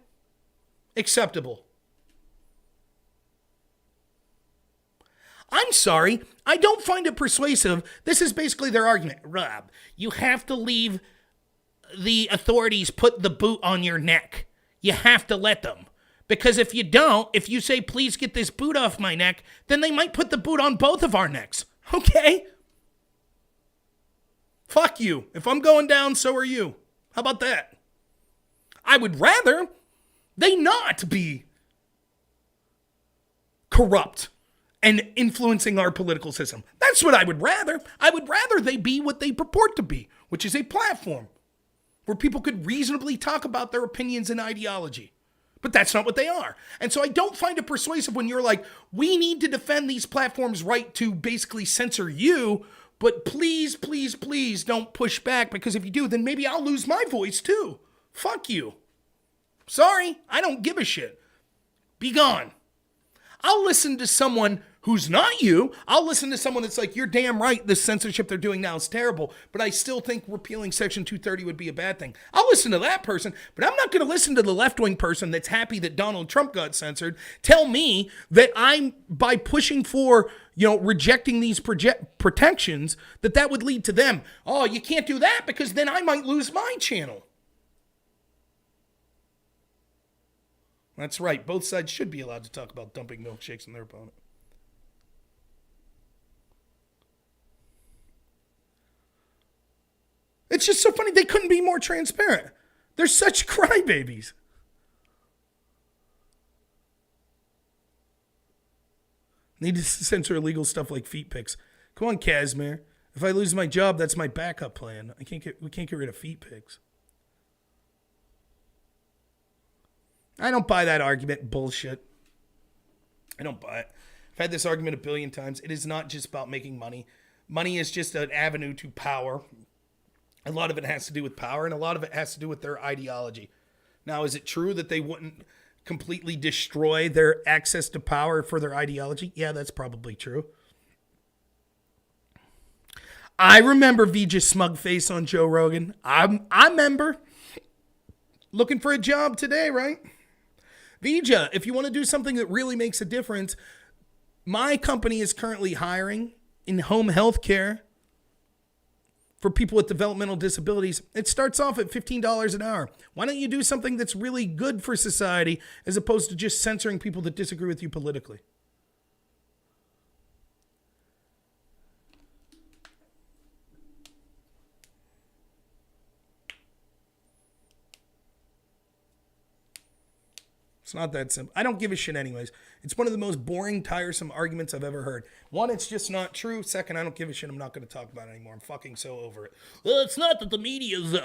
Acceptable. I'm sorry, I don't find it persuasive. This is basically their argument. Rob, you have to leave the authorities put the boot on your neck. You have to let them. Because if you don't, if you say, please get this boot off my neck, then they might put the boot on both of our necks. Okay? Fuck you. If I'm going down, so are you. How about that? I would rather they not be corrupt and influencing our political system. That's what I would rather. I would rather they be what they purport to be, which is a platform where people could reasonably talk about their opinions and ideology. But that's not what they are. And so I don't find it persuasive when you're like, we need to defend these platforms' right to basically censor you, but please, please, please don't push back, because if you do, then maybe I'll lose my voice too. Fuck you. Sorry, I don't give a shit. Be gone. I'll listen to someone who's not you. I'll listen to someone that's like, you're damn right, the censorship they're doing now is terrible, but I still think repealing Section 230 would be a bad thing. I'll listen to that person, but I'm not going to listen to the left-wing person that's happy that Donald Trump got censored tell me that I'm, by pushing for, rejecting these protections, that would lead to them. Oh, you can't do that because then I might lose my channel. That's right. Both sides should be allowed to talk about dumping milkshakes on their opponent. It's just so funny. They couldn't be more transparent. They're such crybabies. Need to censor illegal stuff like feet pics. Come on, Casimir. If I lose my job, that's my backup plan. We can't get rid of feet pics. I don't buy that argument. Bullshit. I don't buy it. I've had this argument a billion times. It is not just about making money. Money is just an avenue to power. A lot of it has to do with power, and a lot of it has to do with their ideology. Now, is it true that they wouldn't completely destroy their access to power for their ideology? Yeah, that's probably true. I remember Vija's smug face on Joe Rogan. I remember. Looking for a job today, right? Vija, if you want to do something that really makes a difference, my company is currently hiring in home health care for people with developmental disabilities. It starts off at $15 an hour. Why don't you do something that's really good for society as opposed to just censoring people that disagree with you politically? It's not that simple. I don't give a shit anyways. It's one of the most boring, tiresome arguments I've ever heard. One, it's just not true. Second, I don't give a shit. I'm not going to talk about it anymore. I'm fucking so over it. Well, it's not that the media's,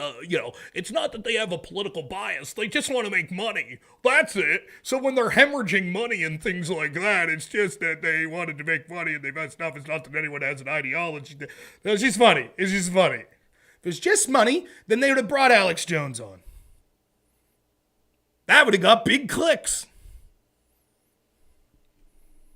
it's not that they have a political bias. They just want to make money. That's it. So when they're hemorrhaging money and things like that, it's just that they wanted to make money and they messed up. It's not that anyone has an ideology. It's just funny. It's just funny. If it's just money, then they would have brought Alex Jones on. That would have got big clicks.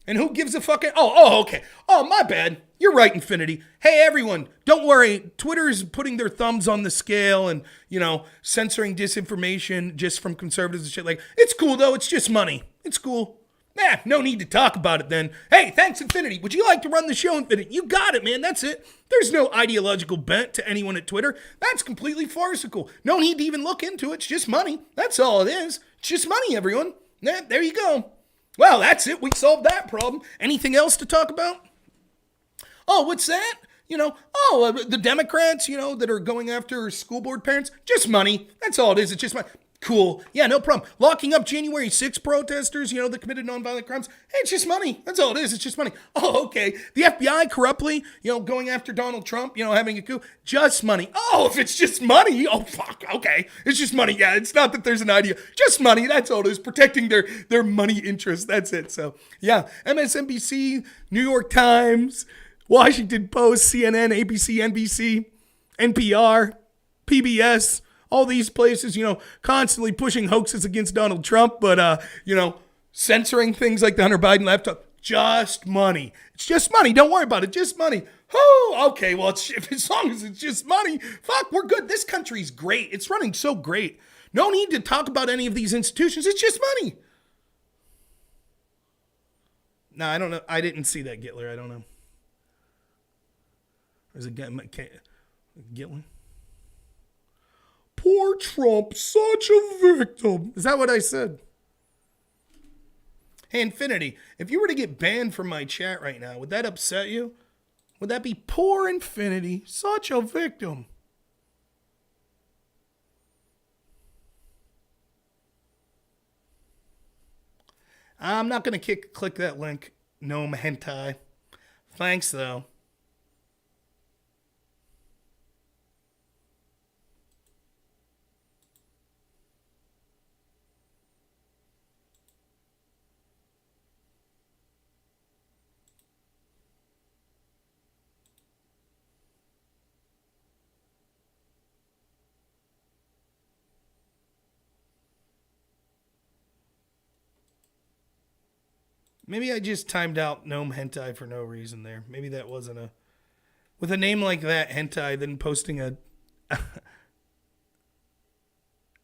And who gives a fucking... Oh, okay. Oh, my bad. You're right, Infinity. Hey, everyone, don't worry. Twitter is putting their thumbs on the scale and, you know, censoring disinformation just from conservatives and shit. Like, it's cool, though. It's just money. It's cool. Nah, no need to talk about it then. Hey, thanks, Infinity. Would you like to run the show, Infinity? You got it, man. That's it. There's no ideological bent to anyone at Twitter. That's completely farcical. No need to even look into it. It's just money. That's all it is. It's just money, everyone. Yeah, there you go. Well, that's it. We solved that problem. Anything else to talk about? Oh, what's that? You know, the Democrats, you know, that are going after school board parents. Just money. That's all it is. It's just money. Cool. Yeah, no problem. Locking up January 6 protesters, you know, that committed nonviolent crimes. Hey, it's just money. That's all it is. It's just money. Oh, okay. The FBI corruptly, you know, going after Donald Trump, you know, having a coup. Just money. Oh, if it's just money. Oh, fuck. Okay. It's just money. Yeah, it's not that there's an idea. Just money. That's all it is. Protecting their money interests. That's it. So, yeah. MSNBC, New York Times, Washington Post, CNN, ABC, NBC, NPR, PBS, all these places, you know, constantly pushing hoaxes against Donald Trump, but, you know, censoring things like the Hunter Biden laptop. Just money. It's just money. Don't worry about it. Just money. Oh, okay. Well, as long as it's just money, fuck, we're good. This country's great. It's running so great. No need to talk about any of these institutions. It's just money. No, I don't know. I didn't see that, Gitler. I don't know. There's a guy, Gitler? Poor Trump, such a victim. Is that what I said? Hey, Infinity, if you were to get banned from my chat right now, would that upset you? Would that be poor Infinity, such a victim? I'm not going to click that link. No hentai. Thanks, though. Maybe I just timed out gnome hentai for no reason there. Maybe that wasn't a... With a name like that, hentai, then posting a...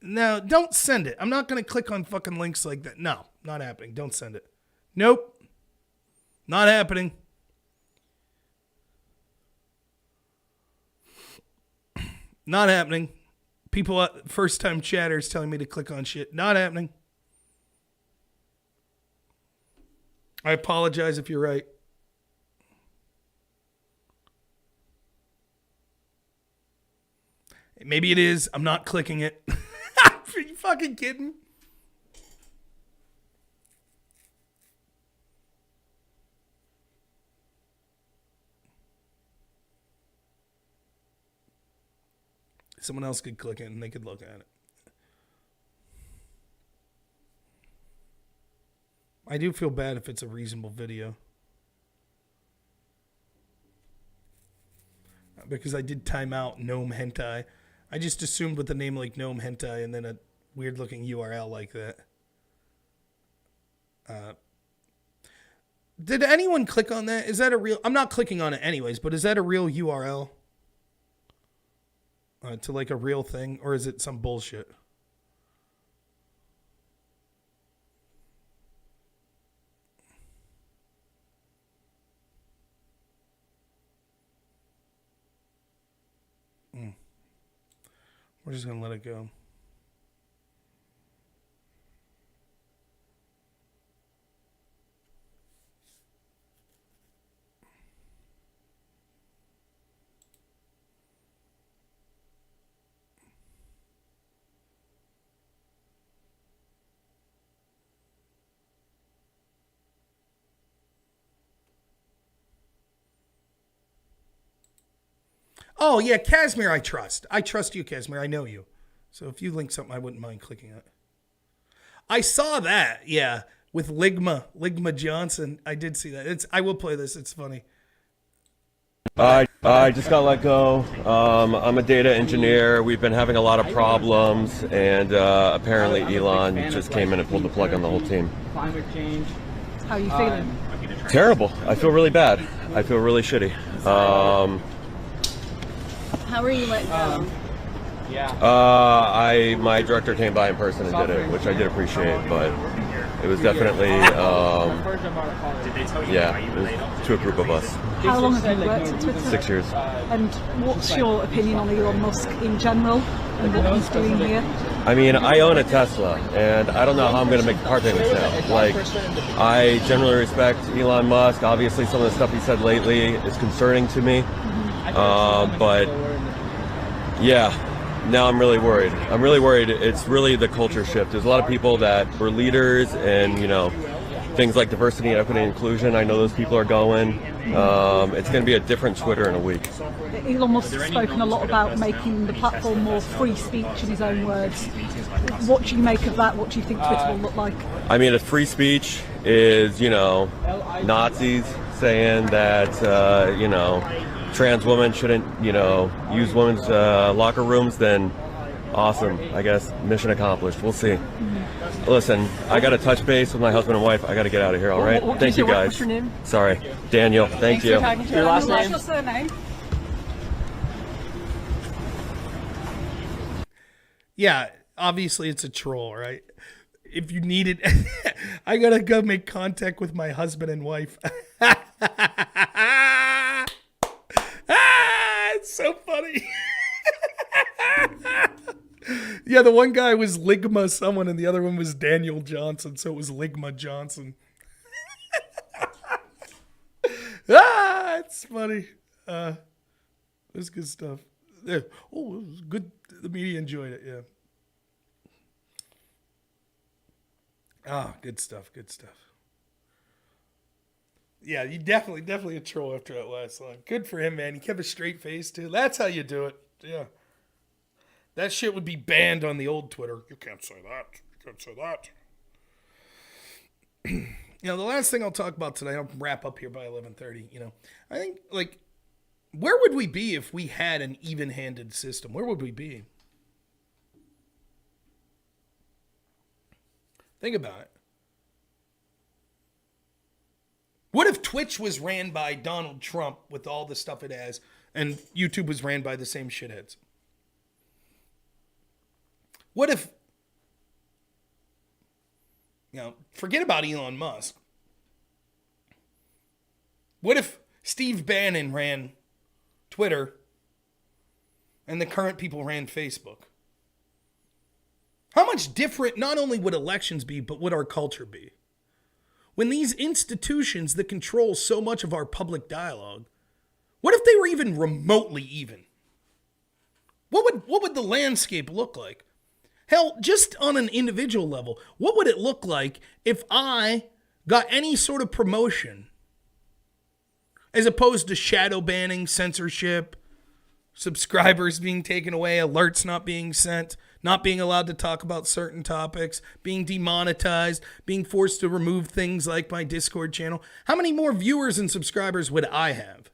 No, don't send it. I'm not going to click on fucking links like that. No, not happening. Don't send it. Nope. Not happening. Not happening. People, first-time chatters telling me to click on shit. Not happening. I apologize if you're right. Maybe it is. I'm not clicking it. Are you fucking kidding? Someone else could click it and they could look at it. I do feel bad if it's a reasonable video. Because I did time out Gnome Hentai. I just assumed with a name like Gnome Hentai and then a weird looking URL like that. Did anyone click on that? Is that a real... I'm not clicking on it anyways, but is that a real URL? To like a real thing? Or is it some bullshit? We're just going to let it go. Oh, yeah, Casimir, I trust. I trust you, Casimir. I know you. So if you link something, I wouldn't mind clicking it. I saw that, yeah, with Ligma Johnson. I did see that. I will play this. It's funny. I just got let go. I'm a data engineer. We've been having a lot of problems, and apparently Elon just came in and pulled the plug on the whole team. Climate change. How are you feeling? Terrible. I feel really bad. I feel really shitty. How were you let go? My director came by in person and did it, which I did appreciate, but it was definitely, it was to a group of us. How long have you worked at Twitter? 6 years. And what's your opinion on Elon Musk in general and what he's doing here? I mean, I own a Tesla, and I don't know how I'm going to make car payments now. Like, I generally respect Elon Musk. Obviously, some of the stuff he said lately is concerning to me. But, yeah, now I'm really worried. I'm really worried. It's really the culture shift. There's a lot of people that were leaders and, things like diversity, equity, and inclusion. I know those people are going. It's going to be a different Twitter in a week. Elon Musk has spoken a lot about making the platform more free speech in his own words. What do you make of that? What do you think Twitter will look like? I mean, if free speech is, Nazis saying that, trans women shouldn't, use women's locker rooms, then awesome. I guess mission accomplished. We'll see. Listen, I got to touch base with my husband and wife. I got to get out of here, all right? Thank you, guys. What's your name? Sorry. Daniel. Thank you. Your last name? What's your surname? Yeah, obviously it's a troll, right? If you need it, I gotta go make contact with my husband and wife. It's so funny. Yeah, the one guy was Ligma someone and the other one was Daniel Johnson, so it was Ligma Johnson. It's funny. It was good stuff. Yeah. Oh, it was good. The media enjoyed it, yeah. Good stuff, good stuff. Yeah, you definitely a troll after that last song. Good for him, man. He kept a straight face, too. That's how you do it. Yeah. That shit would be banned on the old Twitter. You can't say that. You can't say that. The last thing I'll talk about today, I'll wrap up here by 11:30, I think, where would we be if we had an even-handed system? Where would we be? Think about it. What if Twitch was ran by Donald Trump with all the stuff it has, and YouTube was ran by the same shitheads? What if, forget about Elon Musk. What if Steve Bannon ran Twitter and the current people ran Facebook? How much different not only would elections be, but would our culture be? When these institutions that control so much of our public dialogue, what if they were even remotely even? What would the landscape look like? Hell, just on an individual level, what would it look like if I got any sort of promotion as opposed to shadow banning, censorship, subscribers being taken away, alerts not being sent, not being allowed to talk about certain topics, being demonetized, being forced to remove things like my Discord channel? How many more viewers and subscribers would I have?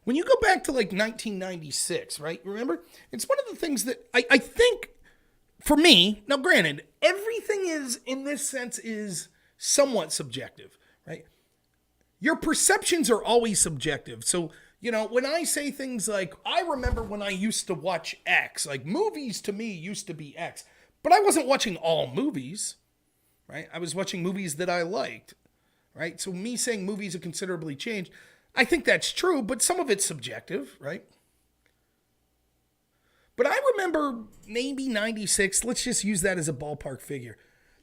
When you go back to 1996, right? Remember? It's one of the things that I think, for me, now granted, everything is, in this sense, is somewhat subjective, right? Your perceptions are always subjective. So, when I say things like, I remember when I used to watch X, movies to me used to be X, but I wasn't watching all movies, right? I was watching movies that I liked, right? So me saying movies have considerably changed, I think that's true, but some of it's subjective, right? But I remember maybe 96, let's just use that as a ballpark figure.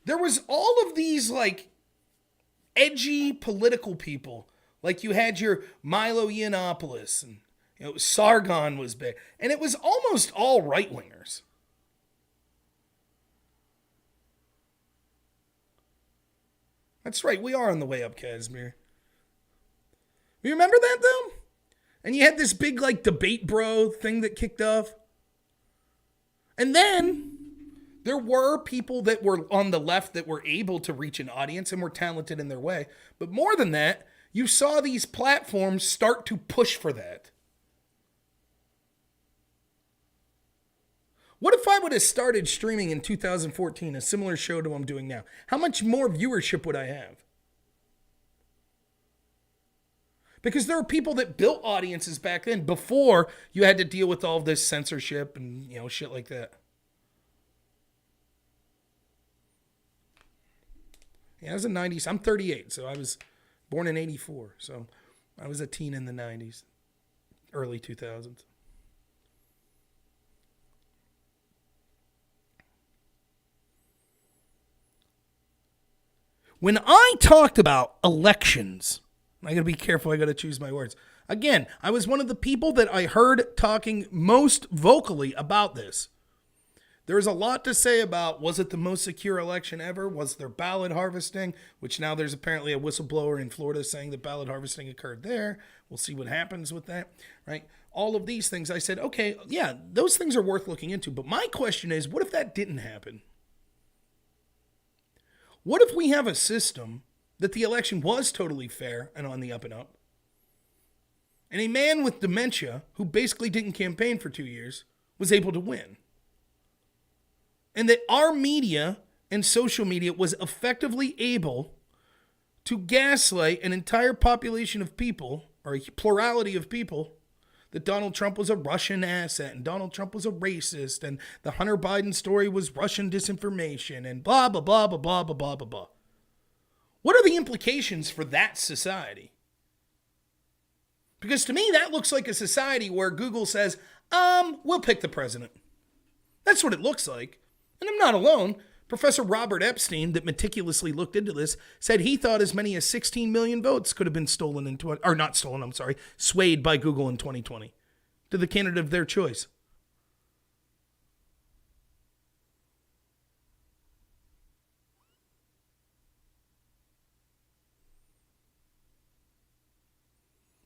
There was all of these edgy political people. You had your Milo Yiannopoulos and Sargon was big. And it was almost all right-wingers. That's right, we are on the way up, Casimir. You remember that, though? And you had this big, debate bro thing that kicked off. And then there were people that were on the left that were able to reach an audience and were talented in their way. But more than that, you saw these platforms start to push for that. What if I would have started streaming in 2014, a similar show to what I'm doing now? How much more viewership would I have? Because there were people that built audiences back then before you had to deal with all of this censorship and, shit like that. Yeah, I was in the 90s. I'm 38, so I was born in 84. So I was a teen in the 90s, early 2000s. When I talked about elections, I got to be careful. I got to choose my words. Again, I was one of the people that I heard talking most vocally about this. There is a lot to say about, was it the most secure election ever? Was there ballot harvesting? Which now there's apparently a whistleblower in Florida saying that ballot harvesting occurred there. We'll see what happens with that, right? All of these things, I said, okay, yeah, those things are worth looking into. But my question is, what if that didn't happen? What if we have a system that the election was totally fair and on the up and up, and a man with dementia who basically didn't campaign for 2 years was able to win? And that our media and social media was effectively able to gaslight an entire population of people, or a plurality of people, that Donald Trump was a Russian asset and Donald Trump was a racist and the Hunter Biden story was Russian disinformation and blah, blah, blah, blah, blah, blah, blah, blah, blah. What are the implications for that society? Because to me, that looks like a society where Google says, we'll pick the president. That's what it looks like. And I'm not alone. Professor Robert Epstein, that meticulously looked into this, said he thought as many as 16 million votes could have been swayed by Google in 2020 to the candidate of their choice.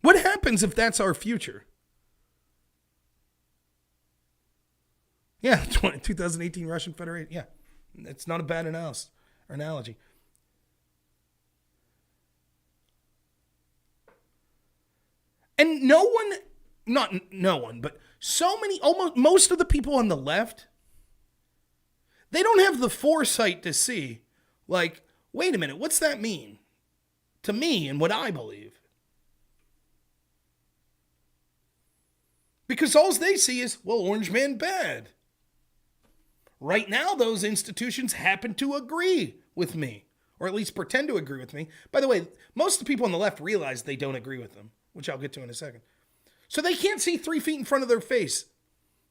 What happens if that's our future? Yeah, 2018 Russian Federation. Yeah, it's not a bad analogy. And but so many, almost most of the people on the left, they don't have the foresight to see, like, wait a minute, what's that mean to me and what I believe? Because all they see is, well, Orange Man bad. Right now, those institutions happen to agree with me, or at least pretend to agree with me. By the way, most of the people on the left realize they don't agree with them, which I'll get to in a second. So they can't see 3 feet in front of their face.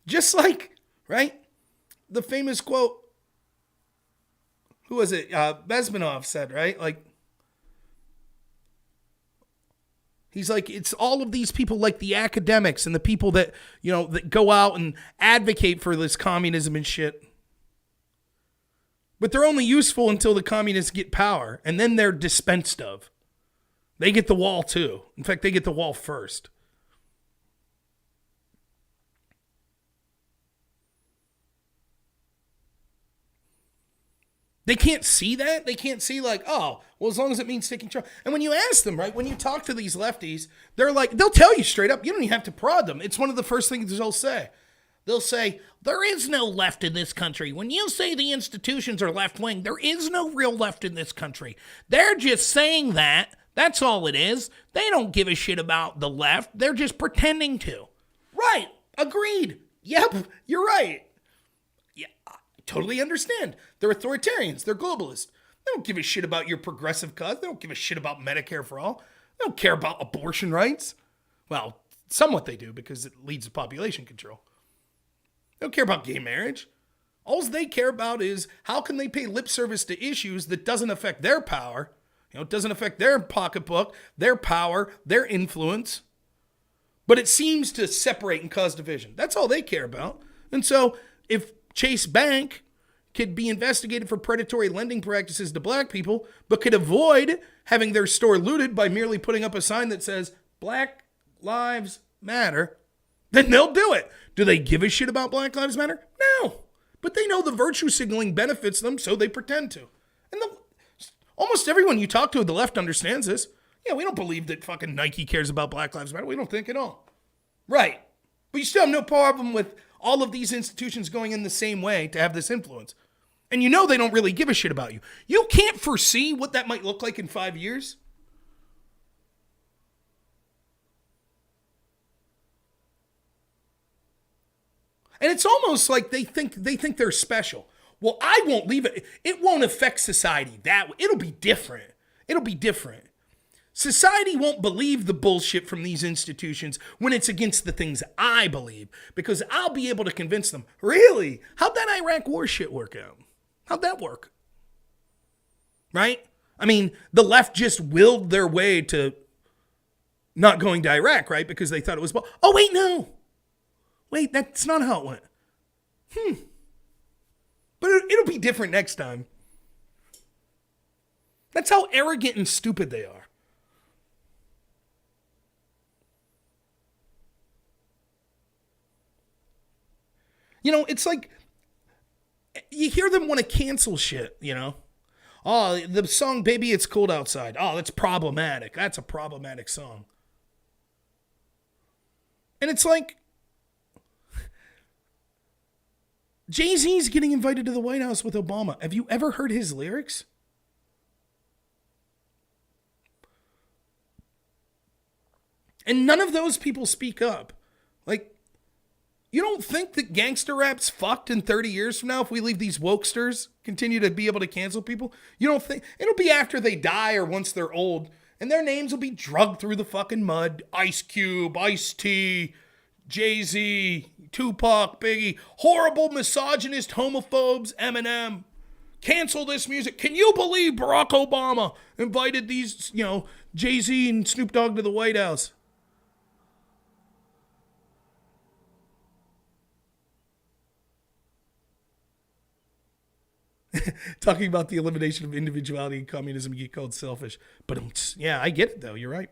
Just like, right? The famous quote, who was it? Bezmenov said, right? Like, he's like, it's all of these people like the academics and the people that, that go out and advocate for this communism and shit. But they're only useful until the communists get power, and then they're dispensed of. They get the wall too. In fact, they get the wall first. They can't see that. They can't see like, oh, well, as long as it means taking control. And when you ask them, right, when you talk to these lefties, they'll tell you straight up. You don't even have to prod them. It's one of the first things they'll say. They'll say, there is no left in this country. When you say the institutions are left-wing, there is no real left in this country. They're just saying that. That's all it is. They don't give a shit about the left. They're just pretending to. Right. Agreed. Yep. You're right. Yeah. I totally understand. They're authoritarians. They're globalists. They don't give a shit about your progressive cause. They don't give a shit about Medicare for all. They don't care about abortion rights. Well, somewhat they do because it leads to population control. They don't care about gay marriage. All they care about is how can they pay lip service to issues that doesn't affect their power. It doesn't affect their pocketbook, their power, their influence. But it seems to separate and cause division. That's all they care about. And so if Chase Bank could be investigated for predatory lending practices to black people, but could avoid having their store looted by merely putting up a sign that says, Black Lives Matter, then they'll do it. Do they give a shit about Black Lives Matter? No. But they know the virtue signaling benefits them, so they pretend to. And almost everyone you talk to at the left understands this. Yeah, we don't believe that fucking Nike cares about Black Lives Matter. We don't think at all. Right. But you still have no problem with all of these institutions going in the same way to have this influence. And you know they don't really give a shit about you. You can't foresee what that might look like in 5 years. And it's almost like they think they're special. Well, I won't leave it. It won't affect society that way. It'll be different. It'll be different. Society won't believe the bullshit from these institutions when it's against the things I believe, because I'll be able to convince them, really? How'd that Iraq war shit work out? How'd that work? Right? I mean, the left just willed their way to not going to Iraq, right? Because they thought it was, oh, wait, no. Wait, that's not how it went. But it'll be different next time. That's how arrogant and stupid they are. You know, it's like, you hear them want to cancel shit, you know? Oh, the song Baby It's Cold Outside. Oh, that's problematic. That's a problematic song. And it's like, Jay-Z's getting invited to the White House with Obama. Have you ever heard his lyrics? And none of those people speak up. Like, you don't think that gangster rap's fucked in 30 years from now if we leave these wokesters continue to be able to cancel people? You don't think it'll be after they die or once they're old, and their names will be drugged through the fucking mud? Ice Cube, Ice-T, Jay-Z, Tupac, Biggie, horrible misogynist homophobes, Eminem. Cancel this music. Can you believe Barack Obama invited these, Jay-Z and Snoop Dogg to the White House? Talking about the elimination of individuality in communism, you get called selfish. But yeah, I get it though. You're right.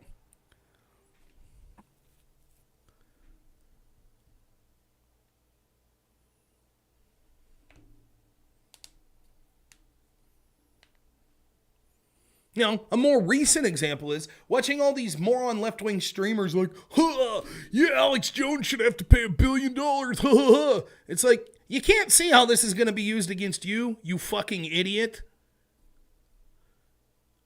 You know, a more recent example is watching all these moron left-wing streamers like, yeah, Alex Jones should have to pay $1 billion. It's like, you can't see how this is going to be used against you, you fucking idiot.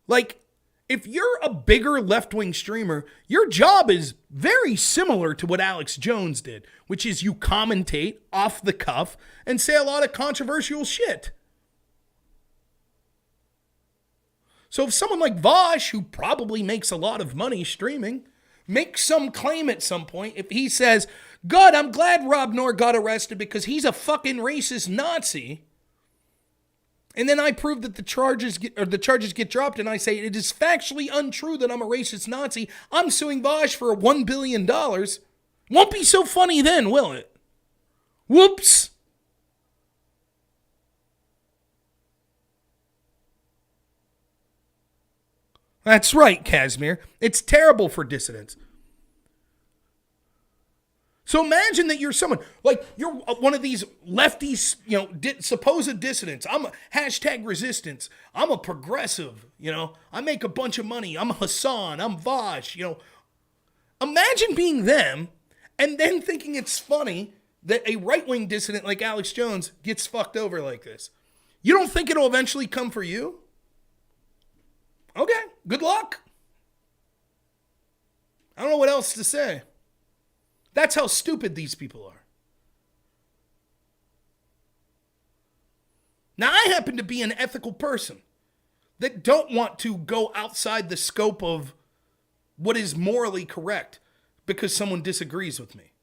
Like, if you're a bigger left-wing streamer, your job is very similar to what Alex Jones did, which is you commentate off the cuff and say a lot of controversial shit. So if someone like Vosh, who probably makes a lot of money streaming, makes some claim at some point, if he says, God, I'm glad robnoerr got arrested because he's a fucking racist Nazi, and then I prove that the charges get dropped, and I say it is factually untrue that I'm a racist Nazi, I'm suing Vosh for $1 billion. Won't be so funny then, will it? Whoops. That's right, Casimir. It's terrible for dissidents. So imagine that you're someone, like you're one of these lefties, supposed dissidents. I'm a #resistance. I'm a progressive, I make a bunch of money. I'm Hassan. I'm Vosh, Imagine being them and then thinking it's funny that a right-wing dissident like Alex Jones gets fucked over like this. You don't think it'll eventually come for you? Okay, good luck. I don't know what else to say. That's how stupid these people are. Now, I happen to be an ethical person that don't want to go outside the scope of what is morally correct because someone disagrees with me.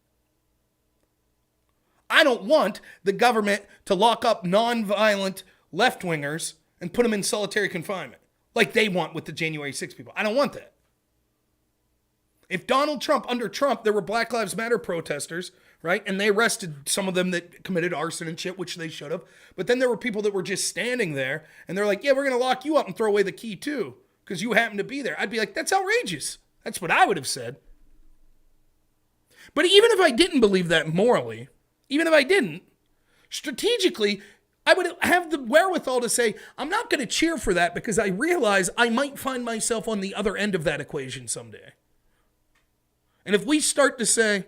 I don't want the government to lock up non-violent left-wingers and put them in solitary confinement like they want with the January 6 people. I don't want that. If under Trump, there were Black Lives Matter protesters, right? And they arrested some of them that committed arson and shit, which they should have. But then there were people that were just standing there and they're like, yeah, we're going to lock you up and throw away the key too because you happen to be there. I'd be like, that's outrageous. That's what I would have said. But even if I didn't believe that morally, even if I didn't, strategically, I would have the wherewithal to say, I'm not going to cheer for that because I realize I might find myself on the other end of that equation someday. And if we start to say,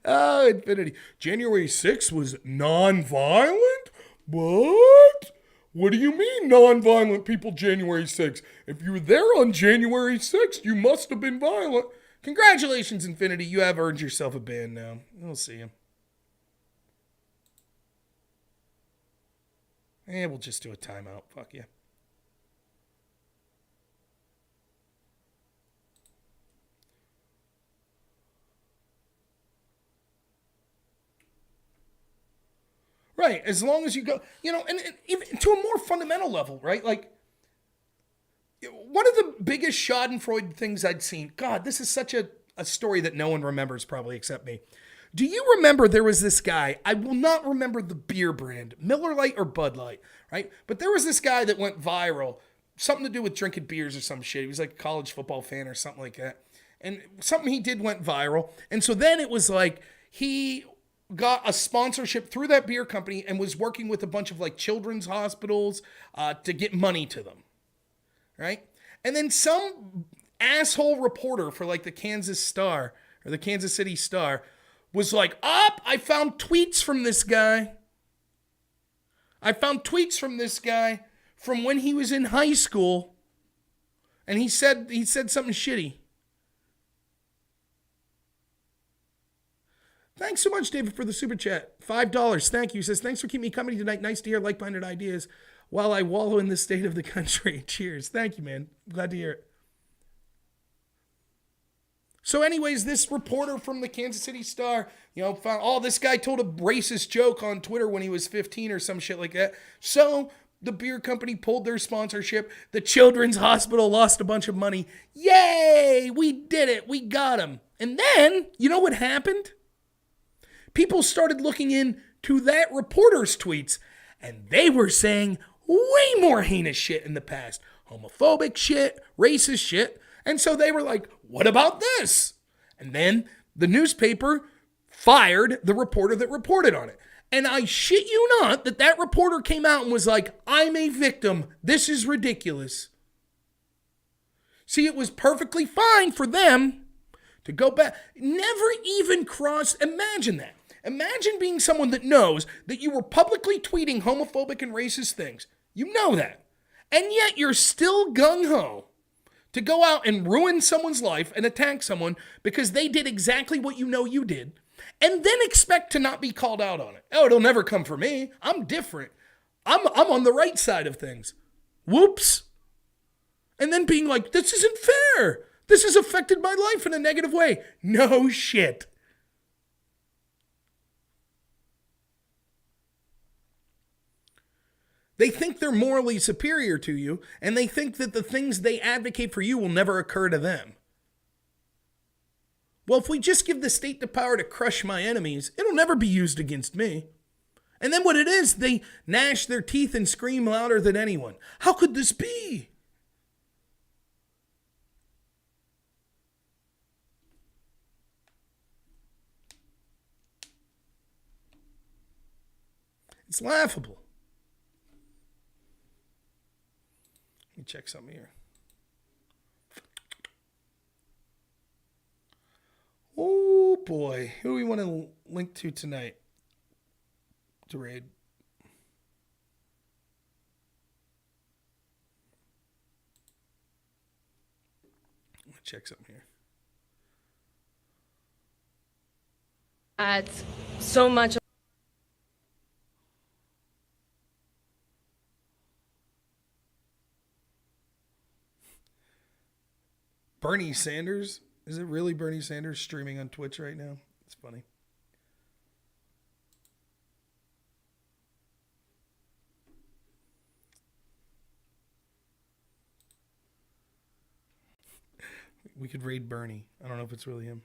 oh, infinity. January 6th was non-violent? What? What do you mean non-violent people January 6th? If you were there on January 6th, you must have been violent. Congratulations, Infinity. You have earned yourself a ban now. We'll see you. We'll just do a timeout. Fuck you. Right, as long as you go, and even to a more fundamental level, right? Like, one of the biggest schadenfreude things I'd seen, God, this is such a story that no one remembers probably except me. Do you remember there was this guy, I will not remember the beer brand, Miller Lite or Bud Light, right? But there was this guy that went viral, something to do with drinking beers or some shit. He was like a college football fan or something like that. And something he did went viral. And so then it was like, he got a sponsorship through that beer company and was working with a bunch of like children's hospitals to get money to them, right? And then some asshole reporter for like the Kansas Star or the Kansas City Star was like, I found tweets from this guy. I found tweets from this guy from when he was in high school, and he said something shitty. Thanks so much, David, for the super chat. $5. Thank you. He says, thanks for keeping me company tonight. Nice to hear like-minded ideas while I wallow in the state of the country. Cheers. Thank you, man. Glad to hear it. So anyways, this reporter from the Kansas City Star, found, this guy told a racist joke on Twitter when he was 15 or some shit like that. So the beer company pulled their sponsorship. The children's hospital lost a bunch of money. Yay! We did it. We got him. And then, you know what happened? People started looking into that reporter's tweets, and they were saying way more heinous shit in the past. Homophobic shit, racist shit. And so they were like, what about this? And then the newspaper fired the reporter that reported on it. And I shit you not that reporter came out and was like, I'm a victim. This is ridiculous. See, it was perfectly fine for them to go back. Never even imagine that. Imagine being someone that knows that you were publicly tweeting homophobic and racist things. You know that. And yet you're still gung-ho to go out and ruin someone's life and attack someone because they did exactly what you know you did, and then expect to not be called out on it. Oh, it'll never come for me. I'm different. I'm on the right side of things. Whoops. And then being like, this isn't fair. This has affected my life in a negative way. No shit. They think they're morally superior to you, and they think that the things they advocate for you will never occur to them. Well, if we just give the state the power to crush my enemies, it'll never be used against me. And then what it is, they gnash their teeth and scream louder than anyone. How could this be? It's laughable. Let me check something here. Oh boy, who do we want to link to tonight to raid? Let me check something here. It's so much. Bernie Sanders? Is it really Bernie Sanders streaming on Twitch right now? It's funny. We could raid Bernie. I don't know if it's really him.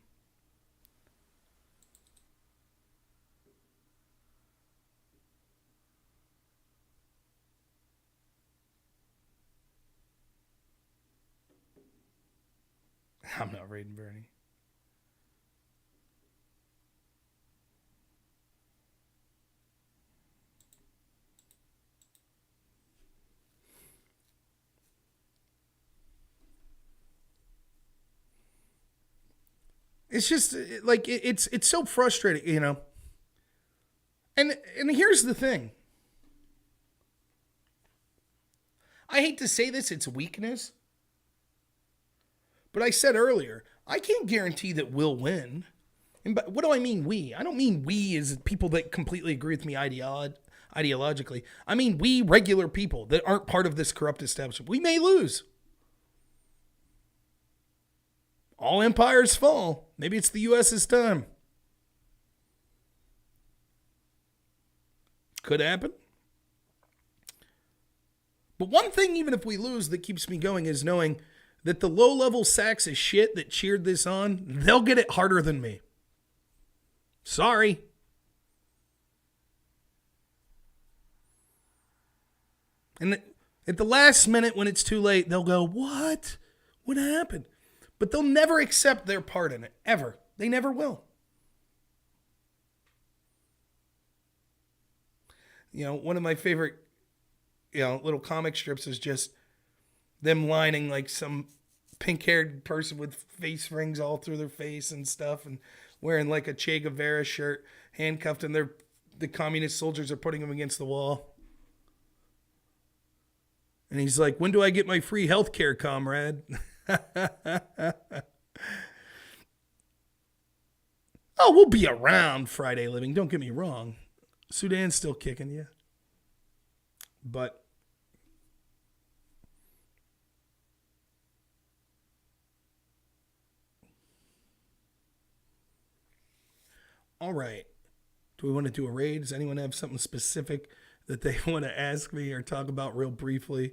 I'm not raiding Bernie. It's just like it's so frustrating, you know. And here's the thing. I hate to say this, it's weakness. But I said earlier, I can't guarantee that we'll win. And what do I mean we? I don't mean we as people that completely agree with me ideologically. I mean we regular people that aren't part of this corrupt establishment. We may lose. All empires fall. Maybe it's the U.S.'s time. Could happen. But one thing, even if we lose, that keeps me going is knowing that the low-level sacks of shit that cheered this on, they'll get it harder than me. Sorry. And at the last minute when it's too late, they'll go, what? What happened? But they'll never accept their part in it, ever. They never will. You know, one of my favorite, little comic strips is just them lining like some pink-haired person with face rings all through their face and stuff and wearing like a Che Guevara shirt, handcuffed, and the communist soldiers are putting them against the wall. And he's like, when do I get my free health care, comrade? Oh, we'll be around Friday Living. Don't get me wrong. Sudan's still kicking you. But all right. Do we want to do a raid? Does anyone have something specific that they want to ask me or talk about real briefly?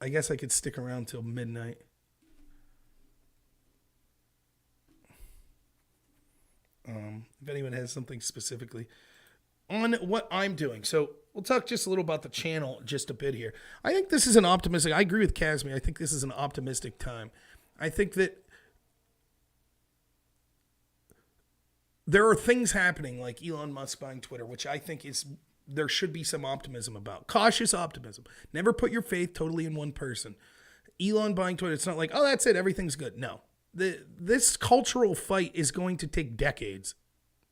I guess I could stick around till midnight. If anyone has something specifically on what I'm doing. So we'll talk just a little about the channel just a bit here. I think this is an optimistic, I agree with Casimir. I think this is an optimistic time. I think that there are things happening like Elon Musk buying Twitter, which I think there should be some optimism about. Cautious optimism. Never put your faith totally in one person. Elon buying Twitter, it's not like, oh, that's it, everything's good. No. This cultural fight is going to take decades,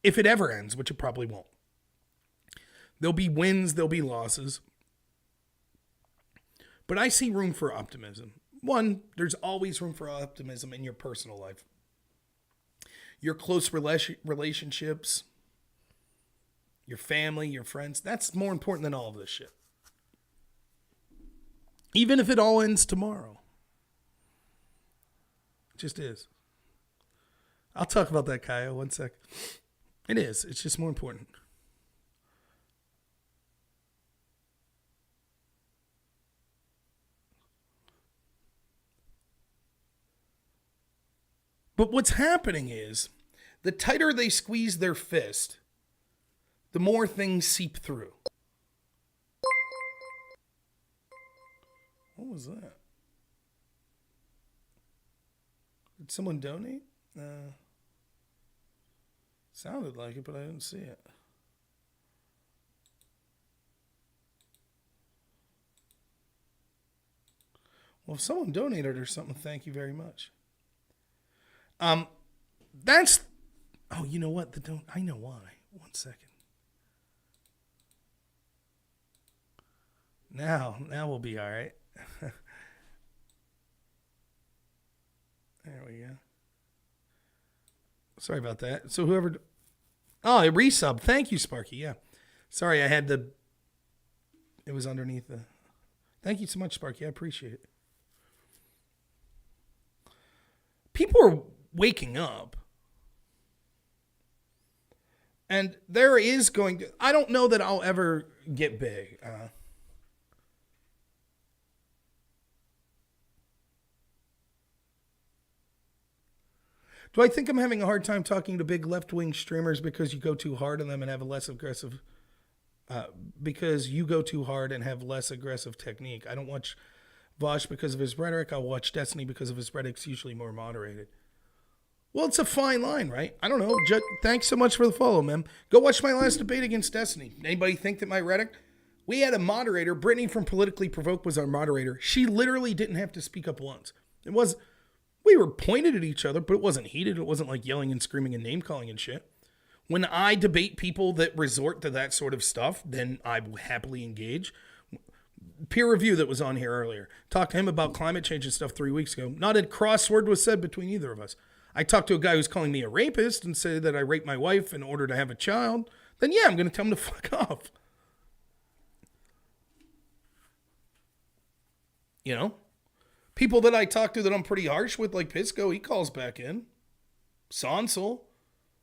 if it ever ends, which it probably won't. There'll be wins, there'll be losses. But I see room for optimism. One, there's always room for optimism in your personal life. Your close relationships, your family, your friends, that's more important than all of this shit. Even if it all ends tomorrow. It just is. I'll talk about that, Kyle, one sec. It is. It's just more important. But what's happening is, the tighter they squeeze their fist, the more things seep through. What was that? Did someone donate? Sounded like it, but I didn't see it. Well, if someone donated or something, thank you very much. That's, oh, you know what? I know why. One second. Now we'll be all right. There we go. Sorry about that. So whoever, a resub. Thank you, Sparky. Yeah. Sorry, I had it was underneath the, thank you so much, Sparky. I appreciate it. People are waking up. And there is going to, I don't know that I'll ever get big. Do I think I'm having a hard time talking to big left-wing streamers because you go too hard on them and have a less aggressive, because you go too hard and have less aggressive technique? I don't watch Vosh because of his rhetoric. I'll watch Destiny because of his rhetoric's usually more moderated. Well, it's a fine line, right? I don't know. Thanks so much for the follow, man. Go watch my last debate against Destiny. Anybody think that my rhetoric? We had a moderator. Brittany from Politically Provoked was our moderator. She literally didn't have to speak up once. It was We were pointed at each other, but it wasn't heated. It wasn't like yelling and screaming and name calling and shit. When I debate people that resort to that sort of stuff, then I will happily engage. Peer review that was on here earlier. Talked to him about climate change and stuff 3 weeks ago. Not a crossword was said between either of us. I talked to a guy who's calling me a rapist and said that I raped my wife in order to have a child. Then yeah, I'm going to tell him to fuck off. You know? People that I talk to that I'm pretty harsh with, like Pisco, he calls back in. Sonsel.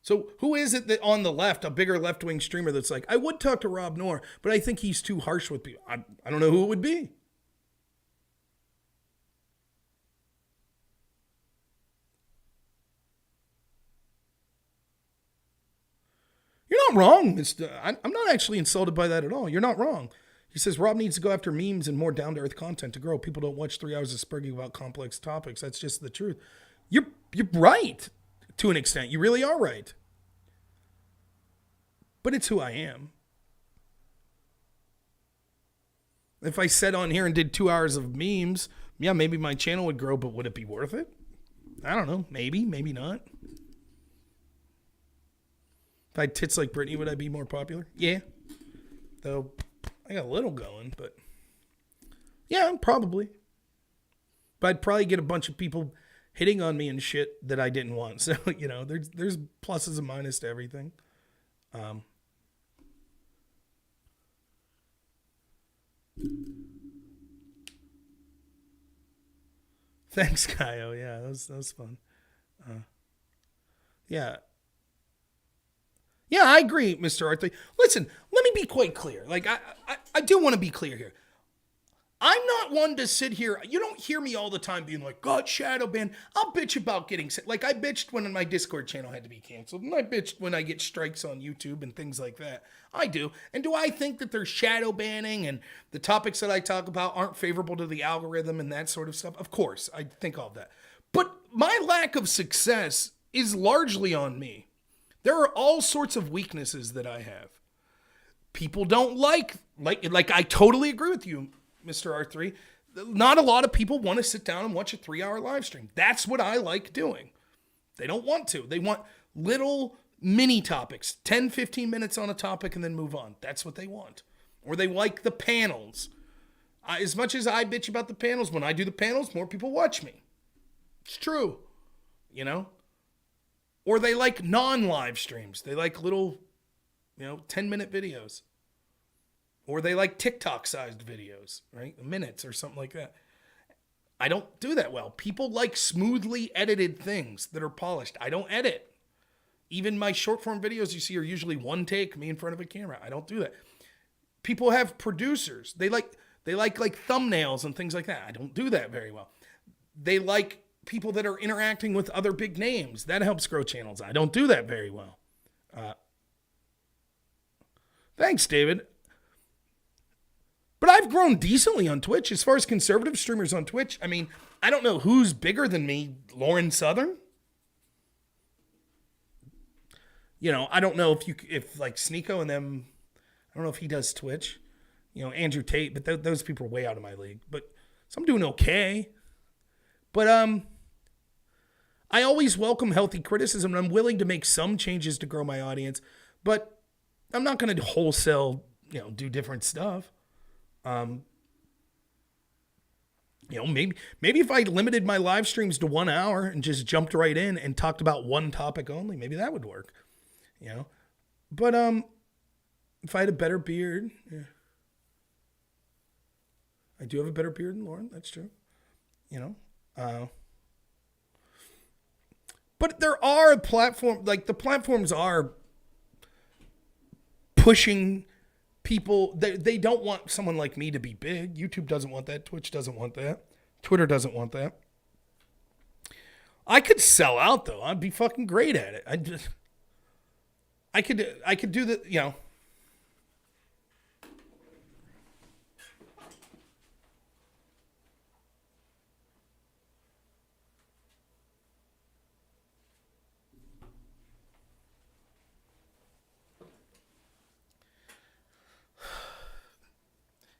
So who is it that on the left, a bigger left-wing streamer that's like, I would talk to robnoerr, but I think he's too harsh with people. I don't know who it would be. You're not wrong, Mr. I'm not actually insulted by that at all. You're not wrong. He says, Rob needs to go after memes and more down-to-earth content to grow. People don't watch 3 hours of spurging about complex topics. That's just the truth. You're right. To an extent, you really are right. But it's who I am. If I sat on here and did 2 hours of memes, yeah, maybe my channel would grow, but would it be worth it? I don't know. Maybe, maybe not. If I had tits like Britney, would I be more popular? Yeah. Though I got a little going, but yeah, probably. But I'd probably get a bunch of people hitting on me and shit that I didn't want. So, you know, there's pluses and minuses to everything. Thanks, Kaio. Yeah, that was fun. Yeah. Yeah, I agree, Mr. Arthur. Listen, let me be quite clear. Like, I do want to be clear here. I'm not one to sit here. You don't hear me all the time being like, God, shadow ban. I'll bitch about getting like I bitched when my Discord channel had to be canceled, and I bitched when I get strikes on YouTube and things like that. I do. And do I think that there's shadow banning and the topics that I talk about aren't favorable to the algorithm and that sort of stuff? Of course, I think all of that. But my lack of success is largely on me. There are all sorts of weaknesses that I have. People don't like I totally agree with you, Mr. R3. Not a lot of people want to sit down and watch a 3-hour live stream. That's what I like doing. They don't want to. They want little mini topics, 10, 15 minutes on a topic and then move on. That's what they want. Or they like the panels. As much as I bitch about the panels, when I do the panels, more people watch me. It's true. You know? Or they like non-live streams. They like little, 10-minute videos. Or they like TikTok-sized videos, right? Minutes or something like that. I don't do that well. People like smoothly edited things that are polished. I don't edit. Even my short-form videos you see are usually one take, me in front of a camera. I don't do that. People have producers. They like thumbnails and things like that. I don't do that very well. They like people that are interacting with other big names. That helps grow channels. I don't do that very well. Thanks, David. But I've grown decently on Twitch. As far as conservative streamers on Twitch, I mean, I don't know who's bigger than me. Lauren Southern? I don't know if like Sneeko and them, I don't know if he does Twitch. Andrew Tate, but those people are way out of my league. But so I'm doing okay. But I always welcome healthy criticism, and I'm willing to make some changes to grow my audience. But I'm not going to wholesale, do different stuff. Maybe if I limited my live streams to 1 hour and just jumped right in and talked about one topic only, maybe that would work. But if I had a better beard, yeah. I do have a better beard than Lauren. That's true. But there are a platform, like the platforms are pushing people. They don't want someone like me to be big. YouTube doesn't want that. Twitch doesn't want that. Twitter doesn't want that. I could sell out though. I'd be fucking great at it. I could do the,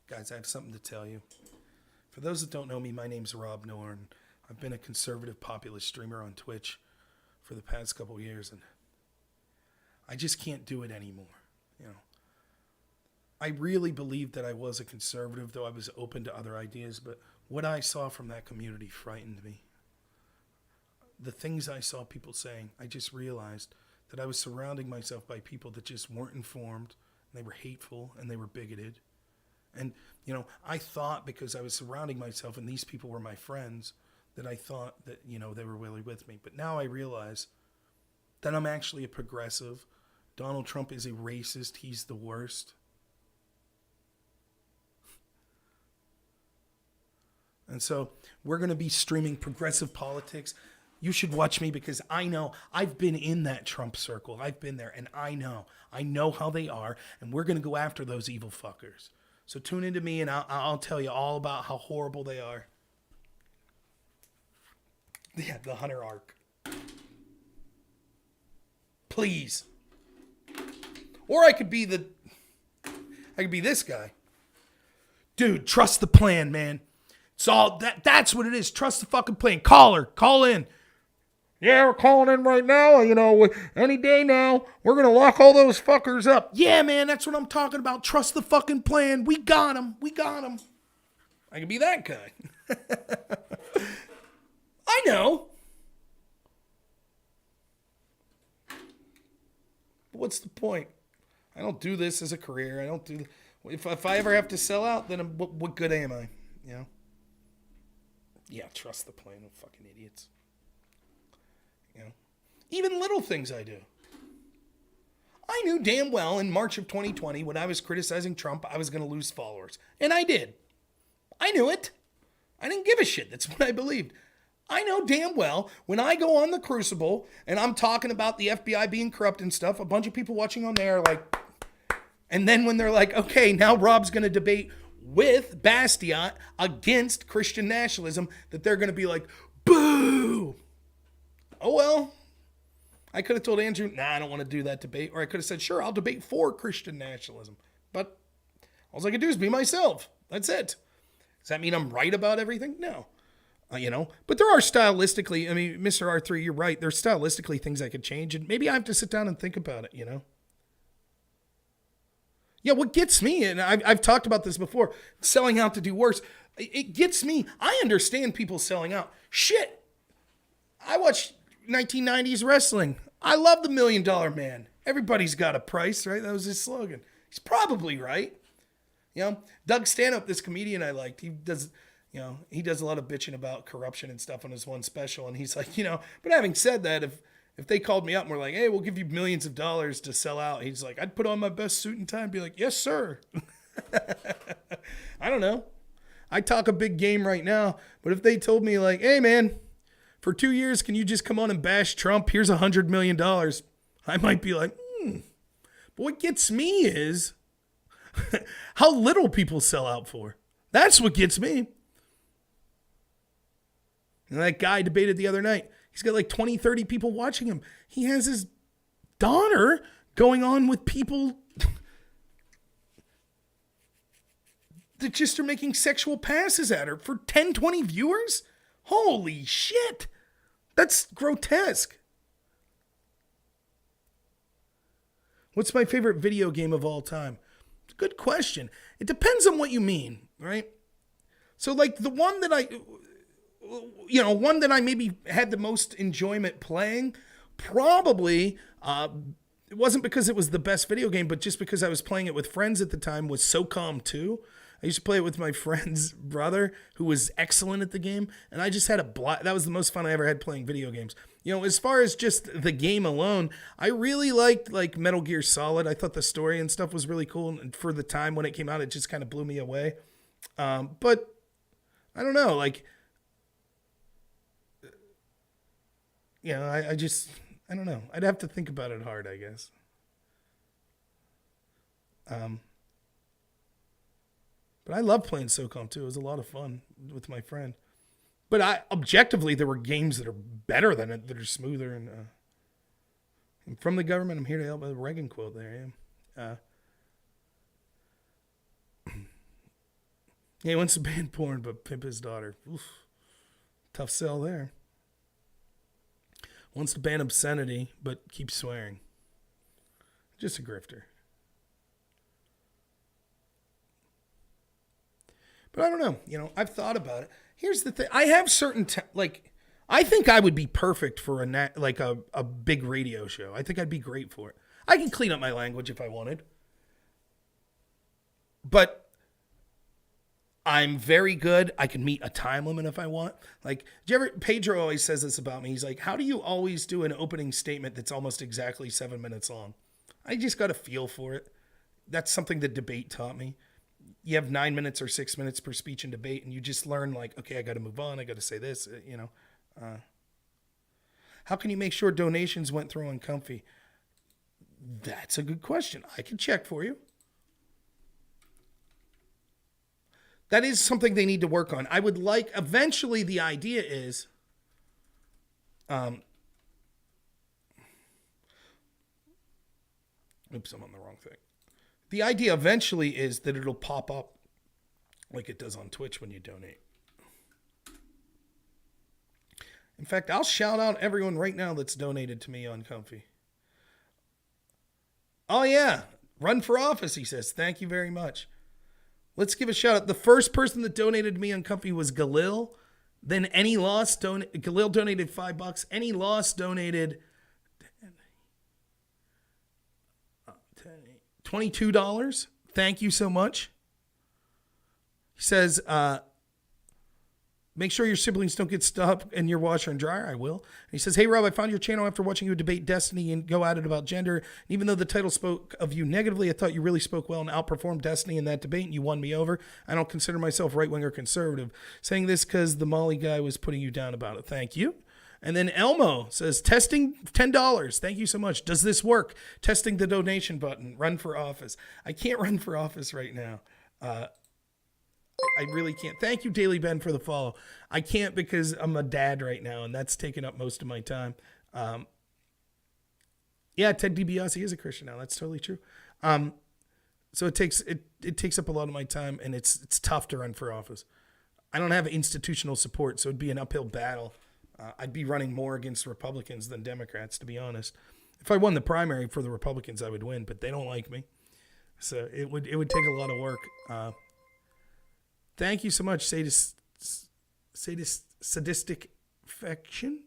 Guys, I have something to tell you. For those that don't know me, my name's robnoerr, and I've been a conservative populist streamer on Twitch for the past couple of years, and I just can't do it anymore. You know, I really believed that I was a conservative, though I was open to other ideas, but what I saw from that community frightened me. The things I saw people saying, I just realized that I was surrounding myself by people that just weren't informed, and they were hateful, and they were bigoted. And, you know, I thought because I was surrounding myself and these people were my friends, that I thought that, you know, they were really with me. But now I realize that I'm actually a progressive. Donald Trump is a racist. He's the worst. And so we're going to be streaming progressive politics. You should watch me because I know I've been in that Trump circle. I've been there, and I know how they are, and we're going to go after those evil fuckers. So tune into me, and I'll tell you all about how horrible they are. Yeah, the Hunter arc. Please. Or I could be this guy. Dude, trust the plan, man. It's all that's what it is. Trust the fucking plan. Call in. Yeah, we're calling in right now. You know, any day now, we're going to lock all those fuckers up. Yeah, man, that's what I'm talking about. Trust the fucking plan. We got him. I can be that guy. I know. But what's the point? I don't do this as a career. I don't do. If I ever have to sell out, then what good am I? You know. Yeah, trust the plan. Oh, fucking idiots. You know, even little things I do. I knew damn well in March of 2020 when I was criticizing Trump, I was going to lose followers, and I did. I knew it. I didn't give a shit. That's what I believed. I know damn well when I go on the Crucible and I'm talking about the FBI being corrupt and stuff, a bunch of people watching on there are like, and then when they're like, okay, now Rob's going to debate with Bastiat against Christian nationalism, that they're going to be like, boo. Oh, well, I could have told Andrew, nah, I don't want to do that debate. Or I could have said, sure, I'll debate for Christian nationalism. But all I could do is be myself. That's it. Does that mean I'm right about everything? No. You know, but there are stylistically, I mean, Mr. R3, you're right. There's stylistically things I could change. And maybe I have to sit down and think about it, you know? Yeah, what gets me, and I've talked about this before, selling out to do worse. It gets me. I understand people selling out. Shit. I watch 1990s wrestling. I love the $1 Million Man. Everybody's got a price, right? That was his slogan. He's probably right. You know, Doug Stanhope, this comedian I liked, he does a lot of bitching about corruption and stuff on his one special. And he's like, you know, but having said that, if they called me up and were like, hey, we'll give you millions of dollars to sell out, he's like, I'd put on my best suit and tie and be like, yes, sir. I don't know. I talk a big game right now, but if they told me like, hey, man, for 2 years, can you just come on and bash Trump? Here's $100 million. I might be like, But what gets me is how little people sell out for. That's what gets me. And that guy debated the other night. He's got like 20, 30 people watching him. He has his daughter going on with people that just are making sexual passes at her for 10, 20 viewers? Holy shit. That's grotesque. What's my favorite video game of all time? Good question. It depends on what you mean, right? So like the one that I maybe had the most enjoyment playing, probably, it wasn't because it was the best video game, but just because I was playing it with friends at the time, was SOCOM 2. I used to play it with my friend's brother, who was excellent at the game, and I just had a blast. That was the most fun I ever had playing video games. You know, as far as just the game alone, I really liked like Metal Gear Solid. I thought the story and stuff was really cool, and for the time when it came out, it just kind of blew me away. But I don't know, like, you know, I don't know. I'd have to think about it hard, I guess. But I love playing SOCOM too. It was a lot of fun with my friend. But objectively, there were games that are better than it, that are smoother. And from the government, I'm here to help. A Reagan quote there, yeah. He wants to ban porn, but pimp his daughter. Oof. Tough sell there. Wants to ban obscenity, but keeps swearing. Just a grifter. But I don't know. You know, I've thought about it. Here's the thing. I have certain, I think I would be perfect for a big radio show. I think I'd be great for it. I can clean up my language if I wanted. But I'm very good. I can meet a time limit if I want. Like, Pedro always says this about me. He's like, how do you always do an opening statement that's almost exactly 7 minutes long? I just got a feel for it. That's something that debate taught me. You have 9 minutes or 6 minutes per speech and debate, and you just learn, like, okay, I got to move on. I got to say this, you know. How can you make sure donations went through on Comfy? That's a good question. I can check for you. That is something they need to work on. I would like, eventually the idea is, oops, I'm on the wrong thing. The idea eventually is that it'll pop up like it does on Twitch when you donate. In fact, I'll shout out everyone right now that's donated to me on Comfy. Oh yeah, run for office, he says. Thank you very much. Let's give a shout out. The first person that donated to me on Comfy was Galil. Then Any Loss, Galil donated $5. Any Loss donated $22. Thank you so much. He says, make sure your siblings don't get stuck in your washer and dryer. I will. And he says, hey, Rob, I found your channel after watching you debate Destiny and go at it about gender. And even though the title spoke of you negatively, I thought you really spoke well and outperformed Destiny in that debate, and you won me over. I don't consider myself right-wing or conservative. Saying this because the Molly guy was putting you down about it. Thank you. And then Elmo says, testing $10. Thank you so much. Does this work? Testing the donation button. Run for office. I can't run for office right now. I really can't. Thank you, Daily Ben, for the follow. I can't because I'm a dad right now, and that's taking up most of my time. Yeah, Ted DiBiase is a Christian now. That's totally true. So it takes up a lot of my time, and it's tough to run for office. I don't have institutional support, so it'd be an uphill battle. I'd be running more against Republicans than Democrats, to be honest. If I won the primary for the Republicans, I would win, but they don't like me. So it would take a lot of work. Thank you so much, sadistic affection.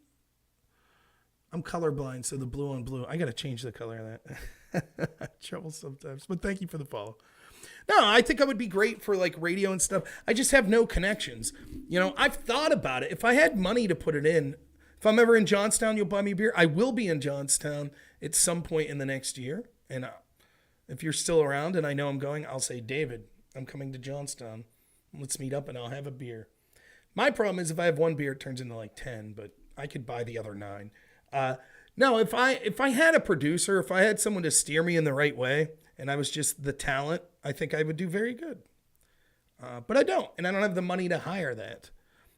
I'm colorblind, so the blue on blue. I got to change the color of that. Trouble sometimes, but thank you for the follow. No, I think I would be great for like radio and stuff. I just have no connections. You know, I've thought about it. If I had money to put it in, if I'm ever in Johnstown, you'll buy me a beer. I will be in Johnstown at some point in the next year. And if you're still around and I know I'm going, I'll say, David, I'm coming to Johnstown. Let's meet up and I'll have a beer. My problem is if I have one beer, it turns into like 10, but I could buy the other 9. No, if I had a producer, if I had someone to steer me in the right way and I was just the talent, I think I would do very good. But I don't, and I don't have the money to hire that.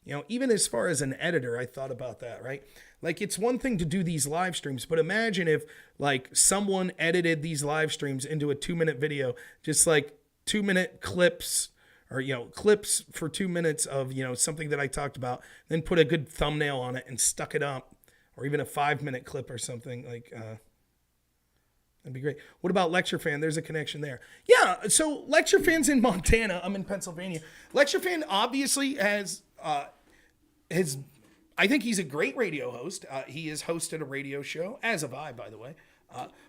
You know, even as far as an editor, I thought about that, right? Like, it's one thing to do these live streams, but imagine if like someone edited these live streams into a 2-minute video, just like 2-minute clips, or, you know, clips for 2 minutes of, you know, something that I talked about, then put a good thumbnail on it and stuck it up, or even a 5-minute clip or something like, that'd be great. What about Lecture Fan? There's a connection there. Yeah. So Lecture Fan's in Montana. I'm in Pennsylvania. Lecture Fan obviously has, I think he's a great radio host. He has hosted a radio show, as have I, by the way.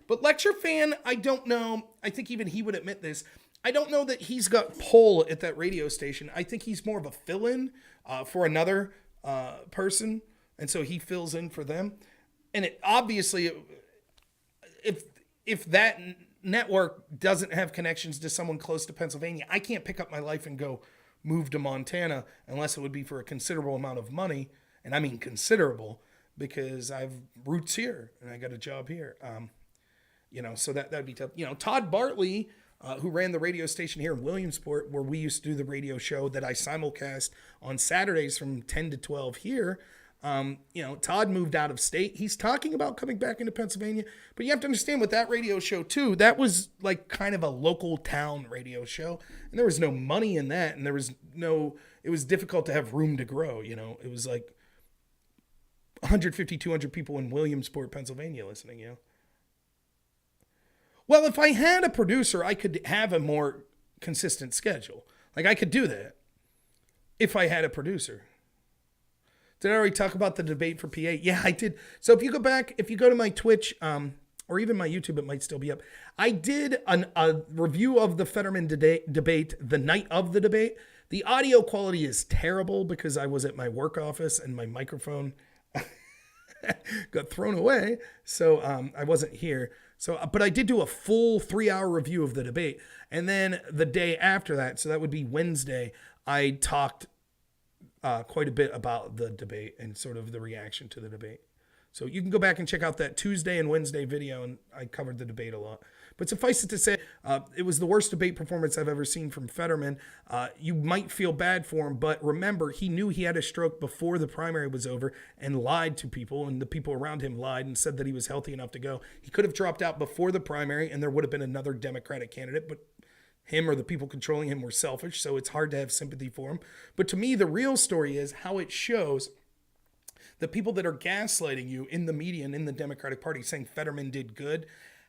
But Lecture Fan, I don't know. I think even he would admit this. I don't know that he's got pull at that radio station. I think he's more of a fill-in for another person, and so he fills in for them. And it obviously, if that network doesn't have connections to someone close to Pennsylvania, I can't pick up my life and go move to Montana unless it would be for a considerable amount of money, and I mean considerable, because I have roots here and I got a job here. You know, so that'd be tough. You know, Todd Bartley, who ran the radio station here in Williamsport, where we used to do the radio show that I simulcast on Saturdays from 10 to 12 here. You know, Todd moved out of state. He's talking about coming back into Pennsylvania, but you have to understand with that radio show too, that was like kind of a local town radio show, and there was no money in that. And it was difficult to have room to grow. You know, it was like, 150, 200 people in Williamsport, Pennsylvania listening, you know? Well, if I had a producer, I could have a more consistent schedule. Like, I could do that if I had a producer. Did I already talk about the debate for PA? Yeah, I did. So if you go to my Twitch, or even my YouTube, it might still be up. I did a review of the Fetterman debate the night of the debate. The audio quality is terrible because I was at my work office and my microphone got thrown away. So I wasn't here. So, but I did do a full 3-hour review of the debate. And then the day after that, so that would be Wednesday, I talked quite a bit about the debate and sort of the reaction to the debate. So you can go back and check out that Tuesday and Wednesday video, and I covered the debate a lot. But suffice it to say, it was the worst debate performance I've ever seen from Fetterman. You might feel bad for him, but remember, he knew he had a stroke before the primary was over and lied to people, and the people around him lied and said that he was healthy enough to go. He could have dropped out before the primary, and there would have been another Democratic candidate, but him or the people controlling him were selfish, so it's hard to have sympathy for him. But to me, the real story is how it shows the people that are gaslighting you in the media and in the Democratic Party saying Fetterman did good,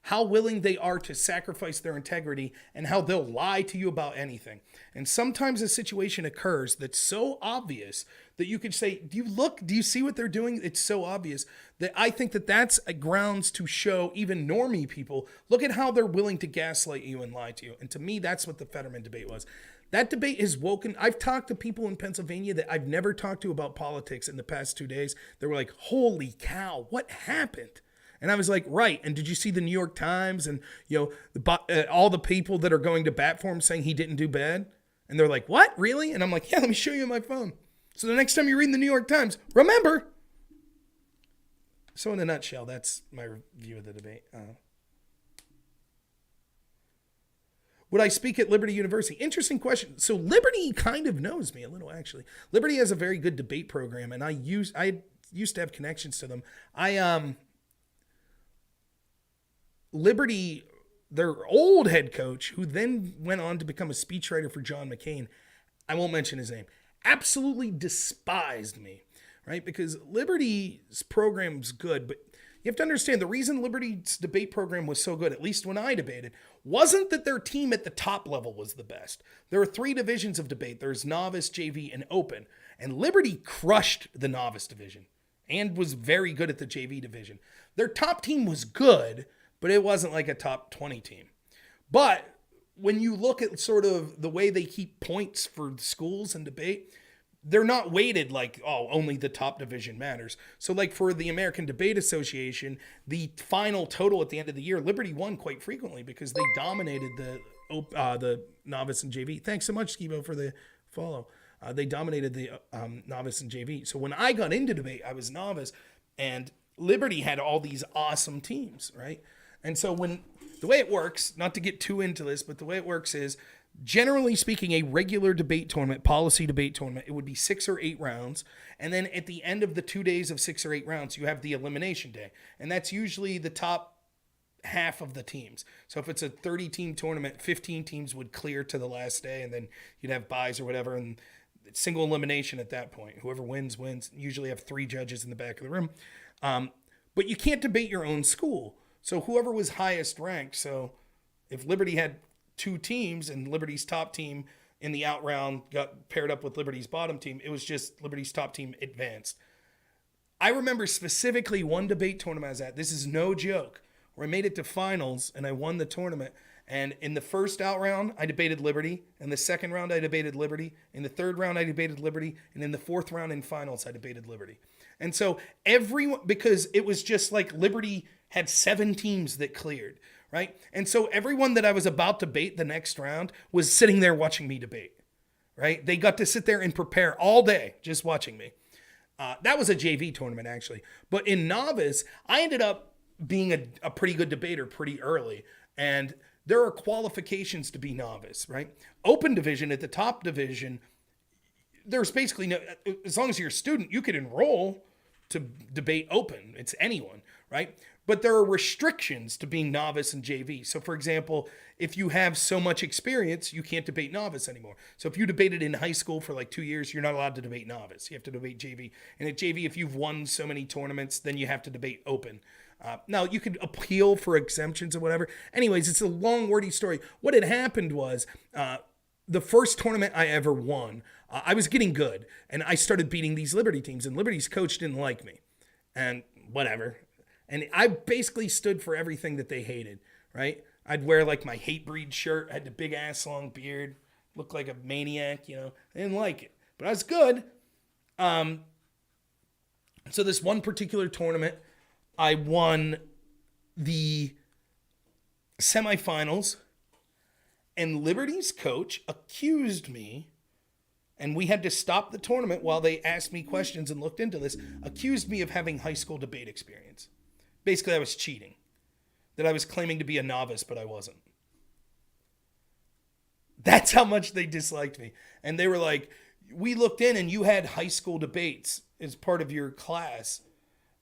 how willing they are to sacrifice their integrity and how they'll lie to you about anything. And sometimes a situation occurs that's so obvious that you could say, do you see what they're doing? It's so obvious that I think that that's a grounds to show even normie people, look at how they're willing to gaslight you and lie to you. And to me, that's what the Fetterman debate was. That debate has woken. I've talked to people in Pennsylvania that I've never talked to about politics in the past 2 days. They were like, holy cow, what happened? And I was like, right. And did you see the New York Times and, all the people that are going to bat for him saying he didn't do bad? And they're like, what? Really? And I'm like, yeah, let me show you my phone. So the next time you're reading the New York Times, remember. So in a nutshell, that's my review of the debate. Would I speak at Liberty University? Interesting question. So Liberty kind of knows me a little, actually. Liberty has a very good debate program, and I used to have connections to them. Liberty, their old head coach, who then went on to become a speechwriter for John McCain, I won't mention his name, absolutely despised me, right? Because Liberty's program's good, but you have to understand the reason Liberty's debate program was so good, at least when I debated, wasn't that their team at the top level was the best. There are 3 divisions of debate. There's novice, JV, and open. And Liberty crushed the novice division and was very good at the JV division. Their top team was good, but it wasn't like a top 20 team. But when you look at sort of the way they keep points for schools and debate, they're not weighted like, oh, only the top division matters. So like for the American Debate Association, the final total at the end of the year, Liberty won quite frequently because they dominated the novice and JV. Thanks so much, Skibo, for the follow. They dominated the novice and JV. So when I got into debate, I was novice, and Liberty had all these awesome teams, right? And so the way it works, not to get too into this, but the way it works is, generally speaking, a regular debate tournament, policy debate tournament, it would be 6 or 8 rounds. And then at the end of the 2 days of 6 or 8 rounds, you have the elimination day. And that's usually the top half of the teams. So if it's a 30-team tournament, 15 teams would clear to the last day, and then you'd have buys or whatever, and it's single elimination at that point. Whoever wins, wins. Usually have 3 judges in the back of the room. But you can't debate your own school. So whoever was highest ranked, so if Liberty had 2 teams and Liberty's top team in the out round got paired up with Liberty's bottom team, it was just Liberty's top team advanced. I remember specifically one debate tournament I was at, this is no joke, where I made it to finals and I won the tournament. And in the first out round, I debated Liberty. In the second round, I debated Liberty. In the third round, I debated Liberty. And in the fourth round in finals, I debated Liberty. And so everyone, because it was just like Liberty had 7 teams that cleared, right? And so everyone that I was about to debate the next round was sitting there watching me debate, right? They got to sit there and prepare all day just watching me. That was a JV tournament, actually. But in novice, I ended up being a pretty good debater pretty early. And there are qualifications to be novice, right? Open division, at the top division, there's basically no, as long as you're a student, you could enroll to debate open. It's anyone, right? But there are restrictions to being novice and JV. So, for example, if you have so much experience, you can't debate novice anymore. So if you debated in high school for like 2 years, you're not allowed to debate novice. You have to debate JV. And at JV, if you've won so many tournaments, then you have to debate open. Now, you could appeal for exemptions or whatever. Anyways, it's a long, wordy story. What had happened was the first tournament I ever won, I was getting good. And I started beating these Liberty teams. And Liberty's coach didn't like me. And whatever. And I basically stood for everything that they hated, right? I'd wear like my hate breed shirt, had the big ass long beard, looked like a maniac, you know. I didn't like it, but I was good. So this one particular tournament, I won the semifinals, and Liberty's coach accused me, and we had to stop the tournament while they asked me questions and looked into this, accused me of having high school debate experience. Basically, I was cheating. That I was claiming to be a novice, but I wasn't. That's how much they disliked me. And they were like, we looked in and you had high school debates as part of your class.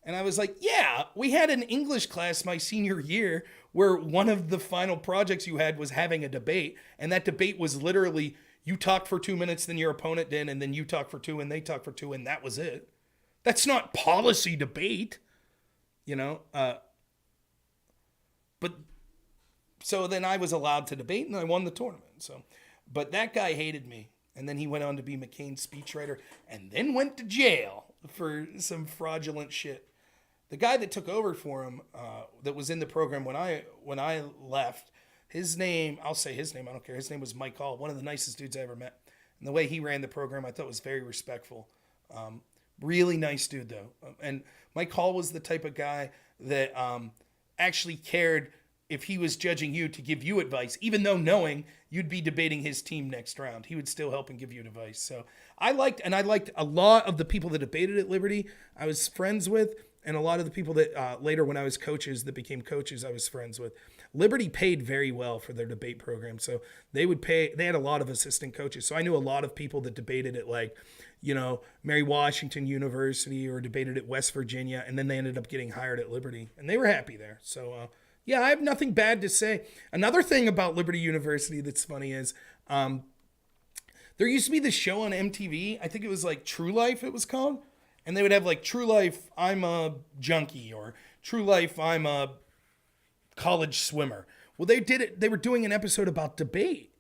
And I was like, yeah, we had an English class my senior year where one of the final projects you had was having a debate. And that debate was literally, you talked for 2 minutes, then your opponent did, and then you talked for 2 and they talked for 2, and that was it. That's not policy debate. You know, but so then I was allowed to debate and I won the tournament. So, but that guy hated me. And then he went on to be McCain's speechwriter and then went to jail for some fraudulent shit. The guy that took over for him, that was in the program when I left, his name, I'll say his name, I don't care. His name was Mike Hall, one of the nicest dudes I ever met. And the way he ran the program, I thought was very respectful. Really nice dude, though. And Mike Hall was the type of guy that actually cared if he was judging you to give you advice, even though knowing you'd be debating his team next round. He would still help and give you advice. So I liked a lot of the people that debated at Liberty I was friends with, and a lot of the people that later when I was coaches that became coaches I was friends with. Liberty paid very well for their debate program. So they had a lot of assistant coaches. So I knew a lot of people that debated at like, you know, Mary Washington University or debated at West Virginia. And then they ended up getting hired at Liberty and they were happy there. So yeah, I have nothing bad to say. Another thing about Liberty University that's funny is there used to be this show on MTV. I think it was like True Life it was called. And they would have like True Life, I'm a junkie, or True Life, I'm a college swimmer. Well, they did it. They were doing an episode about debate.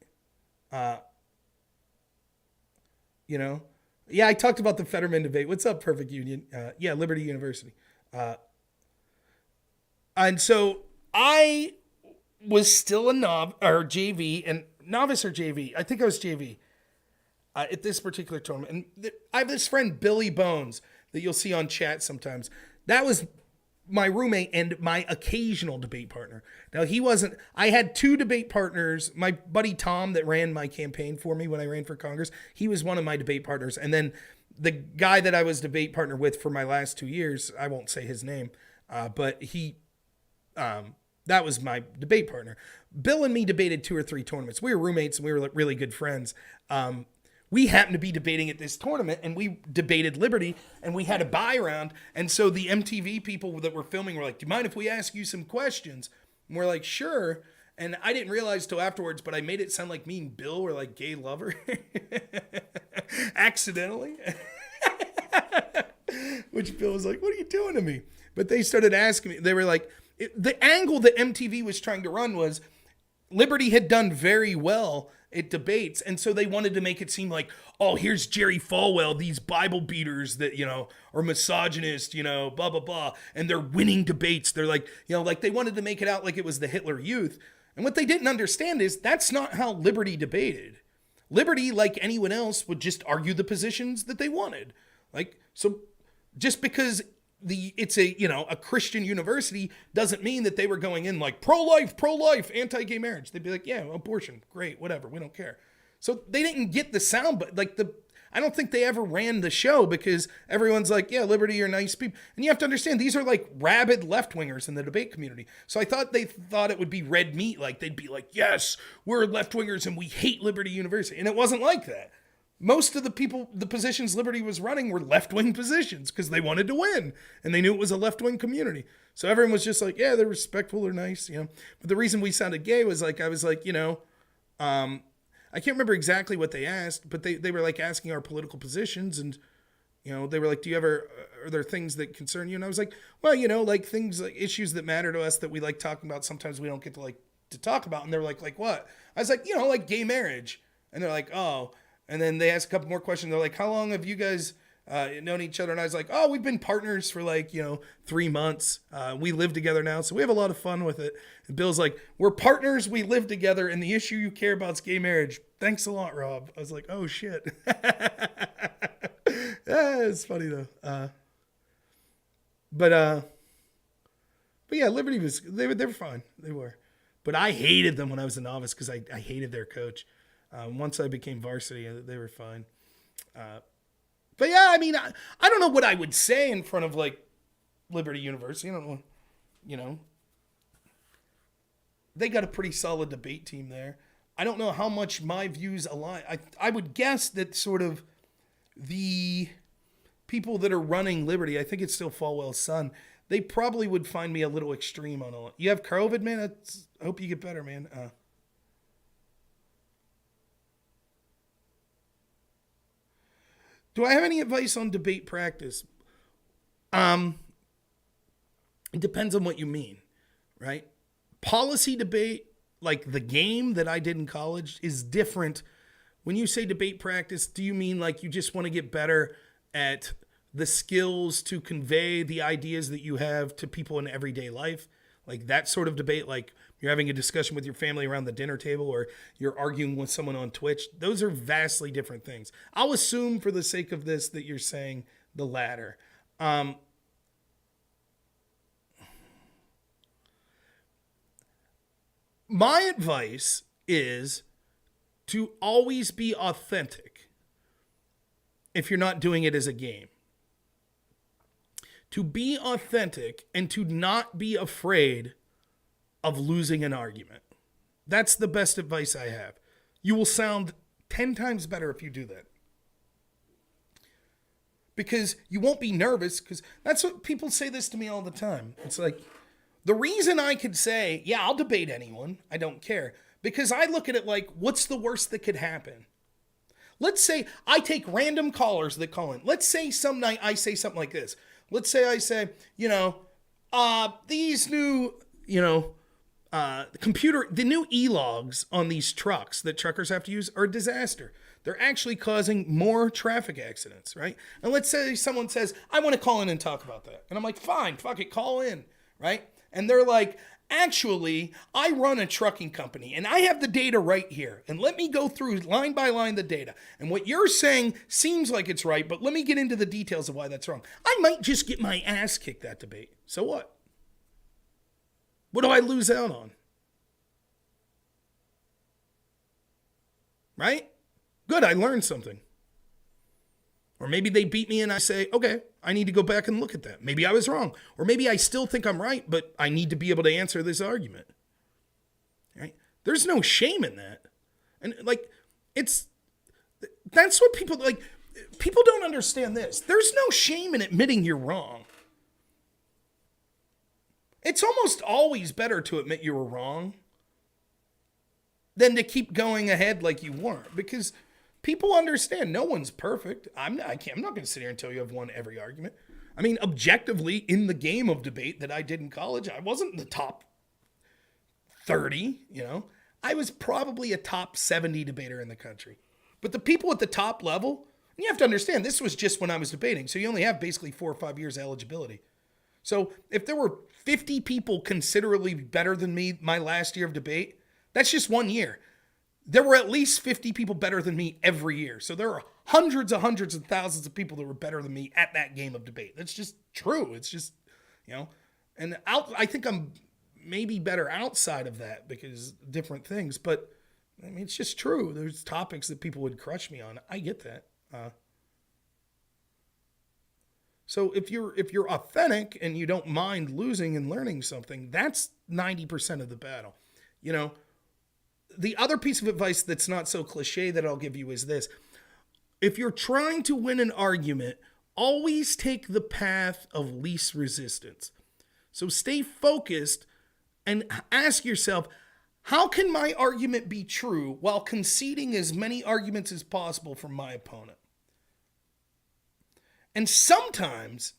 You know? Yeah, I talked about the Fetterman debate. What's up, Perfect Union? Yeah, Liberty University. And so I was still a JV, and novice or JV. I think I was JV at this particular tournament. And I have this friend, Billy Bones, that you'll see on chat sometimes. That was my roommate and my occasional debate partner. Now, I had two debate partners. My buddy Tom that ran my campaign for me when I ran for Congress, he was one of my debate partners. And then the guy that I was debate partner with for my last 2 years, I won't say his name, but that was my debate partner. Bill and me debated 2 or 3 tournaments. We were roommates and we were really good friends. We happened to be debating at this tournament, and we debated Liberty, and we had a buy round. And so the MTV people that were filming were like, do you mind if we ask you some questions? And we're like, sure. And I didn't realize till afterwards, but I made it sound like me and Bill were like gay lover. Accidentally. Which Bill was like, what are you doing to me? But they started asking me. They were like, the angle that MTV was trying to run was Liberty had done very well at debates, and so they wanted to make it seem like, oh, here's Jerry Falwell, these Bible beaters that, you know, are misogynist, you know, blah, blah, blah, and they're winning debates. They're like, you know, like they wanted to make it out like it was the Hitler Youth. And what they didn't understand is that's not how Liberty debated. Liberty, like anyone else, would just argue the positions that they wanted. Like, so just because it's a Christian university doesn't mean that they were going in like pro-life, anti-gay marriage. They'd be like, yeah, abortion, great, whatever, we don't care. So they didn't get the sound, but like I don't think they ever ran the show because everyone's like, yeah, Liberty are nice people. And you have to understand, these are like rabid left-wingers in the debate community. So I thought they thought it would be red meat. Like they'd be like, yes, we're left-wingers and we hate Liberty University. And it wasn't like that. most of the positions Liberty was running were left-wing positions because they wanted to win and they knew it was a left-wing community. So everyone was just like, yeah, they're respectful, they're nice, you know. But the reason we sounded gay was like, I was like, you know, I can't remember exactly what they asked, but they were like asking our political positions, and, you know, they were like, are there things that concern you? And I was like, well, you know, like things, like issues that matter to us that we like talking about, sometimes we don't get to talk about. And they're like what? I was like, you know, like gay marriage. And they're like, oh. And then they asked a couple more questions. They're like, how long have you guys known each other? And I was like, oh, we've been partners for like, you know, 3 months. We live together now, so we have a lot of fun with it. And Bill's like, we're partners, we live together, and the issue you care about is gay marriage. Thanks a lot, Rob. I was like, oh shit. It's funny though. But yeah, Liberty was, they were fine. They were. But I hated them when I was a novice because I hated their coach. Once I became varsity, they were fine. But yeah, I mean, I don't know what I would say in front of like Liberty University. I don't know, you know. They got a pretty solid debate team there. I don't know how much my views align. I would guess that sort of the people that are running Liberty, I think it's still Falwell's son, they probably would find me a little extreme on all. You have COVID, man? I hope you get better, man. Do I have any advice on debate practice? It depends on what you mean, right? Policy debate, like the game that I did in college, is different. When you say debate practice, do you mean like you just want to get better at the skills to convey the ideas that you have to people in everyday life? Like that sort of debate, like you're having a discussion with your family around the dinner table or you're arguing with someone on Twitch. Those are vastly different things. I'll assume for the sake of this that you're saying the latter. My advice is to always be authentic if you're not doing it as a game. To be authentic and to not be afraid of losing an argument. That's the best advice I have. You will sound 10 times better if you do that. Because you won't be nervous, because that's what people say this to me all the time. It's like, the reason I could say, yeah, I'll debate anyone, I don't care, because I look at it like, what's the worst that could happen? Let's say I take random callers that call in. Let's say some night I say something like this. Let's say I say, you know, these new, you know, the new e-logs on these trucks that truckers have to use are a disaster. They're actually causing more traffic accidents, right? And let's say someone says, I want to call in and talk about that. And I'm like, fine, fuck it, call in, right? And they're like, actually, I run a trucking company and I have the data right here. And let me go through line by line the data. And what you're saying seems like it's right, but let me get into the details of why that's wrong. I might just get my ass kicked that debate. So what? What do I lose out on? Right? Good, I learned something. Or maybe they beat me and I say, okay, I need to go back and look at that. Maybe I was wrong. Or maybe I still think I'm right, but I need to be able to answer this argument. Right? There's no shame in that. And like, that's what people don't understand this. There's no shame in admitting you're wrong. It's almost always better to admit you were wrong than to keep going ahead like you weren't, because people understand no one's perfect. I'm not going to sit here and tell you I've won every argument. I mean, objectively, in the game of debate that I did in college, I wasn't in the top 30, you know. I was probably a top 70 debater in the country. But the people at the top level, and you have to understand, this was just when I was debating, so you only have basically 4 or 5 years eligibility. So if there were 50 people considerably better than me my last year of debate, that's just 1 year. There were at least 50 people better than me every year. So there are hundreds and thousands of people that were better than me at that game of debate. That's just true. It's just, you know, and I think I'm maybe better outside of that because different things, but I mean, it's just true. There's topics that people would crush me on. I get that. So if you're authentic and you don't mind losing and learning something, that's 90% of the battle. You know, the other piece of advice that's not so cliche that I'll give you is this. if you're trying to win an argument, always take the path of least resistance. So stay focused and ask yourself, how can my argument be true while conceding as many arguments as possible from my opponent? And sometimes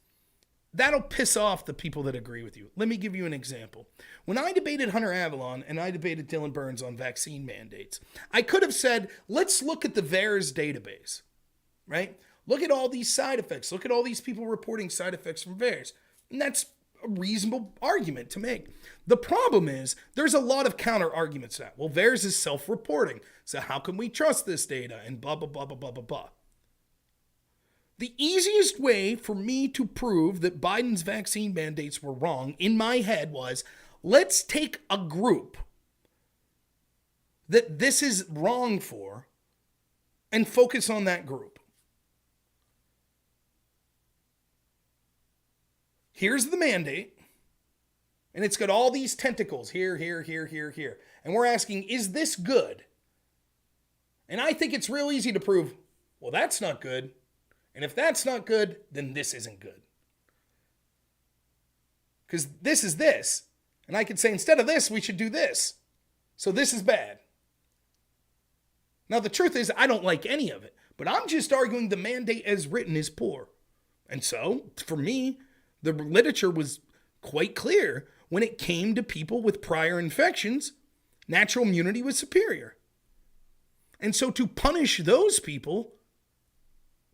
that'll piss off the people that agree with you. Let me give you an example. When I debated Hunter Avalon and I debated Dylan Burns on vaccine mandates, I could have said, let's look at the VAERS database, right? Look at all these side effects. Look at all these people reporting side effects from VAERS. And that's a reasonable argument to make. The problem is there's a lot of counter arguments to that. Well, VAERS is self-reporting. So how can we trust this data? And blah, blah, blah, blah, blah, blah, blah. The easiest way for me to prove that Biden's vaccine mandates were wrong in my head was, let's take a group that this is wrong for and focus on that group. Here's the mandate, and it's got all these tentacles here, here, here, here, here. And we're asking, is this good? And I think it's real easy to prove, well, that's not good. And if that's not good, then this isn't good. Because this is this. And I could say, instead of this, we should do this. So this is bad. Now, the truth is, I don't like any of it. But I'm just arguing the mandate as written is poor. And so, for me, the literature was quite clear. When it came to people with prior infections, natural immunity was superior. And so to punish those people,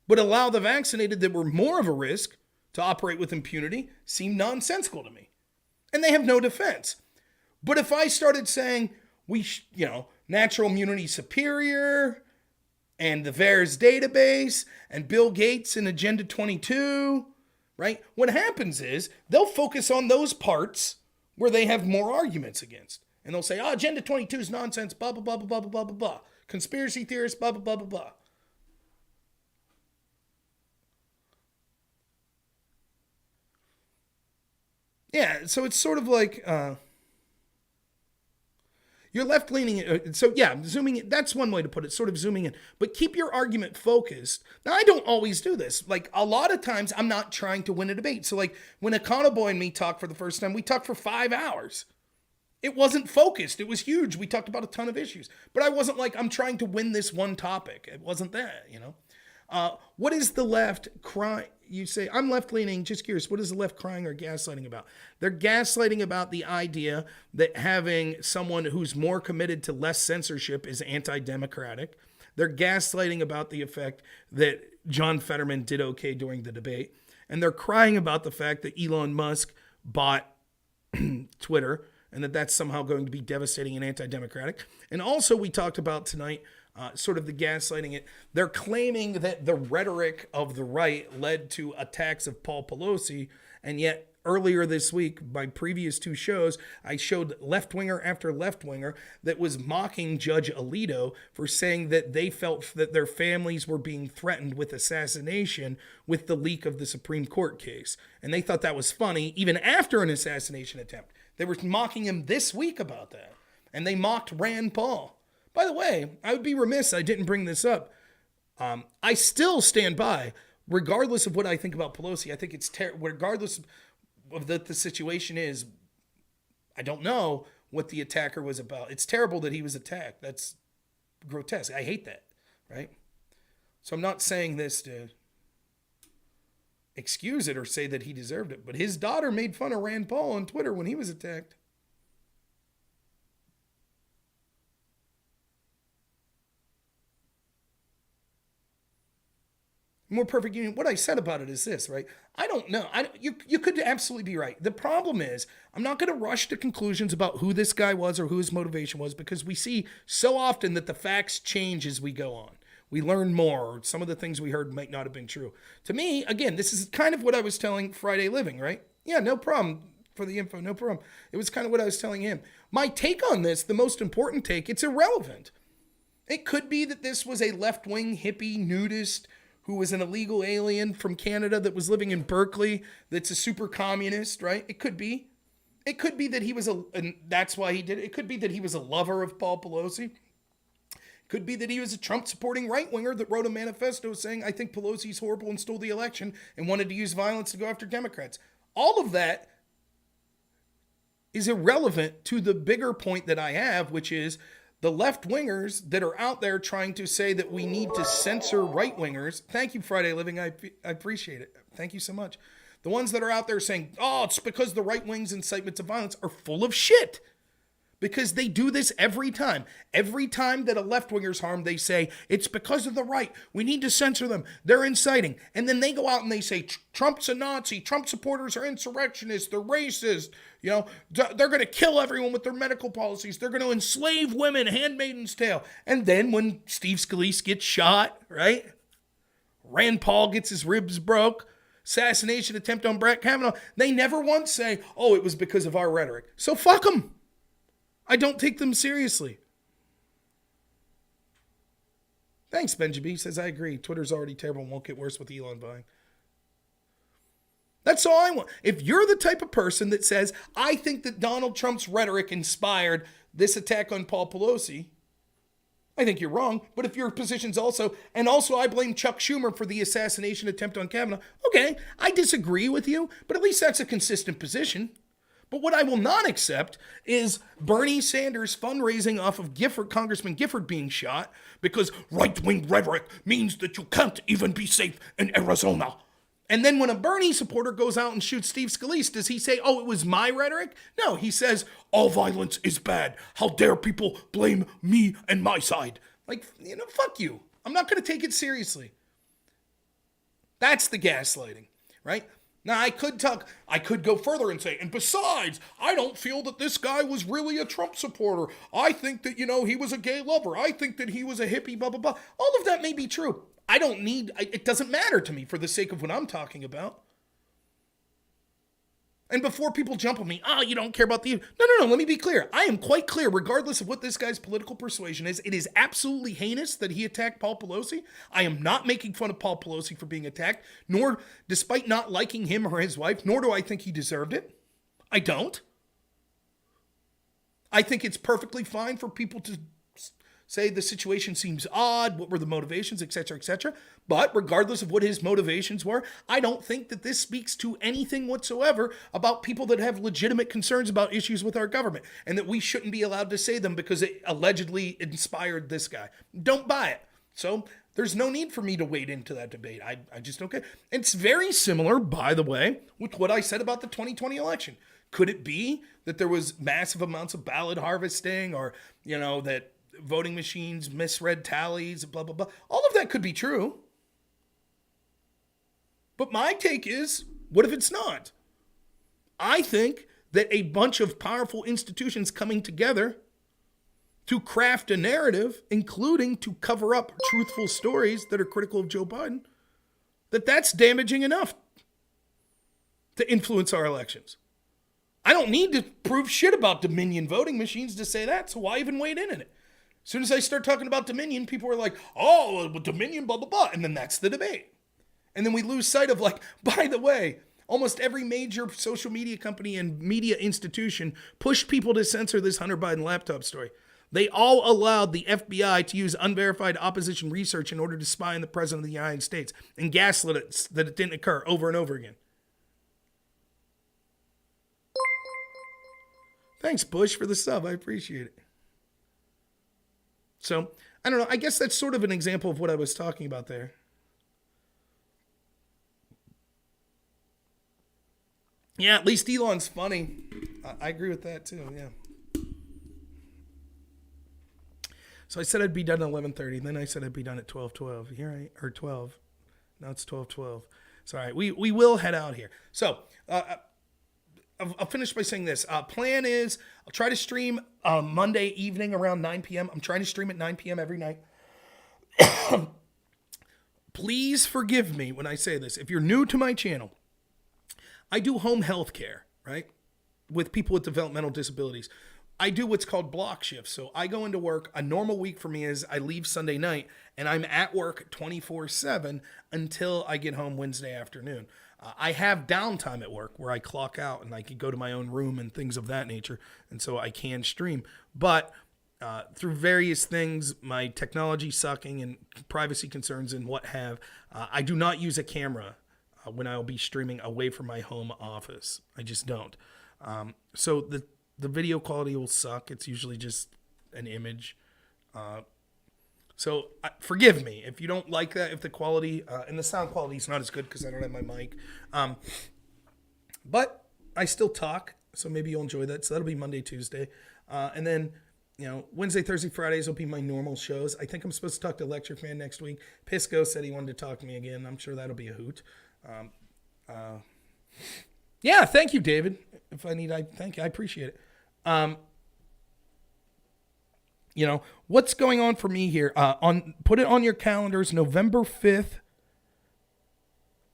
but allow the vaccinated that were more of a risk to operate with impunity seemed nonsensical to me. And they have no defense. But if I started saying, natural immunity superior, and the VAERS database, and Bill Gates and Agenda 22, right? What happens is they'll focus on those parts where they have more arguments against. And they'll say, Agenda 22 is nonsense, blah, blah, blah, blah, blah, blah, blah, blah. Conspiracy theorists, blah, blah, blah, blah, blah. Yeah, so it's sort of like you're left-leaning. Zooming in. That's one way to put it, sort of zooming in. But keep your argument focused. Now, I don't always do this. Like, a lot of times, I'm not trying to win a debate. So, like, when Econoboy and me talked for the first time, we talked for 5 hours. It wasn't focused. It was huge. We talked about a ton of issues. But I wasn't like, I'm trying to win this one topic. It wasn't that, What is the left crying? You say, I'm left-leaning. Just curious, what is the left crying or gaslighting about? They're gaslighting about the idea that having someone who's more committed to less censorship is anti-democratic. They're gaslighting about the effect that John Fetterman did okay during the debate. And they're crying about the fact that Elon Musk bought Twitter and that that's somehow going to be devastating and anti-democratic. And also we talked about tonight sort of the gaslighting it. They're claiming that the rhetoric of the right led to attacks of Paul Pelosi, and yet earlier this week, my previous 2 shows, I showed left-winger after left-winger that was mocking Judge Alito for saying that they felt that their families were being threatened with assassination with the leak of the Supreme Court case. And they thought that was funny, even after an assassination attempt. They were mocking him this week about that. And they mocked Rand Paul. By the way, I would be remiss I didn't bring this up. I still stand by, regardless of what I think about Pelosi. I think it's regardless of the situation is, I don't know what the attacker was about. It's terrible that he was attacked. That's grotesque. I hate that, right? So I'm not saying this to excuse it or say that he deserved it, but his daughter made fun of Rand Paul on Twitter when he was attacked. More perfect union. What I said about it is this, right? I don't know. You could absolutely be right. The problem is, I'm not going to rush to conclusions about who this guy was or who his motivation was, because we see so often that the facts change as we go on. We learn more, or some of the things we heard might not have been true. To me, again, this is kind of what I was telling Friday Living, right? Yeah, no problem for the info, no problem. It was kind of what I was telling him. My take on this, the most important take, it's irrelevant. It could be that this was a left-wing hippie nudist who was an illegal alien from Canada that was living in Berkeley that's a super communist, right? It could be. It could be that he was and that's why he did it. It could be that he was a lover of Paul Pelosi. Could be that he was a Trump-supporting right-winger that wrote a manifesto saying, I think Pelosi's horrible and stole the election and wanted to use violence to go after Democrats. All of that is irrelevant to the bigger point that I have, which is the left-wingers that are out there trying to say that we need to censor right-wingers. Thank you, Friday Living. I appreciate it. Thank you so much. The ones that are out there saying, oh, it's because the right wing's incitement to violence are full of shit. Because they do this every time. Every time that a left-winger's harmed, they say, it's because of the right. We need to censor them. They're inciting. And then they go out and they say, Trump's a Nazi. Trump supporters are insurrectionists. They're racist. You know, they're going to kill everyone with their medical policies. They're going to enslave women, Handmaid's Tale. And then when Steve Scalise gets shot, right? Rand Paul gets his ribs broke. Assassination attempt on Brett Kavanaugh. They never once say, oh, it was because of our rhetoric. So fuck them. I don't take them seriously. Thanks, Benjamin. He says, I agree. Twitter's already terrible and won't get worse with Elon buying. That's all I want. If you're the type of person that says, I think that Donald Trump's rhetoric inspired this attack on Paul Pelosi, I think you're wrong. But if your position's also I blame Chuck Schumer for the assassination attempt on Kavanaugh, okay, I disagree with you, but at least that's a consistent position. But what I will not accept is Bernie Sanders fundraising off of Congressman Gifford being shot because right-wing rhetoric means that you can't even be safe in Arizona. And then when a Bernie supporter goes out and shoots Steve Scalise, does he say, oh, it was my rhetoric? No, he says, all violence is bad. How dare people blame me and my side? Like, fuck you. I'm not going to take it seriously. That's the gaslighting, right? Now, I could go further and say, and besides, I don't feel that this guy was really a Trump supporter. I think that, he was a gay lover. I think that he was a hippie, blah, blah, blah. All of that may be true. It doesn't matter to me for the sake of what I'm talking about. And before people jump on me, you don't care about the... No, let me be clear. I am quite clear, regardless of what this guy's political persuasion is, it is absolutely heinous that he attacked Paul Pelosi. I am not making fun of Paul Pelosi for being attacked, nor, despite not liking him or his wife, nor do I think he deserved it. I don't. I think it's perfectly fine for people to say the situation seems odd, what were the motivations, etc., etc. But regardless of what his motivations were, I don't think that this speaks to anything whatsoever about people that have legitimate concerns about issues with our government and that we shouldn't be allowed to say them because it allegedly inspired this guy. Don't buy it. So there's no need for me to wade into that debate. I just don't care. It's very similar, by the way, with what I said about the 2020 election. Could it be that there was massive amounts of ballot harvesting or, that voting machines misread tallies, blah, blah, blah. All of that could be true. But my take is, what if it's not? I think that a bunch of powerful institutions coming together to craft a narrative, including to cover up truthful stories that are critical of Joe Biden, that's damaging enough to influence our elections. I don't need to prove shit about Dominion voting machines to say that, so why even wade in it? As soon as I start talking about Dominion, people are like, oh, Dominion, blah, blah, blah. And then that's the debate. And then we lose sight of by the way, almost every major social media company and media institution pushed people to censor this Hunter Biden laptop story. They all allowed the FBI to use unverified opposition research in order to spy on the president of the United States and gaslit it that it didn't occur over and over again. Thanks, Bush, for the sub. I appreciate it. So, I don't know. I guess that's sort of an example of what I was talking about there. Yeah, at least Elon's funny. I agree with that too, yeah. So I said I'd be done at 11:30. Then I said I'd be done at 12:12. Or 12. Now it's 12:12. Sorry, we will head out here. So, I'll finish by saying this. Plan is I'll try to stream Monday evening around 9 p.m. I'm trying to stream at 9 p.m. every night. Please forgive me when I say this. If you're new to my channel, I do home health care, right? With people with developmental disabilities. I do what's called block shifts. So I go into work. A normal week for me is I leave Sunday night and I'm at work 24/7 until I get home Wednesday afternoon. I have downtime at work where I clock out and I can go to my own room and things of that nature. And so I can stream. But through various things, my technology sucking and privacy concerns and what have, I do not use a camera when I'll be streaming away from my home office. I just don't. So the video quality will suck. It's usually just an image. So forgive me if you don't like that, if the quality and the sound quality is not as good because I don't have my mic. But I still talk, so maybe you'll enjoy that. So that'll be Monday, Tuesday. And then, Wednesday, Thursday, Fridays will be my normal shows. I think I'm supposed to talk to Lecture Fan next week. Pisco said he wanted to talk to me again. I'm sure that'll be a hoot. Yeah, thank you, David. If I need, thank you. I appreciate it. What's going on for me here? Put it on your calendars. November 5th,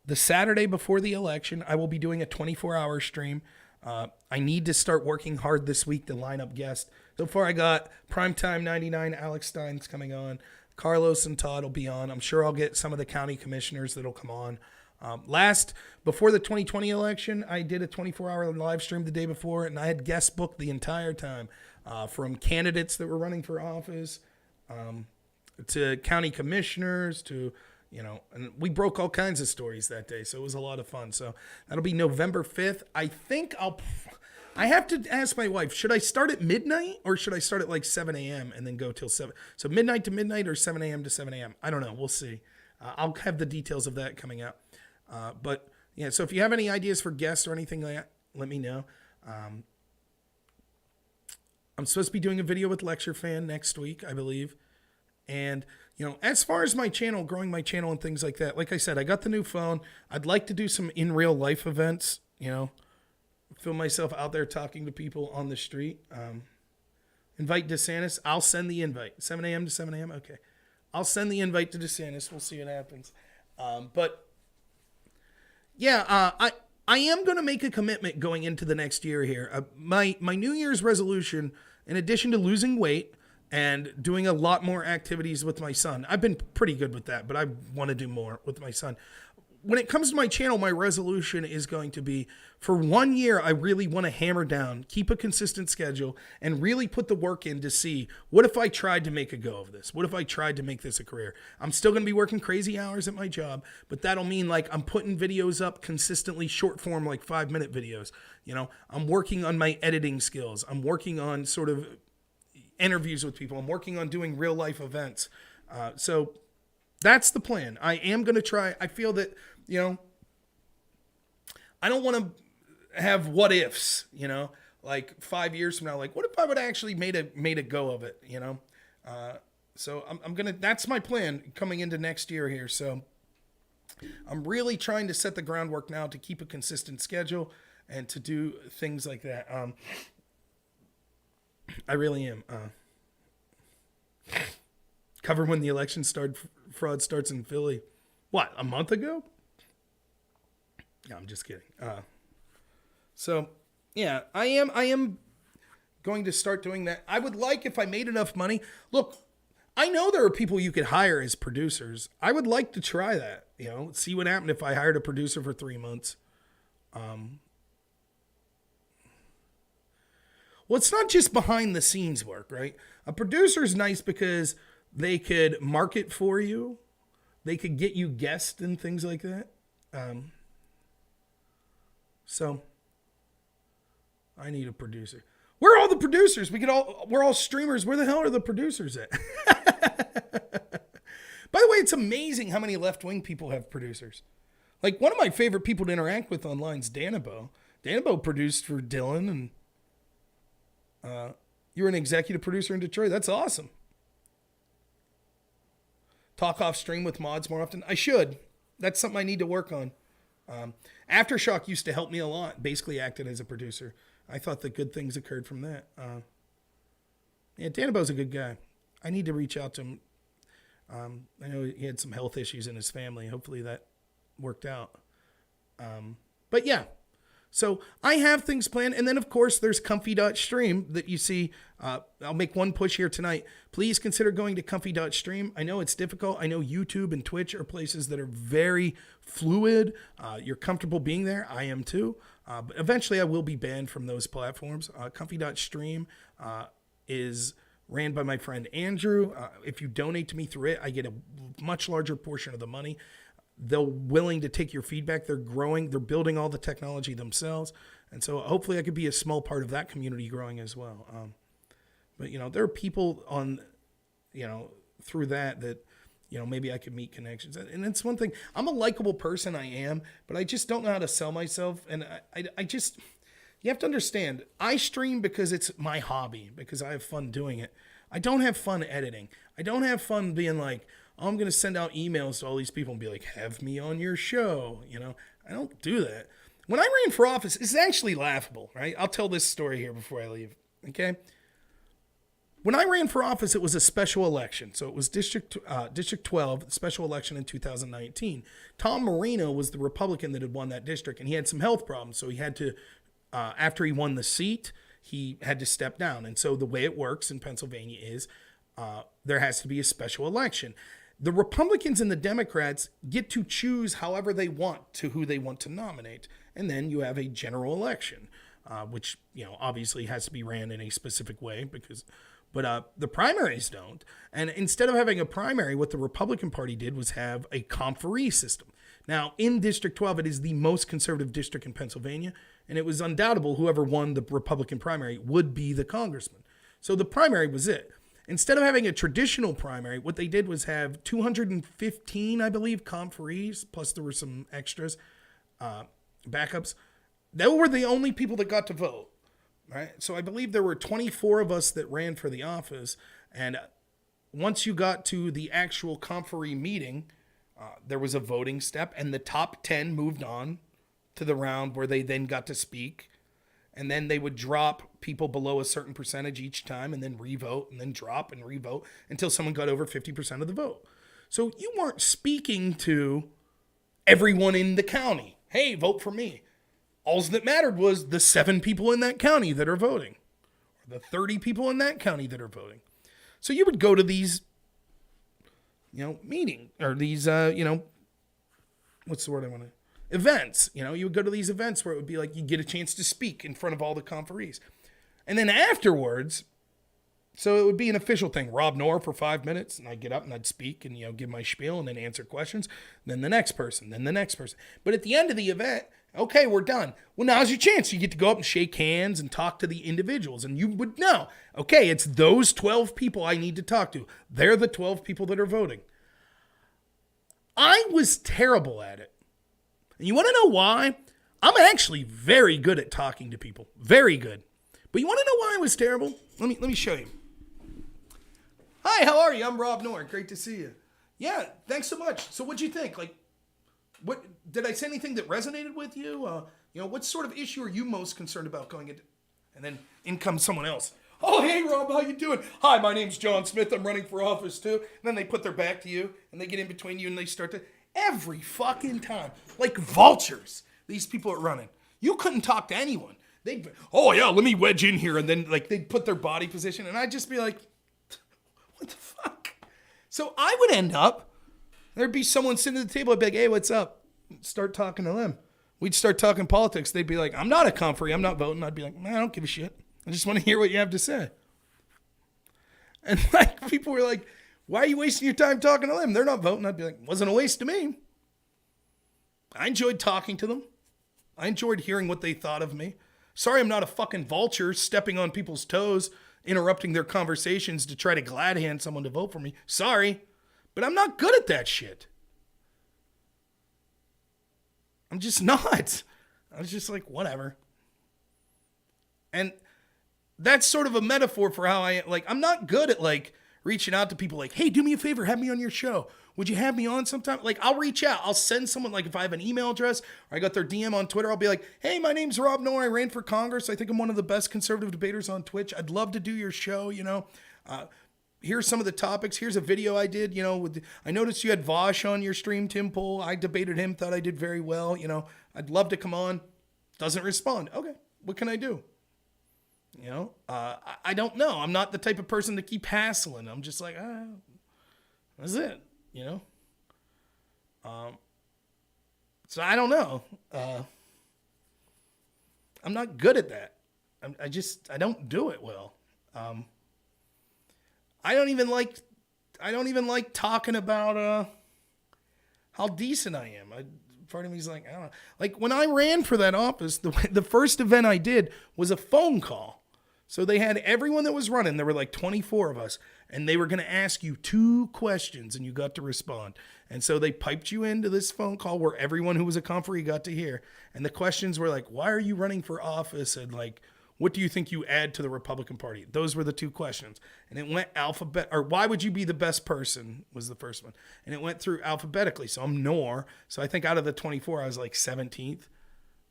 the Saturday before the election, I will be doing a 24-hour stream. I need to start working hard this week to line up guests. So far, I got Primetime 99, Alex Stein's coming on. Carlos and Todd will be on. I'm sure I'll get some of the county commissioners that'll come on. Before the 2020 election, I did a 24-hour live stream the day before, and I had guests booked the entire time, from candidates that were running for office, to county commissioners, to, and we broke all kinds of stories that day, so it was a lot of fun. So that'll be November 5th. I think I have to ask my wife, should I start at midnight or should I start at like 7 a.m. and then go till 7? So midnight to midnight or 7 a.m. to 7 a.m. I don't know. We'll see. I'll have the details of that coming out. But yeah, so if you have any ideas for guests or anything like that, let me know. I'm supposed to be doing a video with Lecture Fan next week, I believe. And, as far as my channel, growing my channel and things like that, like I said, I got the new phone. I'd like to do some in real life events, film myself out there talking to people on the street. Invite DeSantis. I'll send the invite. 7 a.m. to 7 a.m. Okay. I'll send the invite to DeSantis. We'll see what happens. But yeah, I am going to make a commitment going into the next year here. My New Year's resolution, in addition to losing weight and doing a lot more activities with my son, I've been pretty good with that, but I want to do more with my son. When it comes to my channel, my resolution is going to be, for 1 year, I really want to hammer down, keep a consistent schedule, and really put the work in to see, what if I tried to make a go of this? What if I tried to make this a career? I'm still going to be working crazy hours at my job, but that'll mean like I'm putting videos up consistently, short form, like 5-minute videos. I'm working on my editing skills. I'm working on sort of interviews with people. I'm working on doing real life events. So that's the plan. I am going to try. I feel that, I don't want to have what ifs, like 5 years from now, like what if I would actually made a go of it, so I'm going to, that's my plan coming into next year here. So I'm really trying to set the groundwork now to keep a consistent schedule and to do things like that. I really am. Cover when the election fraud starts in Philly. What, a month ago? No, I'm just kidding. So yeah, I am going to start doing that. I would like, if I made enough money. Look, I know there are people you could hire as producers. I would like to try that. See what happened if I hired a producer for 3 months. Well, it's not just behind the scenes work, right? A producer is nice because they could market for you. They could get you guests and things like that. So I need a producer. Where are all the producers? We're all streamers. Where the hell are the producers at? By the way, it's amazing how many left-wing people have producers. Like, one of my favorite people to interact with online is Danabo. Danabo produced for Dylan, and you're an executive producer in Detroit. That's awesome. Talk off stream with mods more often. I should. That's something I need to work on. Aftershock used to help me a lot. Basically acted as a producer. I thought that good things occurred from that. Yeah, Danabo's a good guy. I need to reach out to him. I know he had some health issues in his family. Hopefully that worked out. But yeah, so I have things planned. And then, of course, there's comfy.stream that you see. I'll make one push here tonight. Please consider going to comfy.stream. I know it's difficult. I know YouTube and Twitch are places that are very fluid. You're comfortable being there. I am too. But eventually I will be banned from those platforms. Comfy.stream is ran by my friend Andrew. If you donate to me through it, I get a much larger portion of the money. They're willing to take your feedback. They're growing. They're building all the technology themselves. And so hopefully I could be a small part of that community growing as well. But, there are people on, through that, maybe I could meet connections. And it's one thing. I'm a likable person, I am, but I just don't know how to sell myself. And I just, you have to understand, I stream because it's my hobby, because I have fun doing it. I don't have fun editing. I don't have fun being like, oh, I'm going to send out emails to all these people and be like, have me on your show. I don't do that. When I ran for office, it's actually laughable, right? I'll tell this story here before I leave, okay? When I ran for office, it was a special election. So it was District 12, special election in 2019. Tom Marino was the Republican that had won that district, and he had some health problems. So he had to, after he won the seat, he had to step down. And so the way it works in Pennsylvania is there has to be a special election. The Republicans and the Democrats get to choose however they want to who they want to nominate. And then you have a general election, which, obviously has to be ran in a specific way but the primaries don't. And instead of having a primary, what the Republican Party did was have a comfy system. Now, in District 12, it is the most conservative district in Pennsylvania, and it was undoubtable whoever won the Republican primary would be the congressman. So the primary was it. Instead of having a traditional primary, what they did was have 215, I believe, comfries, plus there were some extras, backups. They were the only people that got to vote. Right. So I believe there were 24 of us that ran for the office. And once you got to the actual comfy meeting, there was a voting step, and the top 10 moved on to the round where they then got to speak. And then they would drop people below a certain percentage each time and then revote and then drop and revote until someone got over 50% of the vote. So you weren't speaking to everyone in the county. Hey, vote for me. All that mattered was the 7 people in that county that are voting, or the 30 people in that county that are voting. So you would go to these, meeting or these, what's the word I want to, events. You would go to these events where it would be like you get a chance to speak in front of all the conferees. And then afterwards, so it would be an official thing, robnoerr for 5 minutes, and I'd get up and I'd speak and, give my spiel and then answer questions. Then the next person, then the next person. But at the end of the event, okay, we're done. Well, now's your chance. You get to go up and shake hands and talk to the individuals. And you would know, okay, it's those 12 people I need to talk to. They're the 12 people that are voting. I was terrible at it. And you want to know why? I'm actually very good at talking to people. Very good. But you want to know why I was terrible? Let me show you. Hi, how are you? I'm robnoerr. Great to see you. Yeah, thanks so much. So what'd you think? What did I say anything that resonated with you? What sort of issue are you most concerned about going into? And then in comes someone else. Oh, hey, Rob, how you doing? Hi, my name's John Smith. I'm running for office, too. And then they put their back to you, and they get in between you, and they start to... Every fucking time. Like vultures, these people are running. You couldn't talk to anyone. They'd be, oh, yeah, let me wedge in here. And then, they'd put their body position, and I'd just be like, what the fuck? So I would end up... There'd be someone sitting at the table. I'd be like, hey, what's up? Start talking to them. We'd start talking politics. They'd be like, I'm not a comfy. I'm not voting. I'd be like, man, I don't give a shit. I just want to hear what you have to say. And people were like, why are you wasting your time talking to them? They're not voting. I'd be like, wasn't a waste to me. I enjoyed talking to them. I enjoyed hearing what they thought of me. Sorry, I'm not a fucking vulture stepping on people's toes, interrupting their conversations to try to glad hand someone to vote for me. Sorry. But I'm not good at that shit. I'm just not. I was just like, whatever. And that's sort of a metaphor for how I'm not good at reaching out to people like, hey, do me a favor, have me on your show. Would you have me on sometime? I'll reach out. I'll send someone, if I have an email address or I got their DM on Twitter, I'll be like, hey, my name's robnoerr. I ran for Congress. I think I'm one of the best conservative debaters on Twitch. I'd love to do your show, Here's some of the topics. Here's a video I did, I noticed you had Vosh on your stream, Tim Pool. I debated him, thought I did very well. I'd love to come on. Doesn't respond. Okay, what can I do? I don't know. I'm not the type of person to keep hassling. I'm just like, that's it, So I don't know. I'm not good at that. I don't do it well. I don't even like talking about how decent I am. Part of me's like, I don't know. Like when I ran for that office, the first event I did was a phone call. So they had everyone that was running. There were like 24 of us, and they were going to ask you 2 questions, and you got to respond. And so they piped you into this phone call where everyone who was a comfrey got to hear. And the questions were like, why are you running for office? And like, what do you think you add to the Republican Party? Those were the 2 questions. And it went or why would you be the best person was the first one. And it went through alphabetically. So I'm Noor. So I think out of the 24, I was like 17th,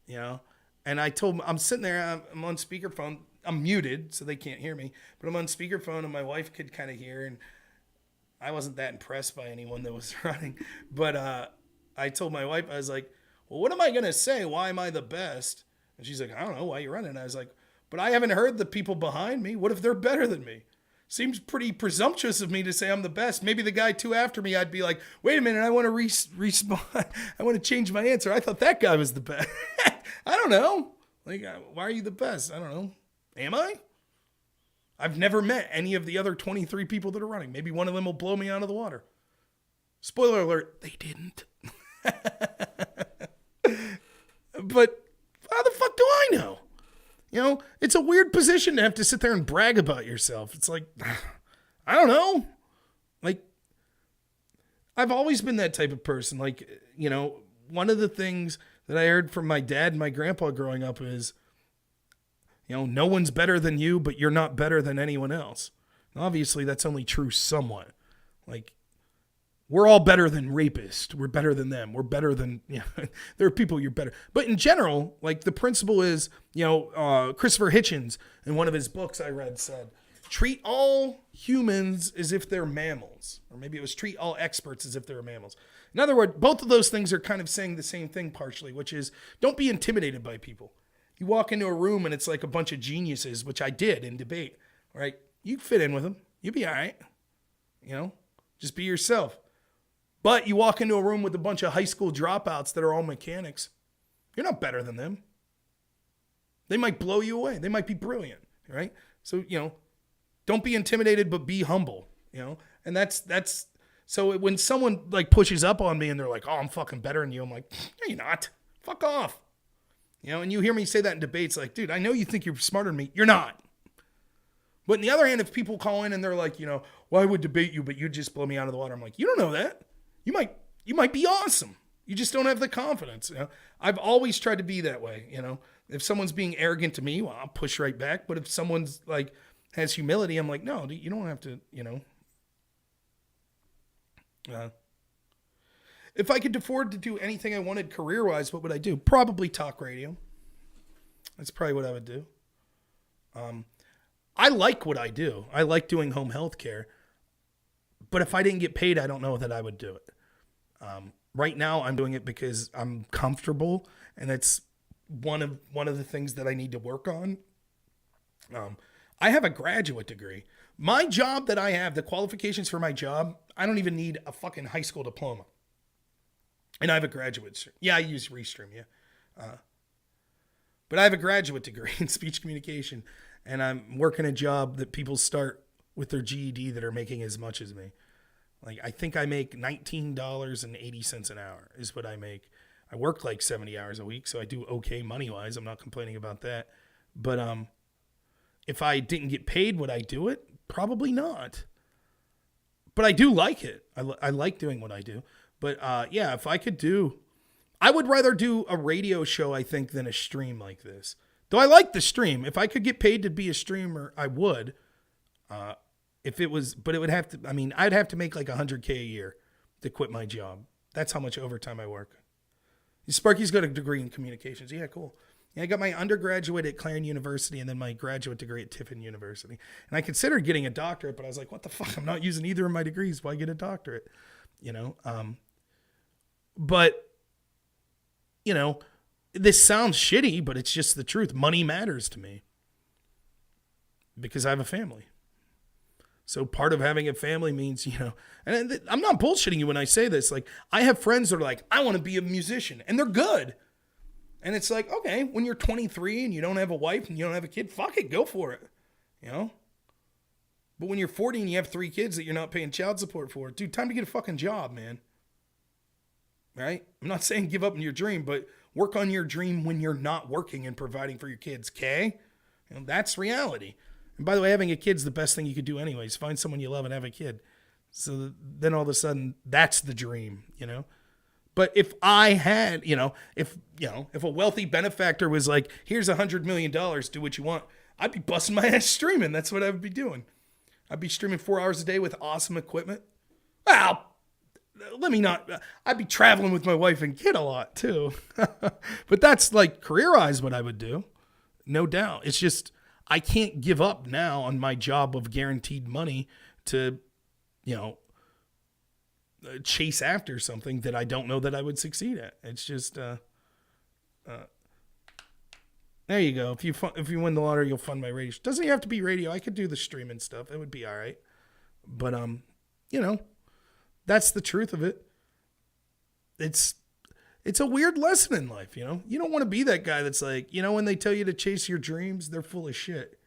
you know? And I'm sitting there, I'm on speakerphone. I'm muted, so they can't hear me. But I'm on speakerphone, and my wife could kind of hear. And I wasn't that impressed by anyone that was running. But I told my wife, I was like, well, what am I going to say? Why am I the best? And she's like, I don't know. Why are you running? And I was like, but I haven't heard the people behind me. What if they're better than me? Seems pretty presumptuous of me to say I'm the best. Maybe the guy 2 after me, I'd be like, wait a minute, I want to respond. I want to change my answer. I thought that guy was the best. I don't know. Like, why are you the best? I don't know. Am I? I've never met any of the other 23 people that are running. Maybe one of them will blow me out of the water. Spoiler alert, they didn't. But how the fuck do I know? You know, it's a weird position to have to sit there and brag about yourself. It's like, I don't know. Like, I've always been that type of person. Like, you know, one of the things that I heard from my dad and my grandpa growing up is, you know, no one's better than you, but you're not better than anyone else. And obviously, that's only true somewhat. Like, we're all better than rapists. We're better than them. We're better than, you know, there are people you're better. But in general, like the principle is, you know, Christopher Hitchens in one of his books I read said, treat all humans as if they're mammals. Or maybe it was treat all experts as if they're mammals. In other words, both of those things are kind of saying the same thing partially, which is don't be intimidated by people. You walk into a room and it's like a bunch of geniuses, which I did in debate, right? You fit in with them. You'll be all right. You know, just be yourself. But you walk into a room with a bunch of high school dropouts that are all mechanics. You're not better than them. They might blow you away. They might be brilliant, right? So, you know, don't be intimidated, but be humble, you know? And that's, so when someone like pushes up on me and they're like, oh, I'm fucking better than you. I'm like, no, you're not. Fuck off. You know, and you hear me say that in debates, like, dude, I know you think you're smarter than me. You're not. But on the other hand, if people call in and they're like, you know, well, I would debate you, but you'd just blow me out of the water. I'm like, you don't know that. You might be awesome. You just don't have the confidence. You know? I've always tried to be that way. You know, if someone's being arrogant to me, well, I'll push right back. But if someone's like has humility, I'm like, no, you don't have to, you know. If I could afford to do anything I wanted career-wise, what would I do? Probably talk radio. That's probably what I would do. I like what I do. I like doing home health care. But if I didn't get paid, I don't know that I would do it. Right now, I'm doing it because I'm comfortable, and it's one of the things that I need to work on. I have a graduate degree. My job that I have, the qualifications for my job, I don't even need a fucking high school diploma. And I have a graduate. Yeah, I use Restream, yeah. But I have a graduate degree in speech communication, and I'm working a job that people start with their GED that are making as much as me. Like, I think I make $19.80 an hour is what I make. I work like 70 hours a week, so I do okay money-wise. I'm not complaining about that. But if I didn't get paid, would I do it? Probably not. But I do like it. I like doing what I do. But yeah, if I could do, I would rather do a radio show, I think, than a stream like this. Though I like the stream. If I could get paid to be a streamer, I would. If it was, but it would have to, I mean, I'd have to make like $100K a year to quit my job. That's how much overtime I work. Sparky's got a degree in communications. Yeah, cool. Yeah, I got my undergraduate at Clarion University and then my graduate degree at Tiffin University. And I considered getting a doctorate, but I was like, what the fuck? I'm not using either of my degrees. Why get a doctorate? You know? But, you know, this sounds shitty, but it's just the truth. Money matters to me because I have a family. So part of having a family means, you know, and I'm not bullshitting you when I say this. Like, I have friends that are like, I want to be a musician, and they're good. And it's like, okay, when you're 23 and you don't have a wife and you don't have a kid, fuck it, go for it. You know? But when you're 40 and you have 3 kids that you're not paying child support for, dude, time to get a fucking job, man. Right? I'm not saying give up on your dream, but work on your dream when you're not working and providing for your kids, okay? You know, that's reality. And by the way, having a kid's the best thing you could do anyways. Find someone you love and have a kid. So then all of a sudden, that's the dream, you know? But if I had, if a wealthy benefactor was like, here's $100 million, do what you want, I'd be busting my ass streaming. That's what I would be doing. I'd be streaming 4 hours a day with awesome equipment. Well, I'd be traveling with my wife and kid a lot too. But that's like career-wise what I would do. No doubt. It's just, I can't give up now on my job of guaranteed money to, chase after something that I don't know that I would succeed at. It's just, there you go. If you win the lottery, you'll fund my radio. Doesn't have to be radio. I could do the streaming stuff. It would be all right. But, that's the truth of it. It's a weird lesson in life, You don't want to be that guy that's like, when they tell you to chase your dreams, they're full of shit.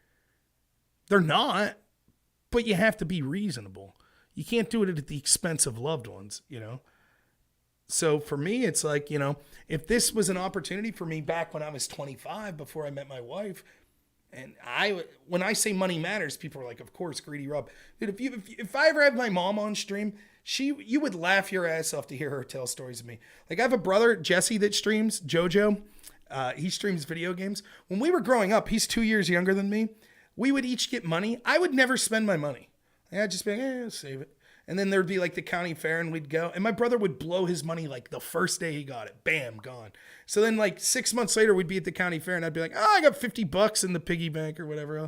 They're not, but you have to be reasonable. You can't do it at the expense of loved ones, So for me, it's like, if this was an opportunity for me back when I was 25, before I met my wife, and when I say money matters, people are like, of course, greedy Rob. Dude, if I ever had my mom on stream, you would laugh your ass off to hear her tell stories of me. Like I have a brother, Jesse, that streams, Jojo. He streams video games. When we were growing up, he's 2 years younger than me. We would each get money. I would never spend my money. I'd just be like, save it. And then there'd be like the county fair and we'd go. And my brother would blow his money like the first day he got it. Bam, gone. So then like 6 months later, we'd be at the county fair and I'd be like, I got $50 in the piggy bank or whatever.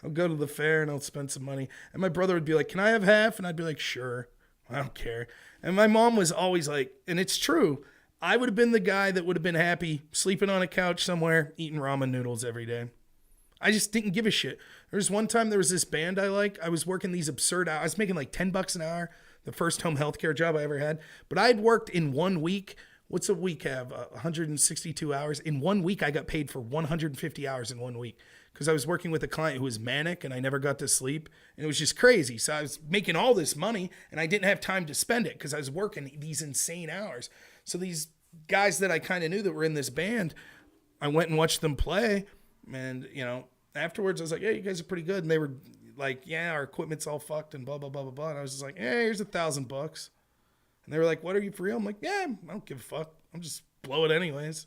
I'll go to the fair and I'll spend some money. And my brother would be like, can I have half? And I'd be like, sure. I don't care. And my mom was always like, and it's true, I would have been the guy that would have been happy sleeping on a couch somewhere, eating ramen noodles every day. I just didn't give a shit. There was one time there was this band I like. I was working these absurd hours. I was making like $10 an hour, the first home healthcare job I ever had. But I had worked in 1 week. What's a week have? 162 hours. In 1 week, I got paid for 150 hours in 1 week because I was working with a client who was manic and I never got to sleep. And it was just crazy. So I was making all this money and I didn't have time to spend it because I was working these insane hours. So these guys that I kind of knew that were in this band, I went and watched them play. And, afterwards I was like, yeah, you guys are pretty good. And they were like, yeah, our equipment's all fucked and blah, blah, blah, blah, blah. And I was just like, hey, here's $1,000. And they were like, what, are you for real? I'm like, yeah, I don't give a fuck. I'll just blow it anyways.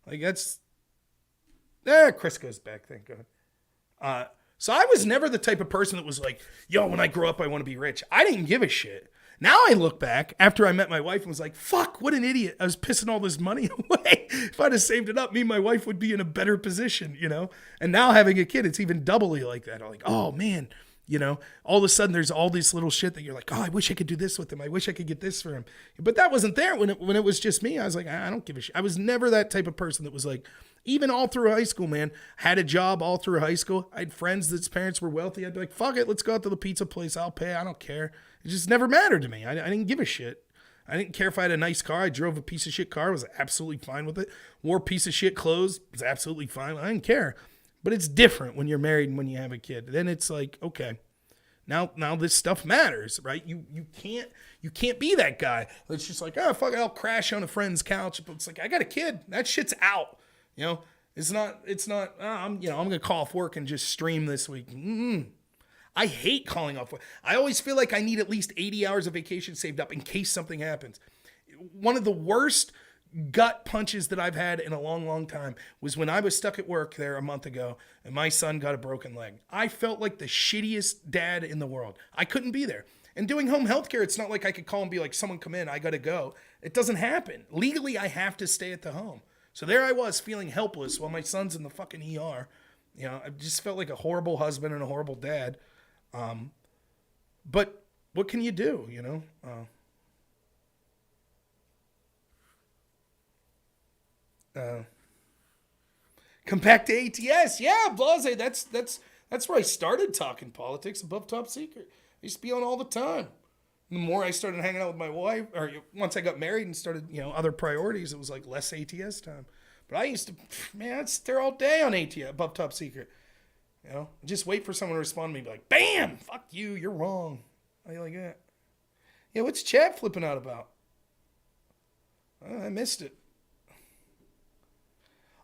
Like that's, Chris goes back, thank God. So I was never the type of person that was like, yo, when I grow up, I want to be rich. I didn't give a shit. Now I look back after I met my wife and was like, fuck, what an idiot. I was pissing all this money away. If I'd have saved it up, me and my wife would be in a better position, And now having a kid, it's even doubly like that. I'm like, oh man, all of a sudden there's all this little shit that you're like, oh, I wish I could do this with him. I wish I could get this for him. But that wasn't there when it was just me. I was like, I don't give a shit. I was never that type of person that was like, even all through high school, man, had a job all through high school. I had friends that's parents were wealthy. I'd be like, fuck it, let's go out to the pizza place. I'll pay. I don't care. It just never mattered to me. I didn't give a shit. I didn't care if I had a nice car. I drove a piece of shit car. I was absolutely fine with it. Wore piece of shit clothes. Was absolutely fine. I didn't care. But it's different when you're married and when you have a kid. Then it's like, okay, now this stuff matters, right? You can't be that guy that's just like, oh, fuck it, I'll crash on a friend's couch. But it's like, I got a kid. That shit's out. It's not, I'm going to call off work and just stream this week. I hate calling off work. I always feel like I need at least 80 hours of vacation saved up in case something happens. One of the worst gut punches that I've had in a long, long time was when I was stuck at work there a month ago and my son got a broken leg. I felt like the shittiest dad in the world. I couldn't be there. And doing home healthcare, it's not like I could call and be like, someone come in, I got to go. It doesn't happen. Legally, I have to stay at the home. So there I was feeling helpless while my son's in the fucking ER. I just felt like a horrible husband and a horrible dad. But what can you do, come back to ATS. Yeah, Blase, that's where I started talking politics, above top secret. I used to be on all the time. The more I started hanging out with my wife, or once I got married and started, other priorities, it was like less ATS time. But I used to, man, I'd stare all day on ATS, above top secret. You know, just wait for someone to respond to me, be like, bam, fuck you, you're wrong. How you like that? Yeah, what's chat flipping out about? I missed it.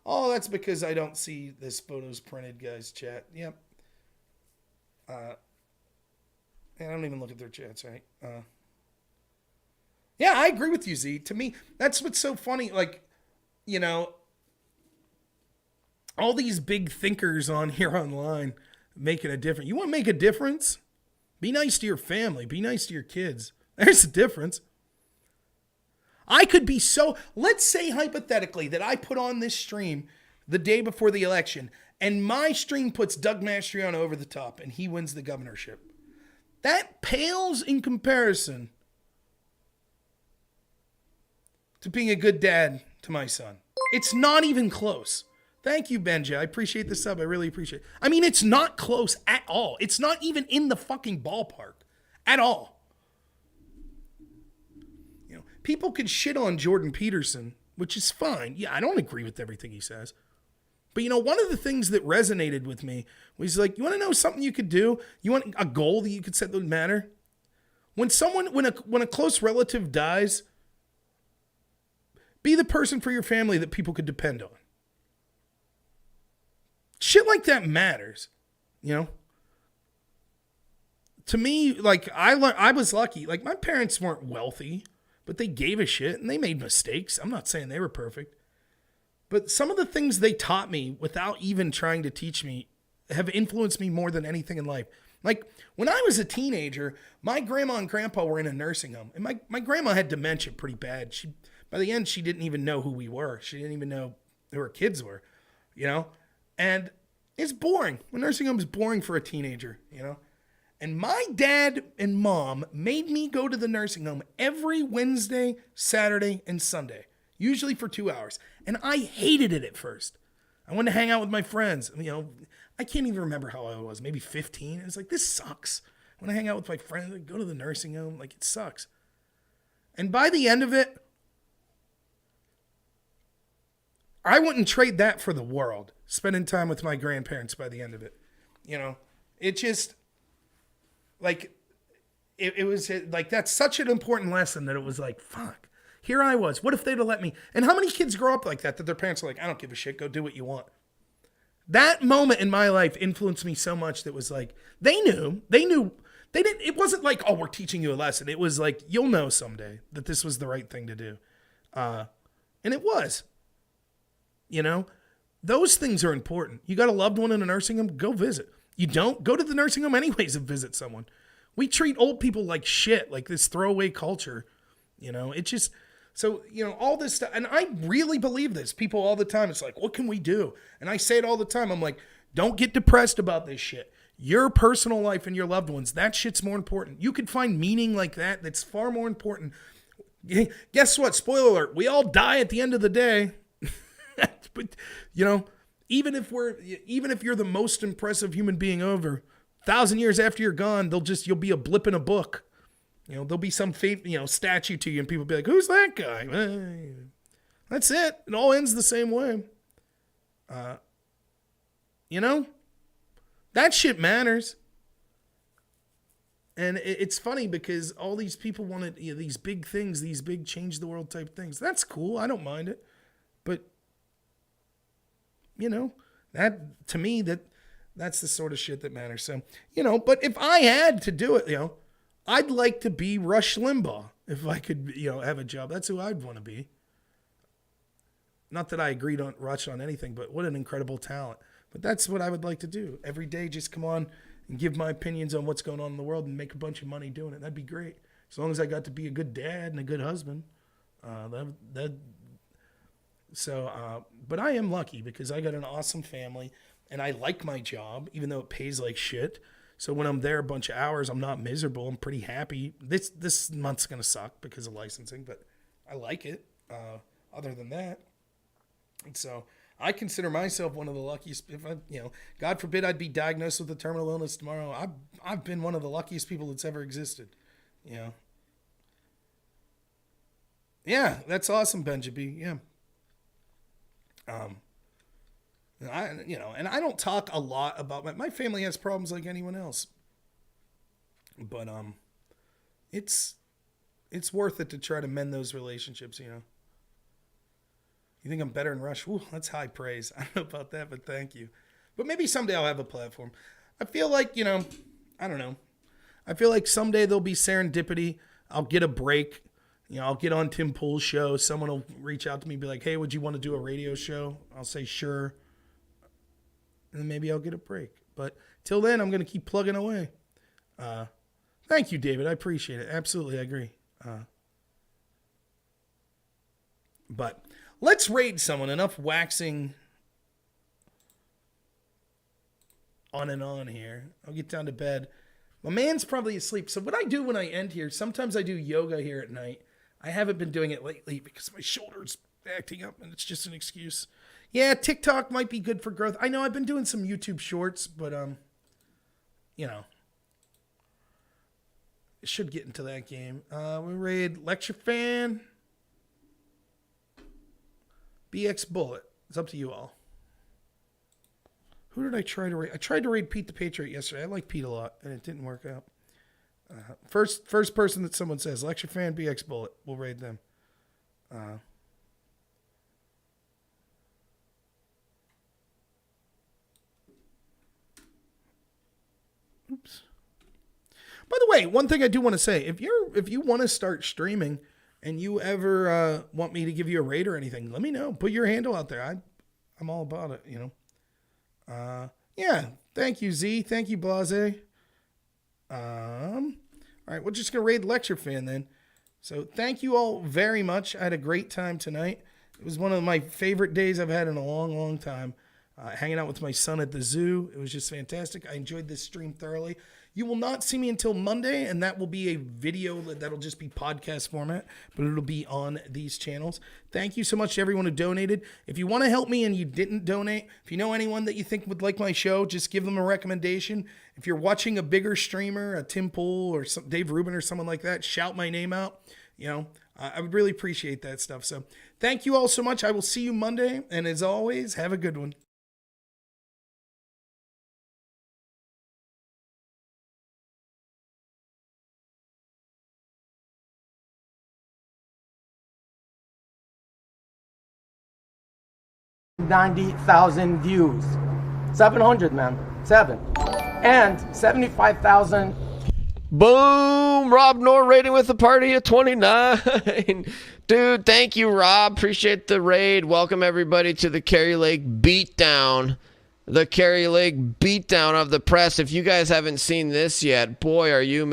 Oh, that's because I don't see this photos printed, guys. Chat. Yep. I don't even look at their chats, right? Yeah, I agree with you, Z. To me, that's what's so funny. Like, you know, all these big thinkers on here online making a difference. You want to make a difference? Be nice to your family. Be nice to your kids. There's a difference. I could be so, let's say hypothetically that I put on this stream the day before the election and my stream puts Doug Mastriano over the top and he wins the governorship. That pales in comparison to being a good dad to my son. It's not even close. Thank you, Benja. I appreciate the sub. I really appreciate it. I mean, it's not close at all. It's not even in the fucking ballpark at all. People could shit on Jordan Peterson, which is fine. Yeah, I don't agree with everything he says. But, you know, one of the things that resonated with me was like, you want to know something you could do? You want a goal that you could set that would matter? When a close relative dies, be the person for your family that people could depend on. Shit like that matters, you know? To me, like, I was lucky. Like, my parents weren't wealthy, but they gave a shit and they made mistakes. I'm not saying they were perfect. But some of the things they taught me without even trying to teach me have influenced me more than anything in life. Like when I was a teenager, my grandma and grandpa were in a nursing home. And my grandma had dementia pretty bad. By the end, she didn't even know who we were. She didn't even know who her kids were, you know? And it's boring. A nursing home is boring for a teenager, you know? And my dad and mom made me go to the nursing home every Wednesday, Saturday, and Sunday, usually for 2 hours. And I hated it at first. I wanted to hang out with my friends. You know, I can't even remember how I was, maybe 15. It was like, this sucks. I want to hang out with my friends, go to the nursing home. Like, it sucks. And by the end of it, I wouldn't trade that for the world, spending time with my grandparents by the end of it. You know, it just... Like, it was like, that's such an important lesson that it was like, fuck, here I was. What if they'd have let me? And how many kids grow up like that their parents are like, I don't give a shit. Go do what you want. That moment in my life influenced me so much that was like, they knew, it wasn't like, oh, we're teaching you a lesson. It was like, you'll know someday that this was the right thing to do. And it was, you know, those things are important. You got a loved one in a nursing home, go visit. You don't? Go to the nursing home anyways and visit someone. We treat old people like shit, like this throwaway culture. You know, it just, so, you know, all this stuff. And I really believe this. People all the time, it's like, what can we do? And I say it all the time. I'm like, don't get depressed about this shit. Your personal life and your loved ones, that shit's more important. You could find meaning like that that's far more important. Guess what? Spoiler alert. We all die at the end of the day. But, you know, even if you're the most impressive human being ever, 1,000 years after you're gone, you'll be a blip in a book. You know, there'll be some statue to you and people be like, who's that guy? That's it. It all ends the same way. You know, that shit matters. And it's funny because all these people wanted, you know, these big things, these big change the world type things. That's cool. I don't mind it. But you know, that to me, that's the sort of shit that matters. So, you know, but if I had to do it, you know, I'd like to be Rush Limbaugh if I could, you know, have a job. That's who I'd want to be. Not that I agreed on Rush on anything, but what an incredible talent. But that's what I would like to do. Every day, just come on and give my opinions on what's going on in the world and make a bunch of money doing it. That'd be great. As long as I got to be a good dad and a good husband. But I am lucky because I got an awesome family and I like my job, even though it pays like shit. So when I'm there a bunch of hours, I'm not miserable. I'm pretty happy. This month's going to suck because of licensing, but I like it. Other than that. And so I consider myself one of the luckiest, if I, you know, God forbid I'd be diagnosed with a terminal illness tomorrow. I've been one of the luckiest people that's ever existed, you know? Yeah, that's awesome, Benjamin. Yeah. And I don't talk a lot about my family has problems like anyone else. But it's worth it to try to mend those relationships, You think I'm better than Rush? Ooh, that's high praise. I don't know about that, but thank you. But maybe someday I'll have a platform. I feel like, I don't know. I feel like someday there'll be serendipity. I'll get a break. I'll get on Tim Pool's show. Someone will reach out to me and be like, hey, would you want to do a radio show? I'll say, sure. And then maybe I'll get a break. But till then, I'm going to keep plugging away. Thank you, David. I appreciate it. Absolutely, I agree. But let's raid someone. Enough waxing on and on here. I'll get down to bed. My man's probably asleep. So what I do when I end here, sometimes I do yoga here at night. I haven't been doing it lately because my shoulder's acting up and it's just an excuse. Yeah, TikTok might be good for growth. I know I've been doing some YouTube shorts, but it should get into that game. We raid Lecture Fan. BX Bullet. It's up to you all. Who did I try to raid? I tried to raid Pete the Patriot yesterday. I like Pete a lot, and it didn't work out. First person that someone says, Lecture Fan, BX Bullet. We'll raid them. Oops. By the way, one thing I do want to say, if you want to start streaming and you ever want me to give you a raid or anything, let me know. Put your handle out there. I'm all about it, Yeah, thank you, Z. Thank you, Blase. All right, we're just going to raid Lecture Fan then. So thank you all very much. I had a great time tonight. It was one of my favorite days I've had in a long, long time. Hanging out with my son at the zoo. It was just fantastic. I enjoyed this stream thoroughly. You will not see me until Monday, and that will be a video that'll just be podcast format, but it'll be on these channels. Thank you so much to everyone who donated. If you want to help me and you didn't donate, if you know anyone that you think would like my show, just give them a recommendation. If you're watching a bigger streamer, a Tim Pool or Dave Rubin or someone like that, shout my name out. I would really appreciate that stuff. So thank you all so much. I will see you Monday, and as always, have a good one. $90,000 views. 700, man. 7. And 75,000. Boom! robnoerr rating with a party of 29. Dude, thank you, Rob. Appreciate the raid. Welcome, everybody, to the Kerry Lake Beatdown. The Kerry Lake Beatdown of the press. If you guys haven't seen this yet, boy, are you